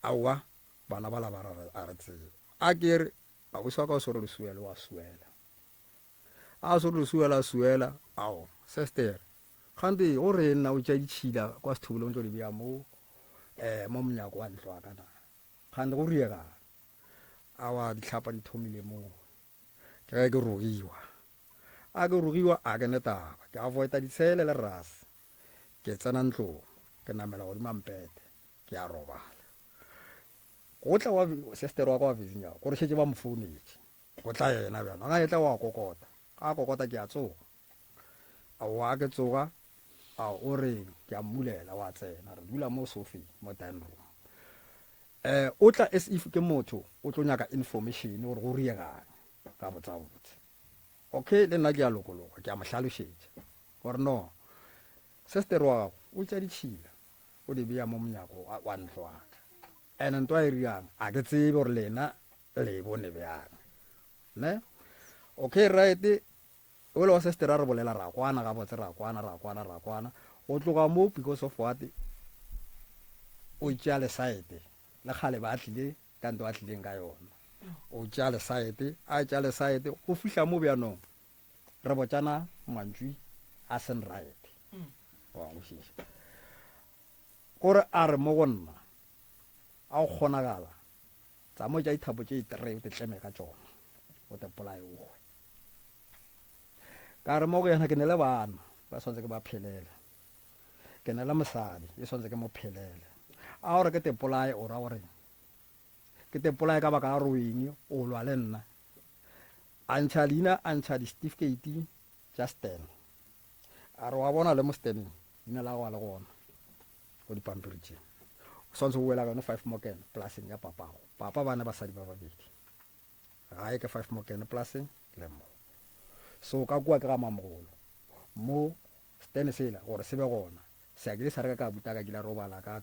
aowa bana ba la ba a re tsebe a ke re a o sa ka o sore le suela wa suela a sore le suela ao sister gante o re nna o tša ditšhila kwa sethobolong tlo di beya mo monyako wa ntlo wa ka na gante go riega a wa ditlhapa di thomile moo ke ge ke rogiwa a ke rogiwa a ke netaba ke avoida ditshele le rase ke tsena ntlong ke namela godimo mpete ke a robala go tla wa sister wa ka wa vezinyago gore šetse ba mo founetše go tla yena bjana ga e tla wa kokota a kokota ke a tsoga a wa ke tsoga a o re ke a mmulela wa tsena re dula mo sofeng mo dining room o tla as if ke motho o tlo nyaka information gore go riegang ka botsabotse okay le nna ke a lokologa ke a mo hlalošetša gore no sister wa gago o tša ditšhila o di beya mo monyako wa ntlo wa ka and ntwa e riang a ke tsebe gore lena le bone bjang ne okay right o le wa sister a re bolela ra kwana ga botse ra kwana o tloga mo because of what o tšea le side le kgale ba tlile ka nto a tlileng ka yona o tšea le side a tšea le side go fihla mo bjanong re botsana mantšwi a sen right wa go šiša gore a re mo go nna a go kgonagala tsa mo tša dithapo tše itere o te tleme ka tšona o te polae ogwe ka re mo go yena ke ne le bana ba swantse ke ba phelele ke ne le mosadi e swantse ke mo phelele a gore ke te polae o ra gore ke tepola ka baka la roeng o lwa le nna a ntšha leina a ntšha di-certificate tša stan a re wa bona le mo staneng leina la go a le gona go dipampiri tše o swantse go wela ka yone 5 moken plaseng ya papago papa ba ne basadi ba babedi gae ke 5 moken plaseng le mo so ka kua ke ga mamogolo mo stane sela gore se be gona se a ke le sa reka ka buta ka ke la robala ka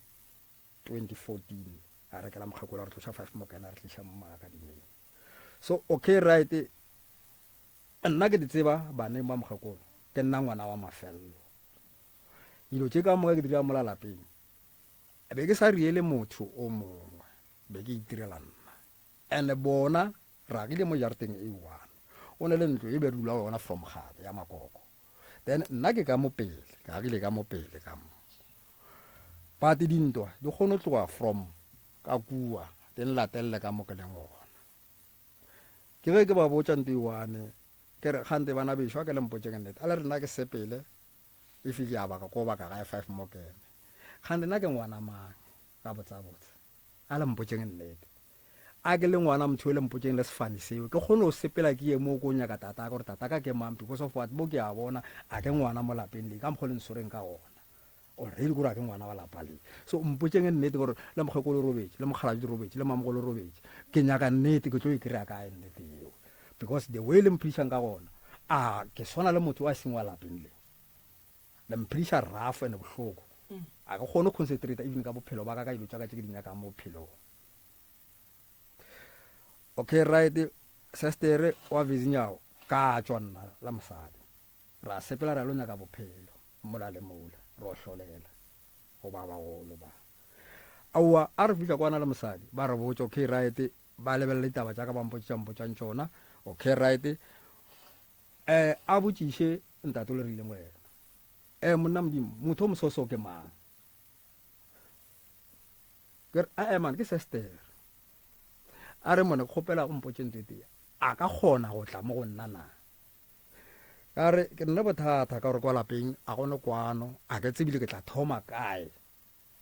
2014 a rekela mokgekolo re tloša 5 moken a re tliša mma ka dimeng so okay right nna ke di tseba baneng ba mokgekolo ke nna ngwana wa mafello dilo tše ka moka ke dira mola lapeng be ke sa riele motho o mongwe be ke itirela nna and bona ra ke le mo jarteng e one o ne le ntlo e be dula yona from gate ya makoko then nna ke ka mo pele ka ke ka mo pele ka mo but dintwa di kgone tloga from ka kua di latelle ka mo ke leng gona ke ge ke ba botša nto iwane ke re kgante bana bešwa ke le mpotse ke nnete a le rena ke sepele e fike ya baka ko baka ga 5 mokene kgante nna ke ngwana mang ka botsabotse a le mpotse ke nnete a ke le ngwana motho e le mpotse le sefane seo ke kgone o sepela ke ye mo ko nyaka tata ka gore tata ka ke mang because of what bo ke a bona a ke ngwana mo lapeng le ka mokgole nsoreng ka ona already gore a ke ngwana wa lapa le so mpotse ke nnete gore le mokgekolo robetse le mokgalaji robetse le mamogolo robetse ke nyaka nnete ke tlo e kry-a kae nnete eo because the way le mphedišang ka gona a ke swana le motho wa seng wa lapeng le mphediša rafo ene bohloko a ke kgone concentrate even ka bophelo ba ka ka dilo tša ka tše ke di nyakang mo bophelong okay right sestere wa vizinyago ka tšwa nna la mosadi ra sepela ra lo nyaka bophelo mola le mola ro hlolela go ba bagolo ba aowa a re fitlha kwana le mosadi ba re botse okay right ba lebelele ditaba tša ka bampotšang tšona okay right a botšiše ntate le rileng wena monna modimo motho o mososo ke mang man ke sestere a re mone kgopela go mpotše ntete a ka kgona go tla mo go nna na ka re ke nne bothata ka gore kwa lapeng a gone kwano a ke tsebile ke tla thoma kae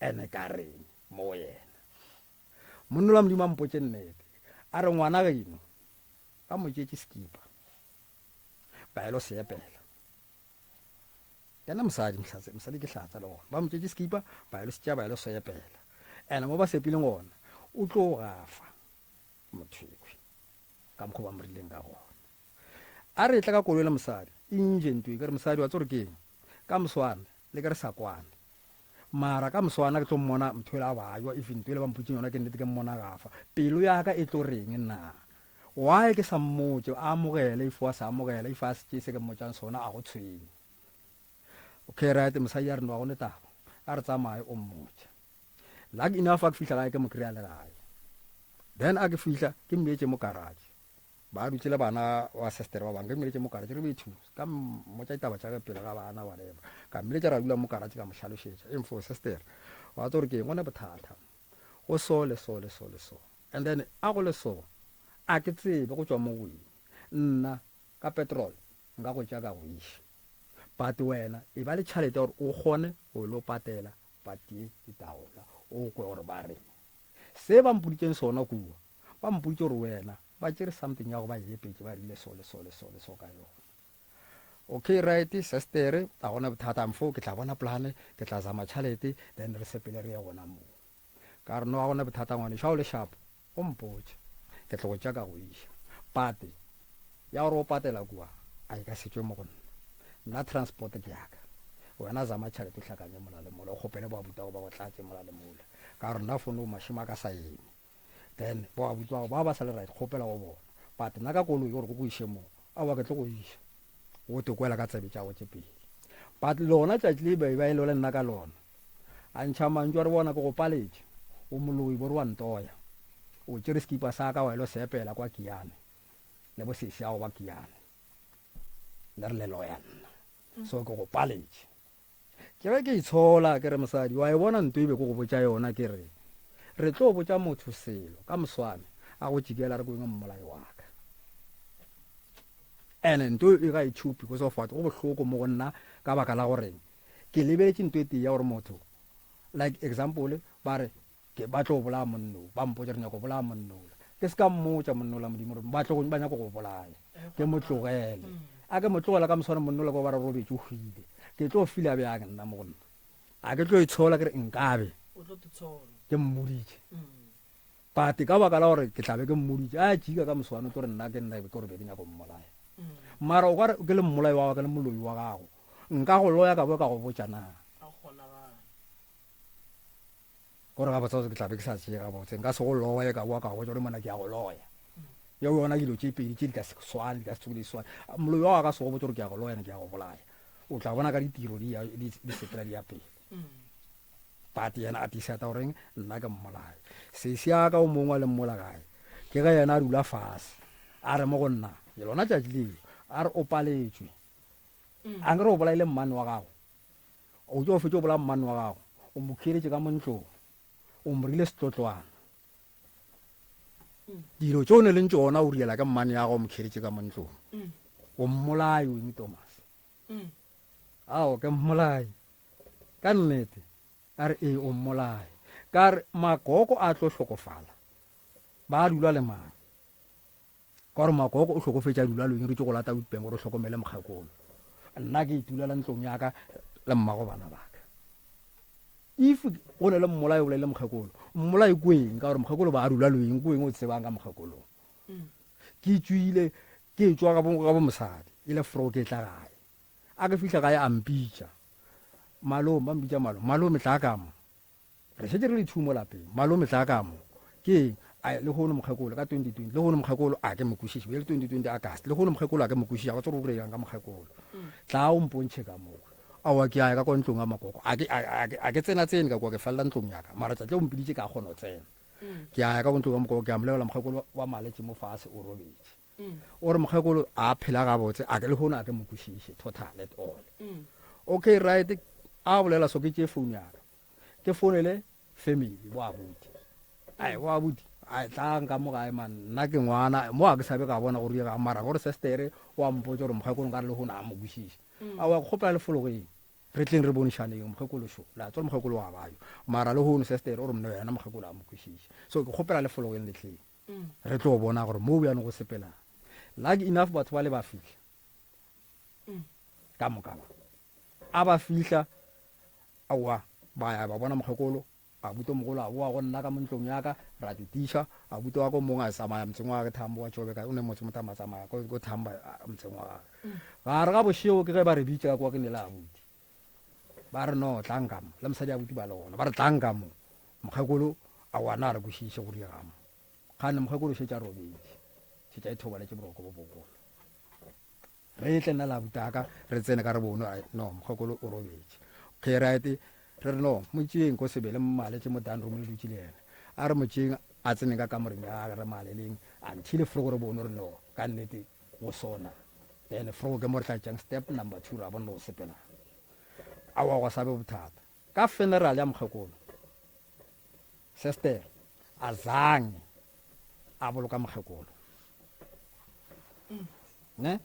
ene ka reng mo yena monna la modimo a mpotše nnete a re ngwana geno ka motšetše skipa baelo seepela kena mosadi ke hlatsa le gona ba motšetše skipa baelo setša baelo seepela ene mo ba sepileng gona o tlo gafa mothekwe ka mokgo ba morileng ka gona a re tla ka koloi le mosadi inje ntwe ke re mosadi wa tsore keng ka moswane le ke re sa kwane mara ka moswana ke tlo mmona mthwele a baywa if ntwe le ba mputšeng yona ke nnete ke mmona gafa pelo ya ka e tlo reng na why ke sa mmotse a amogele if wa sa amogele if a se se ke mmotšang sona a go tshwenye okay right mosadi a re no wa gone taba a re tsamaye o mmotse like enough a ke fihla gae ke mo kry-a le gae then a ke fihla ke mmeetse mo garage ba dutse le bana wa sestere ba bangwe ke mmeetse mo garage re beithuse ka mmotsa ditaba tša ka pele ga bana whatever ka mmeetse ra dula mo garage ka mo hlalošetša info sestere wa tsore ke ngone bothata go so le so le so le so and then a go le so a ke tsebe go tšwa mo goe nna ka petrol nka go tša ka go iša but wena e ba le tšhalete gore o kgone go lo patela patie ditaola o kwe gore ba reng se ba mpoditseng sona kua ba mpoditse gore wena ba tšere something ya go ba yepetse ba rile so le so le so le so ka yona okay right sestere a gona bothata mfo ke tla bona plane ke tla zama tšhalete then re sepele re ya gona moo ka re no a gona bothata ngwane šao le shapo o mpotse ke tlo go tša ka go iša pate ya gore o patela kua a e ka setswe mo go nna transport ke yaka wena zama tšhalete o hlakanye mola le mola o kgopele ba butago ba go tlatse mola le mola ka gore nna fono mašima ka sa eme then ba butwago ba sa le right kgopela go bona but nna ka koloi gore ko go iše moo a wa ke tlo go iša o te kwela ka tsebe tša go tše pele but lona tšatši le ba e le nna ka lona a ntšha mantšwa re bona ke go paletše o moloi bore wa ntoya o tšere skipa sa ka wa ilo seepela kwa kiane le bo sese ya go ba kiane le re leloya nna so ke go paletše ke be ke itshola ke re mosadi wa e bona nto ebe ko go botša yona ke re tlo botša motho selo ka moswane a go tšikela re koeng mmolai wa ka ene nto e ga itšhupi because of what go bohloko mo go nna ka baka la goreng ke lebeletše nto e tee ya gore motho like example ba re ke ba tlo bolaya monno ba mpotsa re nyako bolaya monnola ke se ka mmotsa monnola modimo re ba tlo ba nyako go bolaya ke motlogele a ke motlogela ka moswana monnola go ba re robetse o hwile ke tlo fila bjang nna mo gonna a ke tlo itshola ke re nkabe ke mmoditse pati ka baka la gore ke tlabe ke mmoditse a jika ka moswana tlo re nna ke nna ke gore be ke nyako mmolaya mara o ka ke le mmolai wa ka le moloi wa gago nka go loya ka bo ka go botsa na gore ga botsa ke tlabe ke sa tšea ga botse nka se go loya ka boa ka go jore mona ke ya go loya yo yona dilo tše pedi tše di ka se swane di ka se tsoko di swane moloi wa ka se go botsa gore ke ya go loya ke ya go bolaya o tla bona ka ditiro di sepela di ya pele pati yena a tisata goreng nna ke mmolaya sesi ya ka o mongwe le mmola gae ke ga yena a dula fase a re mo go nna ke lona tšatši leo a re o paletswe a nke re o bolaile mmane wa gago o tse o fetse o bolaya mmane wa gago o mo khiretše ka montlong o morile setlotlwana dilo tse o ne leng tsona o riela ka mmane ya gago o mo khiretše ka montlong o mmolai o eng Thomas ao ke mmolai ka nnete ka re ee o mmolai ka re makoko a tlo hlokofala ba dula le mang ka gore makoko o hlokofetša dula leng re tse go lata witbank gore o hlokomele mokgakolo nna ke itulela ntlong yaka le mmago bana baka if go ne le mmolai o bolele mokgakolo mmolai kweng ka gore mokgakolo ba a dula leng kweng o tsebang ka mokgakolong ke tswile ke tswa ka bo mosadi e le fro ke tla gae a ke fihla gae a mpitša malome ba mpitša malome tla ka mo re šetse re le thumo lapeng malome tla ka mo ke le go ne mokgakolo ka 2020 le go ne mokgakolo a ke mokwišiši le 2020 August le go ne mokgakolo a ke mokwišiša ga tsore o dirang ka mokgakolo tla o mpontšhe ka moo awa ke aya ka kwa ntlong ya makoko a ke tsena tsene ka kwa ke falela ntlong yaka mara tla tle o mpiditše ka kgona o tsena ke aya ka ntlong ya makoko ke a molebelela mokgakolo wa maletse mo fase o robetse o re mokgakolo a phela gabotse a ke le gone a ke mokwišiše total at all okay right a bolela so ke tše phone yaka ke founele family bo abuti ai bo abuti a tla nka mo gae man nna ke ngwana mo a ke sabe ka bona gore ga mara gore sestere wa mpotsa gore mokgakolo ka re le gone a mokwišiše a wa kgopela le fologeng re tleng re bonišaneng mokgakolo sho la tswa mokgakolo wa bayo mara le gone sestere o re mna yena mokgakolo a mokwišiše so ke kgopela le fologeng le tleng re tlo bona gore mo bjane go sepelang like enough batho ba le ba fihla ka moka a ba fihla awa ba ya ba bona mokgakolo a buto mogolo a boa go nna ka montlong yaka ra titiša a buto wa ko mongwe a tsamaya motseng wa ke thambo wa tšobe ka o ne motse motho a matsamaya ko thamba motseng wa gage ga re ga bošego ke ge ba re bitše ka kwa ke ne le abuti ba re no tlankamo le mosadi abuti ba le gona ba re tlankamo mokgakolo a wana a re kwešiše go diegamo gane mokgakolo šetša robedi šetša e thobaletse boroko bo bokolo re tle nna le abuti aka re tsene ka re bone no mokgakolo o robetse okay right re re no motšeng ko sebele mmaletse mo dan room le dutse le ene a re motšeng a tsene ka kamoreng ya re maleleng until fro gore bone re no ka nnete go sona then fro ke mo re tlatšang step number 2 ra bona go sepela a wa go sabe bothata ka funeral ya mokgakolo sister a zange a boloka mokgakolo ne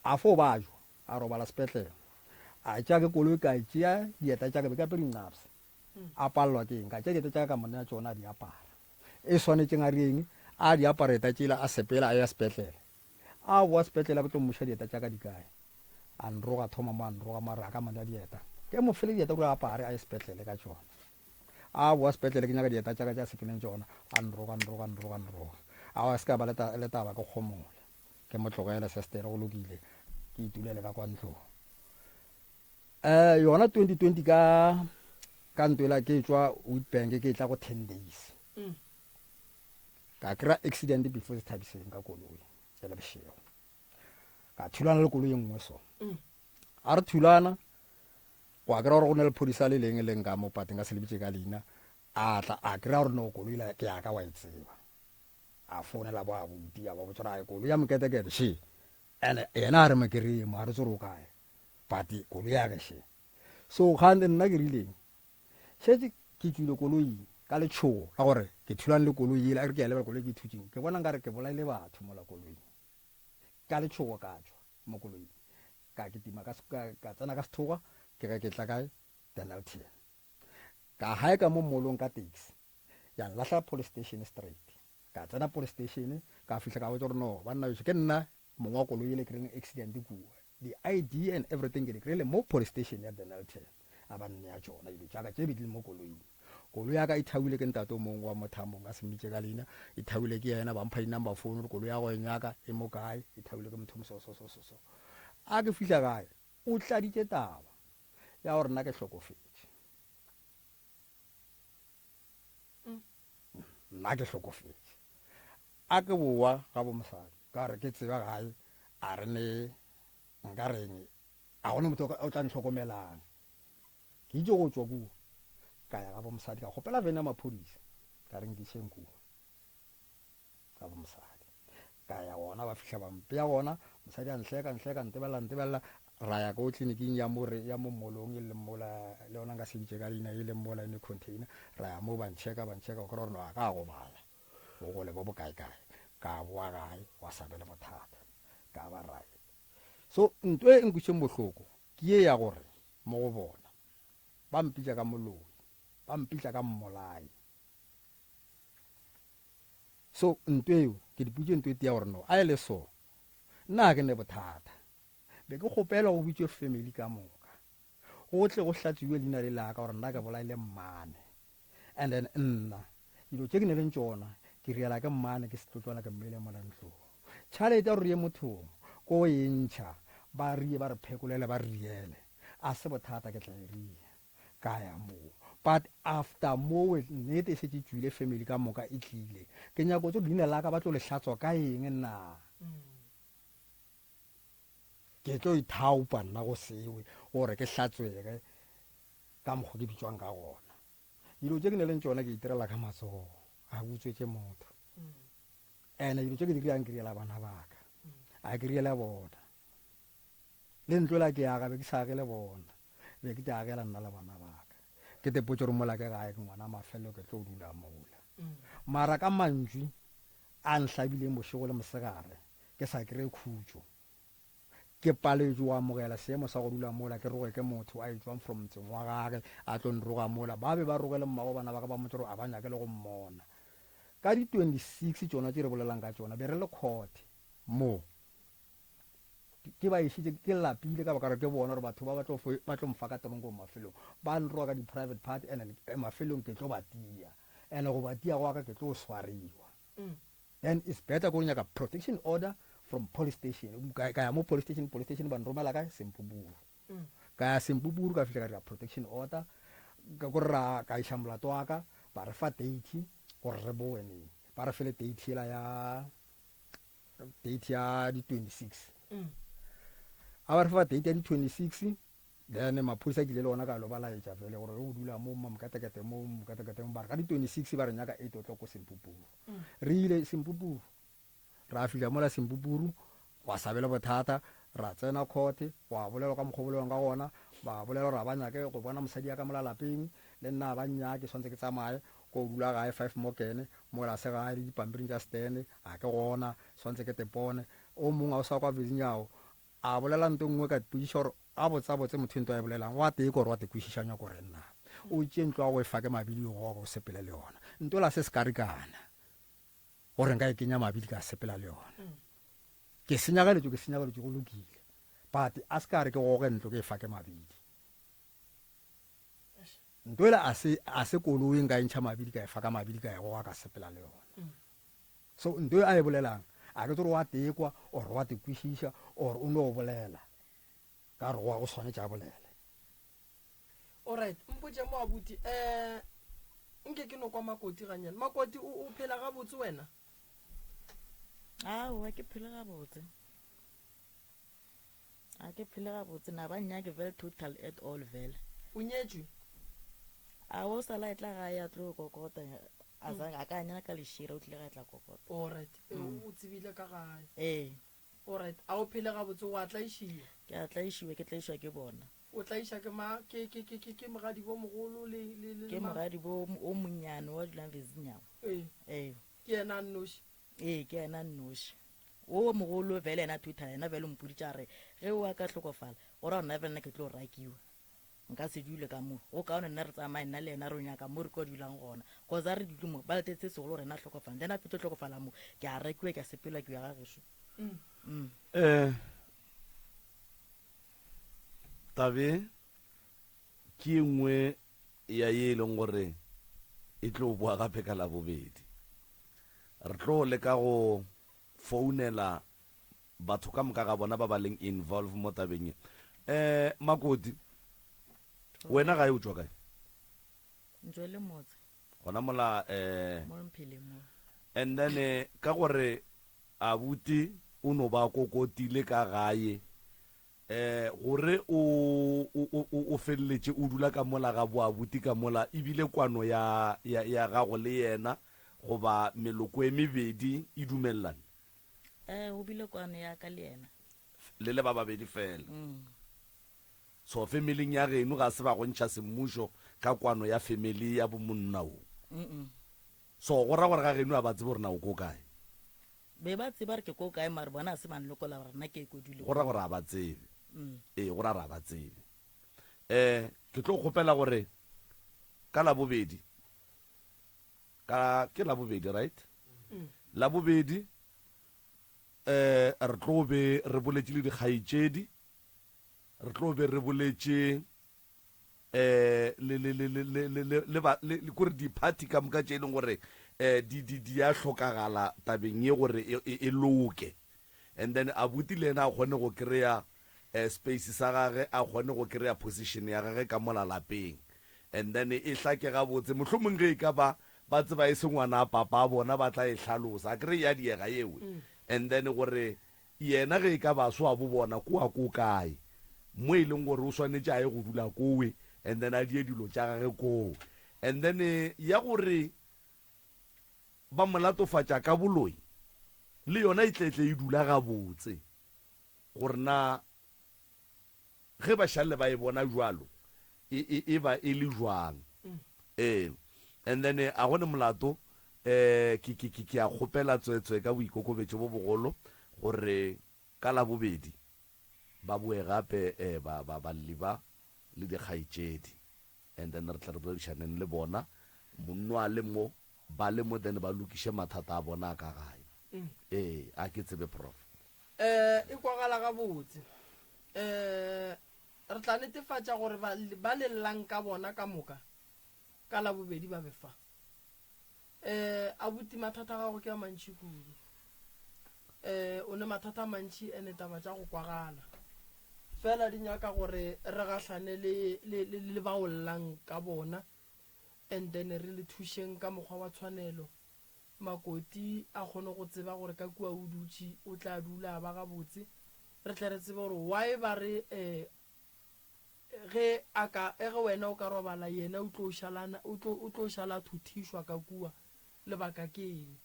a fo bajo a robala sepetlele a tša ke koloi ka tšea dieta tša ke be ka pedi nnapse a palelwa ke eng ka tša dieta tša ka monna ya tšona a di apara e swanetšeng a reng a di apara eta tšela a sepela a ya sepetlele a boa sepetlele a ke tlo mmuša dieta tša ka di kae a nroga thoma mo a nroga mara ka monna dieta ke mo fele dieta gore a apare a ye sepetlele ka tšona a boa sepetlele ke nyaka dieta tša ka tša sepeleng tšona a nroga a wa se ka ba le taba ke kgomole ke mo tlogele sestere go lokile ke itulele ka kwa ntlong yona 2020 ka ntwela ke tswa Witbank ke tla go 10 days ka kra accident before Thabiseng ka koloi ya le bšego ka thulana le koloi engwe so a re thulana go a kra gore go ne le phodisa le leng leng ka mo pateng ka selebitše ka leina a tla a kra gore no koloi la ke ya ka wa itseba a founela bo abuti a ba botsora koloi ya moketekete she ene yena a re makereye mo a re tsoro kae pati koloi ya geshe so gane nna ke rileng shetse ke tswile koloi ka letšhogo la gore ke thulane le koloi ile a re ke ya lebala koloi ke thutseng ke bona nkare ke bolaile batho mo la koloi ka letšhogo ka tswa mo koloi ka ketima ka tsena ka sethoga ke ga ke tla kae Dennilton ka hae ka mo molong ka taxi ya lahla police station straight ka tsena police station ka fihla ka botsa gore no banna yo ke nna mongwe wa koloi le kry accident kua the ID and everything ke kry le mo police station ya Denelton a ba nne ya tsona ile tšaka tše bedi mo koloi ya ka e thawile ke ntato mongwe wa mothamong a se mmitše ka leina e thawile ke yena ba mpha di-number phone gore koloi ya go enyaka e mo kae e thawile ke motho so a ke fihla gae o tladitše taba ya gore nna ke hlokofetše nna ke hlokofetše a ke boa ga bo mosadi ka re ke tseba gae a re ne nka reng a gone motho o tla ntlhokomelang ke itse go tswa kua ka ya ga bo mosadi ka gopela vene ya maphodisa ka reng ke tšheng kua ka bo mosadi ka ya gona ba fihla bampe ya gona mosadi a ntleka ntebelela ra ya ko tleliniking ya mo molong e leng mola le yona nka seditše ka leina e leng mola ene container ra ya mo bantšheka o kry gore no a ka go bala bo gole bo bokaekae ka boa gae wa sabele bothata ka ba right so ntho e nkutšeng bohloko ke ye ya gore mo go bona ba mpitša ka moloi ba mpitša ka mmolai so ntho eo ke diputše ntho ete ya gore no a e le so nna ke ne bothata be ke kgopela go bitswe family ka moka go tle go hlatsiwe leina le la ka gore nna ke bolaile mmane and then nna dilo tše ke ne leng tšona ke riela ke mmane ke setlotlwana ke mmele mola ntlong tšhalete ya gore ye mothong ko e ntšha ba rie ba re phekolele ba riele a se bothata ke tla e ria ka ya moo but after mowe nnete e setse tswile family ka moka e tlile ke nyako tse leina la ka ba tlo le hlatswa ka eng nna ke tlo ithaupa nna go sewe gore ke hlatswege ka mokgwa ke bitswang ka gona dilo tse ke ne leng tsona ke itirela ka matsogo a butswetse motho ene dilo tse ke di riang ke riela bana baka a ke riela bona le ntlo la ke aga be ke sa agele bona be ke te agela nna le bana baka ke te potse gore mola ke gae ke ngwana mafelo ke tlo dula mola mara ka mantswi a nhlabileng bošego le mosegare ke sa kry khutso ke paletšwe wa amogela seemo sa go dula mola ke roge ke motho a etswang from motseng wa gage a tlo nroga mola ba be ba rogele mmago bana ba ka ba motse gore a ba nyake le go mmona ka di 26 tsona tse re bolelang ka tsona be re le court mo ke ba išitše ke lapile ka baka re ke bona gore batho ba tlo mfa ka terongo mafelong ba nroga ka di-private party and mafelong ke tlo ba tia and go ba tia go aka ke tlo swariwa then it's better go nyaka protection order from police station ka ya mo police station ba nromela ka Sempuburu ka ya Sempuburu ka fihla ka protection order ka go ra ka isha molato wa ka ba re fa date gore re boene ba re fele date ya di 26 a ba re fa date ya di 26 then maphodisa ke le lona ka lo ba laetša fele gore o dula mo makatekete mo ba ka di 26 ba re nyaka 8 o'clock ko Sempuburu re ile Sempuburu ra fihla mola Sempuburu wa sabela bothata ra tsena court wa bolela ka mokgobolong ka gona ba bolela gore ba nyake go bona mosadi ya ka mola lapeng le nna ba nyake swantse ke tsamaye ko dula gae 5 mokene mola se gae di pampiring tša stene a ke gona swantse ke tepone o mongwe a o sa kwa vizinyao a bolela nto nngwe ka pušiša gore a botsabotse motho ento a e bolelang wa tee kore wa te kwešišanya kore nna o tše ntlo a go e fa ke mabili go go sepele le yona nto la se se karikana gore nka e kenya mabili ka sepela le yona ke senyageletšo go lokile but a se ka re ke goge ntlo ke e fa ke mabili nto ele a se koloi nka entšha mabili ka e fa ka mabili ka e goga ka sepela le yona so nto a e bolelang a ke tsore wa tekwa or wa te kwešiša or o no bolela ka re wa go swanetše a bolele alright mpotše mo abuti nke ke no kwa Makoti ganyane Makoti o phela ga botse wena aowa ke phele gabotse a ke phele gabotse na ba nnyake vele total at all vele o nyetšwe a o sala e tla gae a tlo kokota a ka nyana ka lešira o tlile ga e tla kokota alright o tsebile ka gae alright a o phele gabotse o a tlaišia ke a tlaišiwe ke tlaišwa ke bona o tlaiša ke mogadi bo mogolo ke mogadi bo o monnyane wa dulang Vizinyao ke yena nnoši ke yena nnoši o mogolo vele yena Twitter yena vele mpoditša re ge o a ka tlhokofala gore a rona vele nna ke tlo rakiwa nka se dule ka mo go kaone nna re tsamaye nna le ena re nyaka mo re ko dulang gona cause a re dule mo ba letetse segolo rena tlhokofala then a fetlo tlhokofala mo ke a rekiwe ka sepela ke ya gagesho tabe ke nngwe ya ye leng gore e tlo boa gape ka la bobedi re tlo leka go founela batho ka moka ga bona ba ba leng involve mo tabeng Makoti wena ga e o tswa kae ntse le motse gona mola mo mphile mo and then ka gore abuti o no ba kokotile ka gae gore o feleletse o dula ka mola ga bo abuti ka mola ebile kwano ya gago le yena goba meloko e mebedi e dumelelana o bile kwano ya ka le yena le ba babedi fela so family ya geno ga se ba go ntšha semmušo ka kwano ya family ya bomonna o so go ra gore ga geno a ba tsebe gore na o ko kae be ba tseba re ke ko kae mare bona se man lokola gore nna ke ko dule go ra gore a ba tsebe go ra ba tsebe ke tlo kgopela gore ka la bobedi ke la bobedi right la bobedi re tlo be re boletse le dikgaitšedi re tlo be re boletse le kore di-party ka moka tše e leng gore di a hlokagala tabeng ye gore e loke and then abuti le ena a kgone go kry-a space sa gage a kgone go kry-a position ya gage ka mola lapeng and then e hlake gabotse mohlomong ge e ka ba tseba e se ngwana a papa a bona ba tla e hlalosa a kry ya diega yewe and then gore yena ge e ka ba so a bo bona ko kae mo e leng gore o swanetse a ye go dula kowe and then a die dilo tša gage koo and then ya gore ba molatofatša ka boloi le yona e tletle e dula gabotse gore na ge ba šalle ba e bona jwalo e ba e le jwang and then a gone molato ke a kgopela tswetswe ka boikokobetso bo bogolo gore ka la bobedi ba boe gape balliba le dikgaitšedi and then re tla re boledišaneng le bona monno a le mo ba le mo then ba lokiše mathata a bona ka gae a ke tsebe prof e kwagala gabotse re tla netefatša gore ba lellang ka bona ka moka ka la bobedi ba befa abuti mathata gago ke a mantši kudu o ne mathata a mantši ene taba tša go kwagala fela di nyaka gore re gahlane le baollang ka bona and then re le thušeng ka mokgwa wa tshwanelo Makoti a kgone go tseba gore ka kua o dutše o tla dula ba gabotse re tle re tsebe gore why ba re ge wena o ka robala yena o tlo šala thuthišwa ka kua lebaka ke eng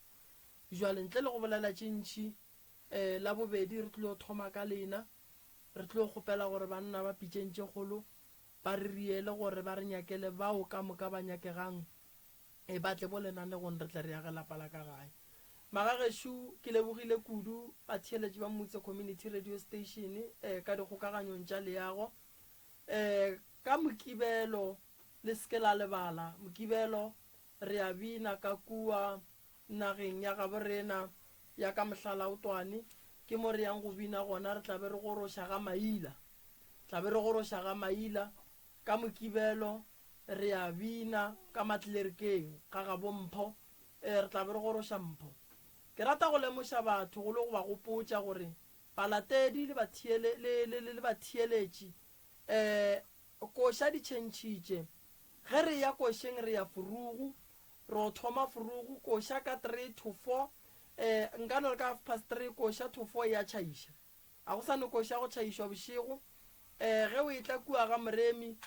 jwale ntle le go bolela tšintši la bobedi re tlile go thoma ka lena re tlile go kgopela gore banna ba pitšentše kgolo ba re riele gore ba re nyakele bao ka moka ba nyakegang ba tle bo lenanegong re tle re yage lapa la ka gae magagešo ke lebogile kudu batheeletši ba Mmutse Community Radio Station ka dikgokaganyong tša leago ka Mokibelo le seke la lebala Mokibelo re a bina ka kua nageng ya gaborena ya ka Mohlalaotwane ke mo re yang go bina gona re tlabe re goroša ga maila ka Mokibelo re a bina ka Matlerekeng ga ga bompho re tlabe re goroša mpho ke rata go lemoša batho go le go ba gopotša gore balatedi le batheeletši koša di tšhentšhitše ge re ya košeng re ya Furugu re o thoma Furugu koša ka 3 to 4 nkano le ka 3 koša to 4 ya tšhaiša a go sane koša go tšhaišwa bošego ge o etla kua ga Moremi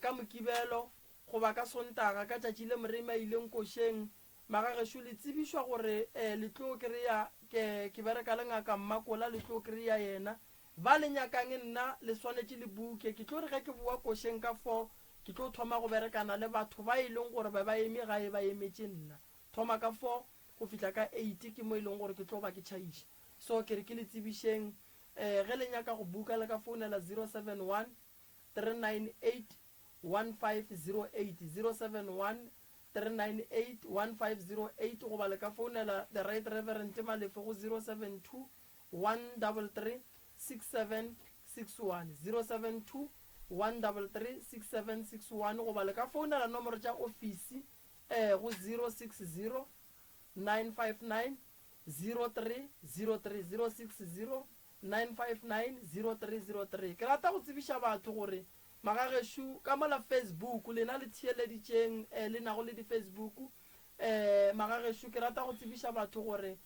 ka Mokibelo go ba ka Sontaga ka tšatši le Moremi a ileng košeng magagešo le tsebišwa gore le tlo kry-a ke bereka le ngaka Mmakola le tlo kry-a yena ba le nyakang nna le swanetše le buke ke tlo re ge ke boa košeng ka 4 ke tlo thoma go berekana le batho ba e leng gore ba eme gae ba emetše nna thoma ka 4 go fihla ka 8 ke mo e leng gore ke tlo ba ke tšhaiša so ke re ke le tsebišeng ge le nyaka go buka le ka founela 071 398 1508 071 398 1508 go ba le ka founela the right reverend malefo go 072 133 6761 072 133 6761 go ba le ka founela nomoro tša ofisi go 060 959 0303 060 959 0303 ke rata go tsebiša batho gore magageshu ka mola Facebook lena le theeleditšeng le nago le di-Facebook magageshu ke rata go tsebiša batho gore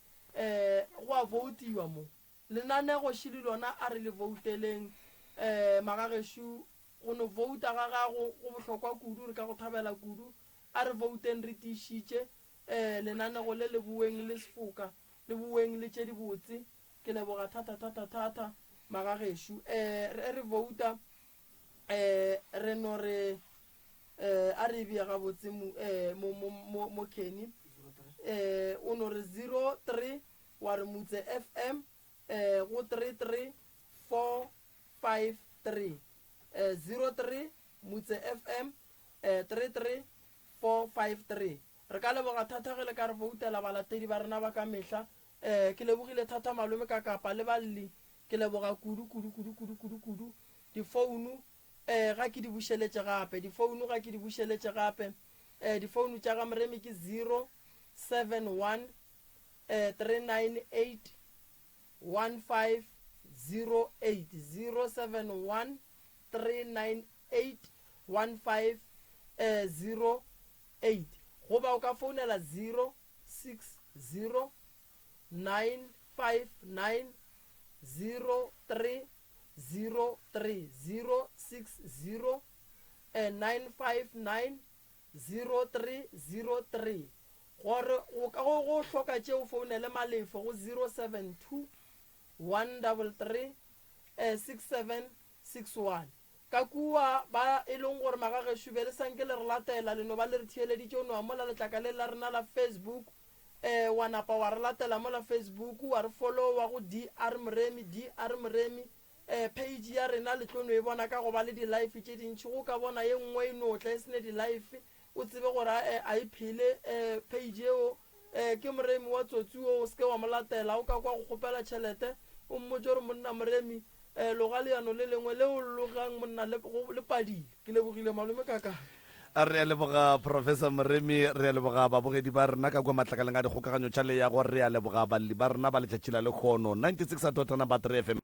go a voutiwa mo lenanego šili lona a re le vouteleng magageshu go no vouta ga gago go bohlokwa kudu re ka go thabela kudu a re vouteng re tiišitše lenanego le bueng le sefoka le bueng le tše di botse ke leboga thata magageshu re vouta re no re a re bia ga botse mo Kenny o no re 03 wa re mutse FM go 33453 03 mutse FM 33453 re ka leboga thata ge le ka re voutela balatedi ba rena ba ka mehla ke lebogile thata malome ka kapa le balli ke leboga kudu difounu ga ke di bušeletše gape difounu ga ke di bušeletše gape difounu tša ga moremi ke 071 398 1508 071 398 1508 goba o ka founela 060 959 0303 060 959 0303 gore o ka go hloka tšeo founele malefo go 072 133 6761 ka kua ba e leng gore magageshu be le sanke le re latela leno ba le re theeleditše o no wa mola letlaka le la rena la Facebook wa napa wa re latela mola Facebook wa re followa go DR Mremi page ya rena le tlono e bona ka go ba le di-life tše dintšhi go ka bona ye nngwe e notla e sene di-life o tsebe gore a iphile page eo ke Mremi wa tsotsi o se ke wa molatela o ka kwa go kgopela tšhelete o mmotse gore monna Mremi loga leano le lengwe leo logang monna le padile ke lebogile malome kaka a re a leboga Professor Mremi re a leboga babogedi ba rena ka kwa matlakaleng a dikgokaganyo tša le ya gore re a leboga balli ba rena ba letšatši la lekgono 96.3 FM